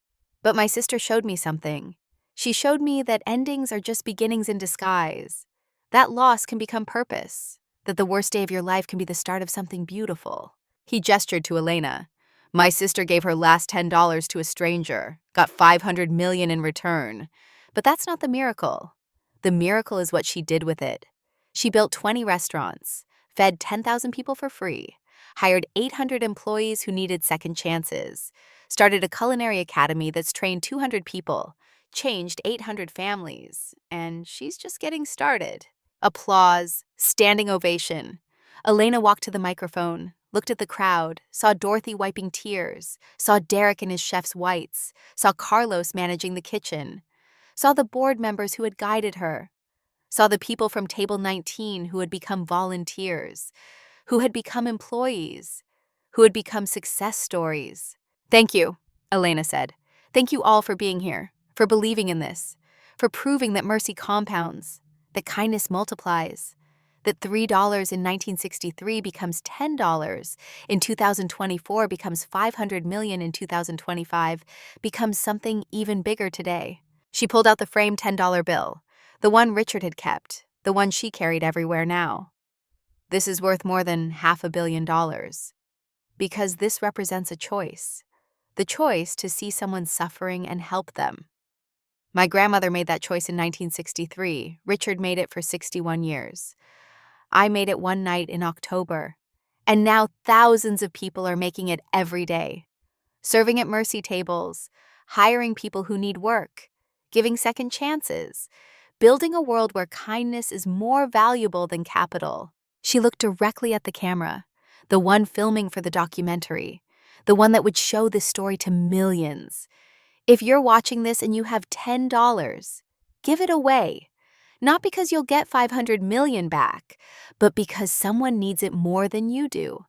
But my sister showed me something. She showed me that endings are just beginnings in disguise, that loss can become purpose, that the worst day of your life can be the start of something beautiful. He gestured to Elena. My sister gave her last $10 to a stranger, got $500 million in return. But that's not the miracle. The miracle is what she did with it. She built 20 restaurants, fed 10,000 people for free, hired 800 employees who needed second chances, started a culinary academy that's trained 200 people, changed 800 families, and she's just getting started. Applause, standing ovation. Elena walked to the microphone, looked at the crowd, saw Dorothy wiping tears, saw Derek in his chef's whites, saw Carlos managing the kitchen, saw the board members who had guided her, saw the people from Table 19 who had become volunteers, who had become employees, who had become success stories. Thank you, Elena said. Thank you all for being here, for believing in this, for proving that mercy compounds, that kindness multiplies, that $3 in 1963 becomes $10 in 2024, becomes $500 million in 2025, becomes something even bigger today. She pulled out the framed $10 bill, the one Richard had kept, the one she carried everywhere now. This is worth more than $500 million, because this represents a choice, the choice to see someone suffering and help them. My grandmother made that choice in 1963. Richard made it for 61 years. I made it one night in October, and now thousands of people are making it every day, serving at mercy tables, hiring people who need work, giving second chances, building a world where kindness is more valuable than capital. She looked directly at the camera, the one filming for the documentary, the one that would show this story to millions. If you're watching this and you have $10, give it away. Not because you'll get $500 million back, but because someone needs it more than you do,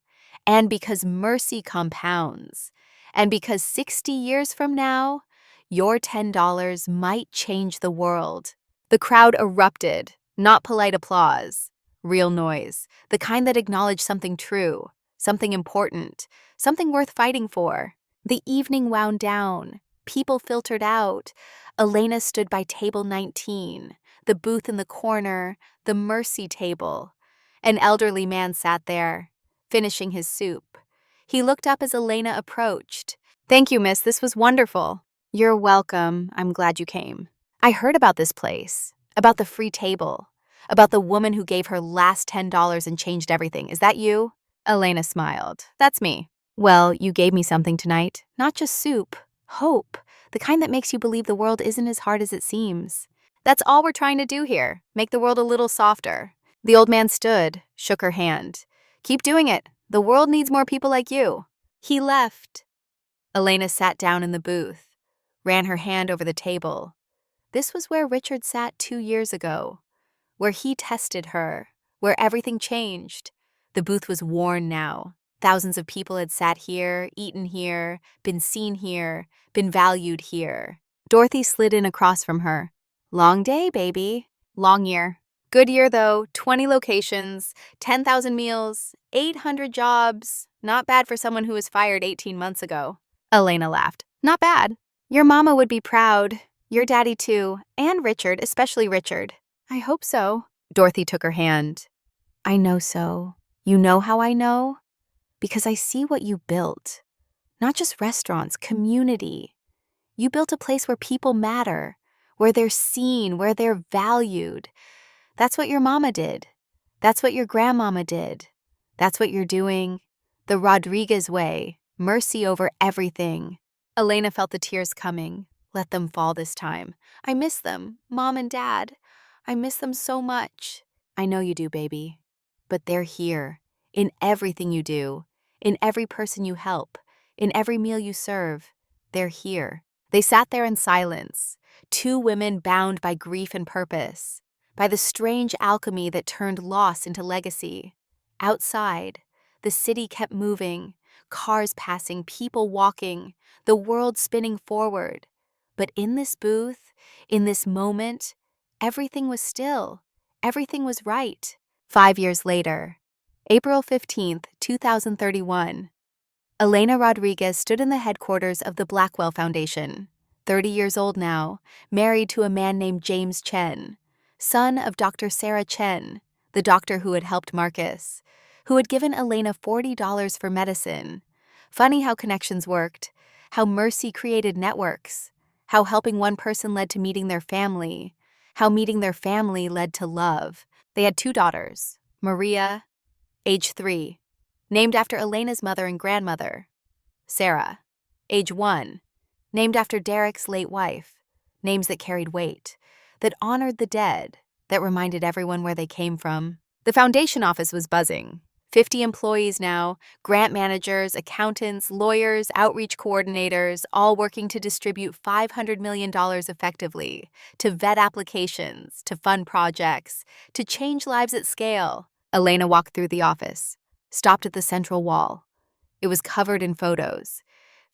and because mercy compounds, and because 60 years from now, your $10 might change the world. The crowd erupted, not polite applause, real noise, the kind that acknowledged something true, something important, something worth fighting for. The evening wound down, people filtered out. Elena stood by table 19, the booth in the corner, the mercy table. An elderly man sat there, finishing his soup. He looked up as Elena approached. "Thank you, miss. This was wonderful." "You're welcome. I'm glad you came. I heard about this place, about the free table, about the woman who gave her last $10 and changed everything. Is that you?" Elena smiled. "That's me." "Well, you gave me something tonight. Not just soup. Hope. The kind that makes you believe the world isn't as hard as it seems. That's all we're trying to do here, make the world a little softer." The old man stood, shook her hand. "Keep doing it. The world needs more people like you." He left. Elena sat down in the booth, ran her hand over the table. This was where Richard sat 2 years ago, where he tested her, where everything changed. The booth was worn now. Thousands of people had sat here, eaten here, been seen here, been valued here. Dorothy slid in across from her. "Long day, baby." "Long year." "Good year, though. 20 locations, 10,000 meals, 800 jobs. Not bad for someone who was fired 18 months ago." Elena laughed. "Not bad. Your mama would be proud. Your daddy, too. And Richard, especially Richard." "I hope so." Dorothy took her hand. "I know so. You know how I know? Because I see what you built. Not just restaurants, community. You built a place where people matter, where they're seen, where they're valued. That's what your mama did. That's what your grandmama did. That's what you're doing. The Rodriguez way, mercy over everything." Elena felt the tears coming. Let them fall this time. "I miss them, Mom and Dad. I miss them so much." "I know you do, baby. But they're here, in everything you do, in every person you help, in every meal you serve. They're here." They sat there in silence, 2 women bound by grief and purpose, by the strange alchemy that turned loss into legacy. Outside, the city kept moving, cars passing, people walking, the world spinning forward. But in this booth, in this moment, everything was still. Everything was right. 5 years later, April 15th, 2031, Elena Rodriguez stood in the headquarters of the Blackwell Foundation, 30 years old now, married to a man named James Chen, son of Dr. Sarah Chen, the doctor who had helped Marcus, who had given Elena $40 for medicine. Funny how connections worked, how mercy created networks, how helping one person led to meeting their family, how meeting their family led to love. They had 2 daughters, Maria, age 3, named after Elena's mother and grandmother; Sarah, age 1, named after Derek's late wife. Names that carried weight, that honored the dead, that reminded everyone where they came from. The foundation office was buzzing. 50 employees now, grant managers, accountants, lawyers, outreach coordinators, all working to distribute $500 million effectively, to vet applications, to fund projects, to change lives at scale. Elena walked through the office, stopped at the central wall. It was covered in photos,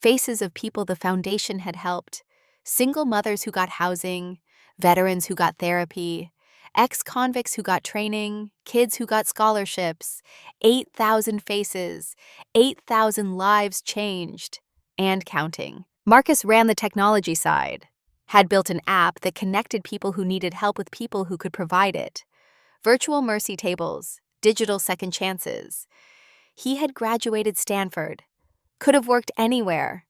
faces of people the foundation had helped, single mothers who got housing, veterans who got therapy, ex-convicts who got training, kids who got scholarships, 8,000 faces, 8,000 lives changed, and counting. Marcus ran the technology side, had built an app that connected people who needed help with people who could provide it. Virtual mercy tables, digital second chances. He had graduated Stanford, could have worked anywhere,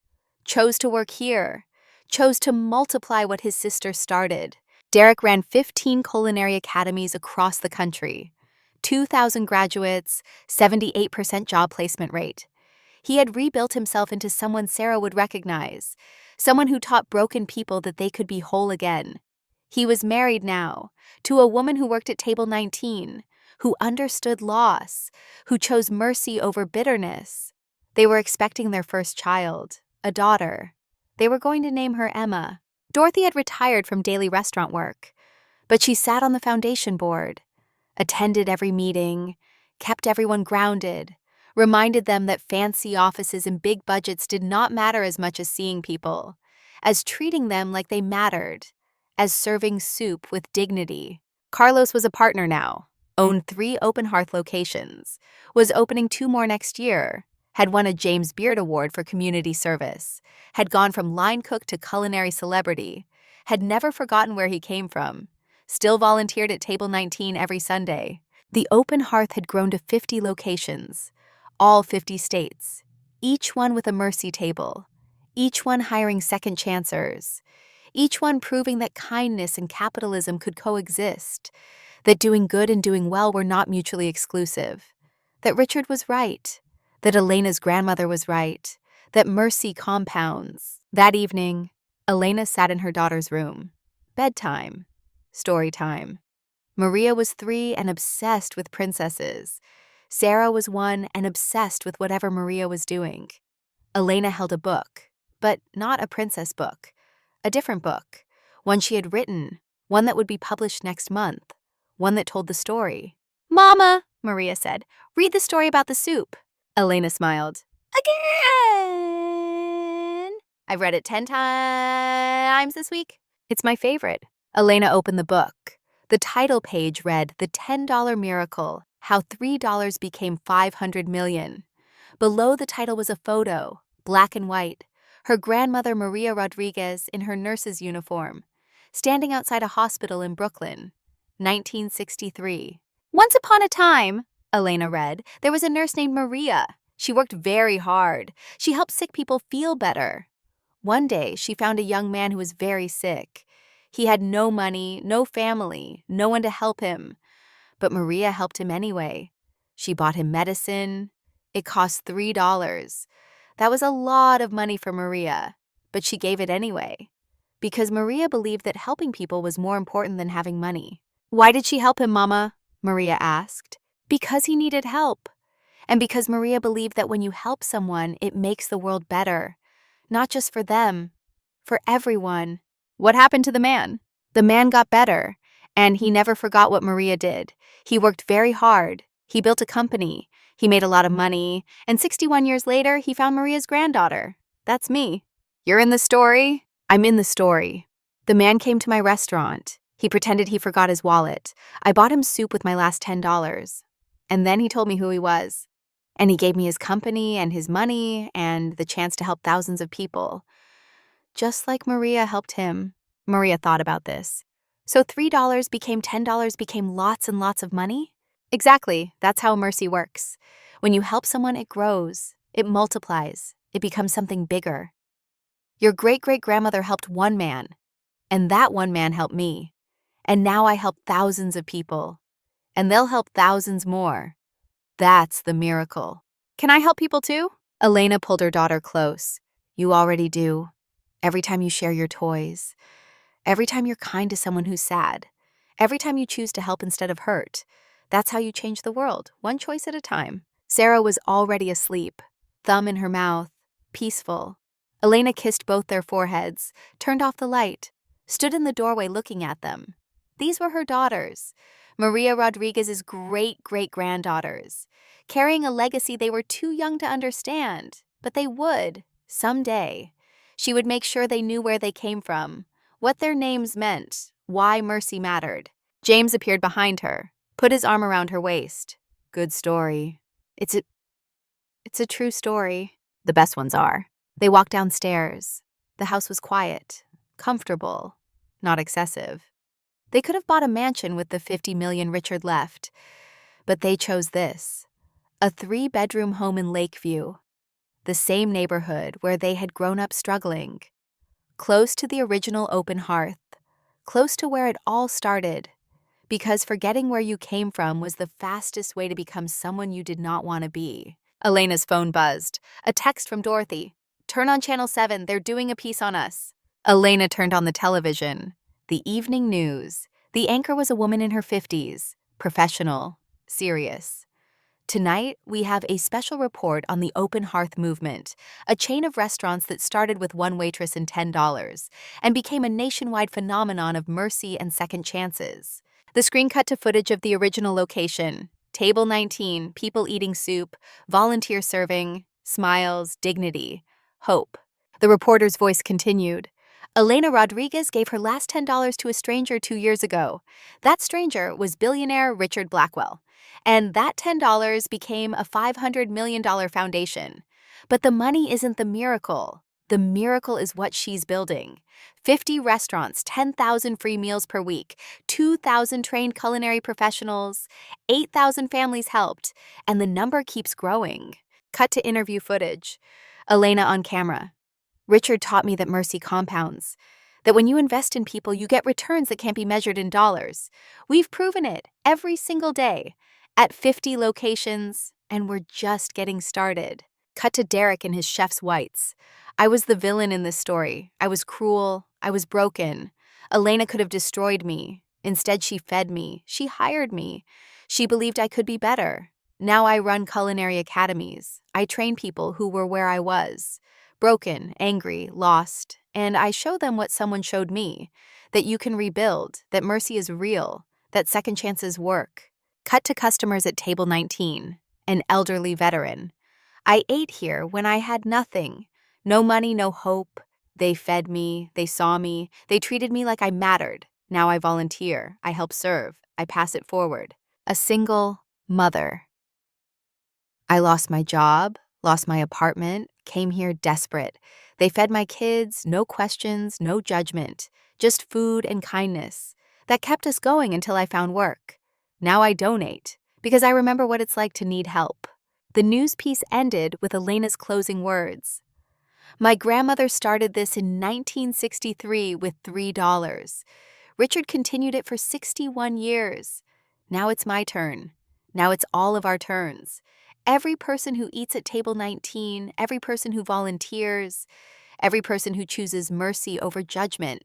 chose to work here, chose to multiply what his sister started. Derek ran 15 culinary academies across the country, 2,000 graduates, 78% job placement rate. He had rebuilt himself into someone Sarah would recognize, someone who taught broken people that they could be whole again. He was married now, to a woman who worked at table 19, who understood loss, who chose mercy over bitterness. They were expecting their first child, a daughter. They were going to name her Emma. Dorothy had retired from daily restaurant work, but she sat on the foundation board, attended every meeting, kept everyone grounded, reminded them that fancy offices and big budgets did not matter as much as seeing people, as treating them like they mattered, as serving soup with dignity. Carlos was a partner now, owned 3 open hearth locations, was opening 2 more next year, had won a James Beard Award for community service, had gone from line cook to culinary celebrity, had never forgotten where he came from, still volunteered at Table 19 every Sunday. The Open Hearth had grown to 50 locations, all 50 states, each one with a mercy table, each one hiring second chancers, each one proving that kindness and capitalism could coexist, that doing good and doing well were not mutually exclusive, that Richard was right, that Elena's grandmother was right, that mercy compounds. That evening, Elena sat in her daughter's room. Bedtime. Story time. Maria was 3 and obsessed with princesses. Sarah was 1 and obsessed with whatever Maria was doing. Elena held a book, but not a princess book. A different book, one she had written, one that would be published next month, one that told the story. "Mama," Maria said, "read the story about the soup." Elena smiled. "Again? I've read it 10 times this week. It's my favorite." Elena opened the book. The title page read, "The $10 Miracle, How $3 Became 500 Million." Below the title was a photo, black and white, her grandmother Maria Rodriguez in her nurse's uniform, standing outside a hospital in Brooklyn, 1963. "Once upon a time," Elena read, "there was a nurse named Maria. She worked very hard. She helped sick people feel better. One day, she found a young man who was very sick. He had no money, no family, no one to help him. But Maria helped him anyway. She bought him medicine. It cost $3. That was a lot of money for Maria, but she gave it anyway, because Maria believed that helping people was more important than having money." "Why did she help him, Mama?" Maria asked. "Because he needed help. And because Maria believed that when you help someone, it makes the world better. Not just for them, for everyone." "What happened to the man?" "The man got better, and he never forgot what Maria did. He worked very hard. He built a company. He made a lot of money, and 61 years later, he found Maria's granddaughter. That's me." "You're in the story?" "I'm in the story. The man came to my restaurant. He pretended he forgot his wallet. I bought him soup with my last $10. And then he told me who he was. And he gave me his company and his money and the chance to help thousands of people. Just like Maria helped him." Maria thought about this. "So $3 became $10 became lots and lots of money?" "Exactly. That's how mercy works. When you help someone, it grows. It multiplies. It becomes something bigger. Your great-great-grandmother helped one man, and that one man helped me. And now I help thousands of people, and they'll help thousands more. That's the miracle." "Can I help people too?" Elena pulled her daughter close. "You already do. Every time you share your toys. Every time you're kind to someone who's sad. Every time you choose to help instead of hurt. That's how you change the world, one choice at a time." Sarah was already asleep, thumb in her mouth, peaceful. Elena kissed both their foreheads, turned off the light, stood in the doorway looking at them. These were her daughters, Maria Rodriguez's great-great-granddaughters, carrying a legacy they were too young to understand, but they would, someday. She would make sure they knew where they came from, what their names meant, why mercy mattered. James appeared behind her, put his arm around her waist. "Good story. It's a true story." "The best ones are." They walked downstairs. The house was quiet, comfortable, not excessive. They could have bought a mansion with the 50 million Richard left, but they chose this, a 3-bedroom home in Lakeview, the same neighborhood where they had grown up struggling, close to the original Open Hearth, close to where it all started, because forgetting where you came from was the fastest way to become someone you did not want to be. Elena's phone buzzed. A text from Dorothy. "Turn on Channel 7, they're doing a piece on us." Elena turned on the television. The evening news. The anchor was a woman in her 50s, professional, serious. "Tonight, we have a special report on the Open Hearth movement, a chain of restaurants that started with one waitress and $10 and became a nationwide phenomenon of mercy and second chances." The screen cut to footage of the original location. Table 19, people eating soup, volunteer serving, smiles, dignity, hope. The reporter's voice continued. "Elena Rodriguez gave her last $10 to a stranger 2 years ago. That stranger was billionaire Richard Blackwell. And that $10 became a $500 million foundation. But the money isn't the miracle. The miracle is what she's building. 50 restaurants, 10,000 free meals per week, 2,000 trained culinary professionals, 8,000 families helped, and the number keeps growing. Cut to interview footage. Elena on camera. Richard taught me that mercy compounds, that when you invest in people, you get returns that can't be measured in dollars. We've proven it every single day at 50 locations, and we're just getting started. Cut to Derek and his chef's whites. I was the villain in this story. I was cruel. I was broken. Elena could have destroyed me. Instead, she fed me. She hired me. She believed I could be better. Now I run culinary academies. I train people who were where I was. Broken, angry, lost, and I show them what someone showed me, that you can rebuild, that mercy is real, that second chances work. Cut to customers at table 19, an elderly veteran. I ate here when I had nothing. No money, no hope. They fed me, they saw me, they treated me like I mattered. Now I volunteer, I help serve, I pass it forward. A single mother. I lost my job, lost my apartment, came here desperate. They fed my kids, no questions, no judgment, just food and kindness. That kept us going until I found work. Now I donate, because I remember what it's like to need help. The news piece ended with Elena's closing words. My grandmother started this in 1963 with $3. Richard continued it for 61 years. Now it's my turn. Now it's all of our turns. Every person who eats at table 19, every person who volunteers, every person who chooses mercy over judgment.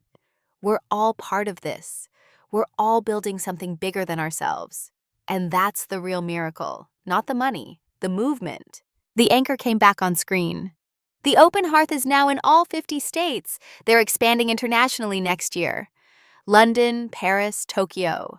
We're all part of this. We're all building something bigger than ourselves. And that's the real miracle, not the money, the movement. The anchor came back on screen. The Open Hearth is now in all 50 states. They're expanding internationally next year. London, Paris, Tokyo.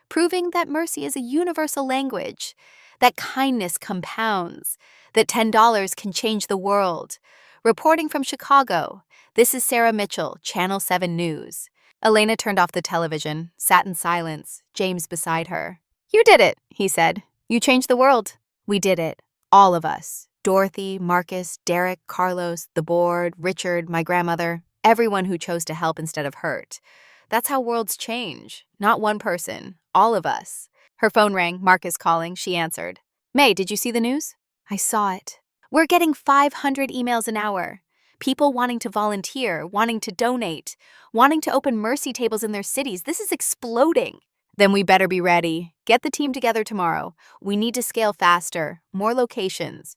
Proving that mercy is a universal language, that kindness compounds, that $10 can change the world. Reporting from Chicago, this is Sarah Mitchell, Channel 7 News. Elena turned off the television, sat in silence, James beside her. You did it, he said. You changed the world. We did it. All of us. Dorothy, Marcus, Derek, Carlos, the board, Richard, my grandmother, everyone who chose to help instead of hurt. That's how worlds change. Not one person, all of us. Her phone rang, Marcus calling, she answered. May, did you see the news? I saw it. We're getting 500 emails an hour. People wanting to volunteer, wanting to donate, wanting to open mercy tables in their cities. This is exploding. Then we better be ready. Get the team together tomorrow. We need to scale faster, more locations,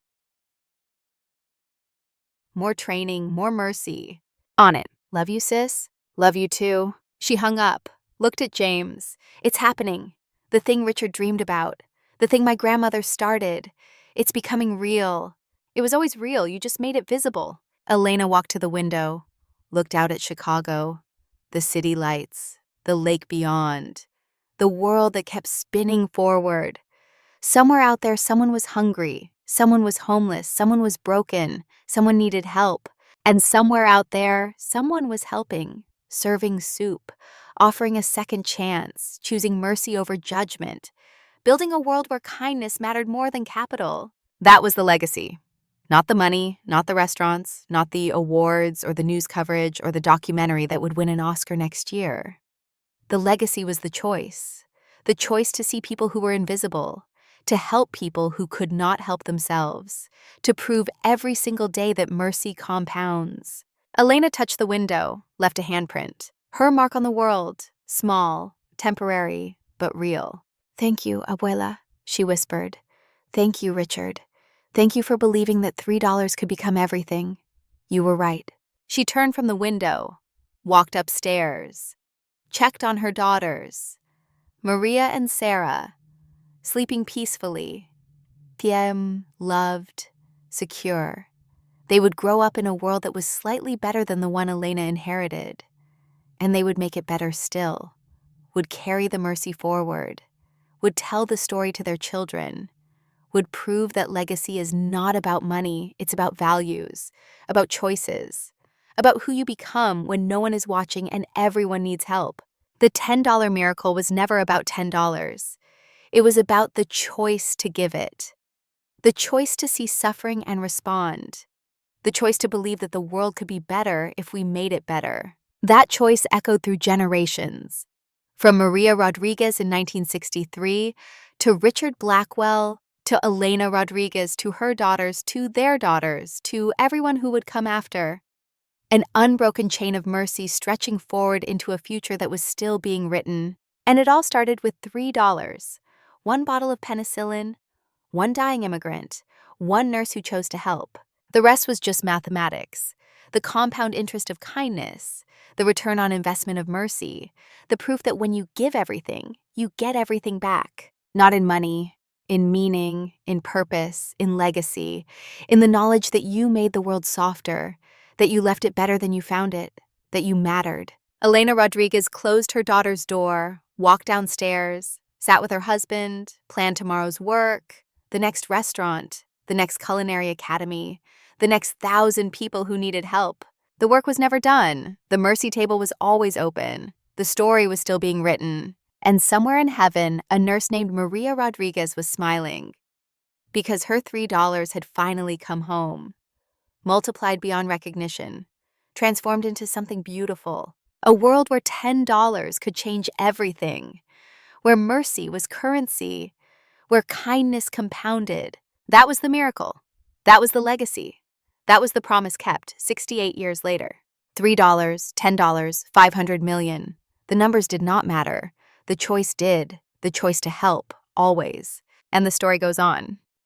more training, more mercy. On it. Love you, sis. Love you too. She hung up, looked at James. It's happening. The thing Richard dreamed about. The thing my grandmother started. It's becoming real. It was always real, you just made it visible. Elena walked to the window, looked out at Chicago, the city lights, the lake beyond, the world that kept spinning forward. Somewhere out there, someone was hungry, someone was homeless, someone was broken, someone needed help. And somewhere out there, someone was helping, serving soup, offering a second chance, choosing mercy over judgment, building a world where kindness mattered more than capital. That was the legacy. Not the money, not the restaurants, not the awards or the news coverage or the documentary that would win an Oscar next year. The legacy was the choice to see people who were invisible, to help people who could not help themselves, to prove every single day that mercy compounds. Elena touched the window, left a handprint. Her mark on the world, small, temporary, but real. Thank you, Abuela, she whispered. Thank you, Richard. Thank you for believing that $3 could become everything. You were right. She turned from the window, walked upstairs, checked on her daughters, Maria and Sarah, sleeping peacefully, loved, secure. They would grow up in a world that was slightly better than the one Elena inherited, and they would make it better still, would carry the mercy forward, would tell the story to their children, would prove that legacy is not about money, it's about values, about choices, about who you become when no one is watching and everyone needs help. The $10 miracle was never about $10. It was about the choice to give it, the choice to see suffering and respond, The choice to believe that the world could be better if we made it better. That choice echoed through generations. From Maria Rodriguez in 1963, to Richard Blackwell, to Elena Rodriguez, to her daughters, to their daughters, to everyone who would come after. An unbroken chain of mercy stretching forward into a future that was still being written. And it all started with $3, one bottle of penicillin, one dying immigrant, one nurse who chose to help. The rest was just mathematics, the compound interest of kindness, the return on investment of mercy, the proof that when you give everything, you get everything back. Not in money, in meaning, in purpose, in legacy, in the knowledge that you made the world softer, that you left it better than you found it, that you mattered. Elena Rodriguez closed her daughter's door, walked downstairs, sat with her husband, planned tomorrow's work, the next restaurant, the next culinary academy, the next 1,000 people who needed help. The work was never done. The mercy table was always open. The story was still being written. And somewhere in heaven, a nurse named Maria Rodriguez was smiling because her $3 had finally come home, multiplied beyond recognition, transformed into something beautiful. A world where $10 could change everything, where mercy was currency, where kindness compounded. That was the miracle. That was the legacy. That was the promise kept 68 years later. $3, $10, 500 million. The numbers did not matter. The choice did. The choice to help, always. And the story goes on.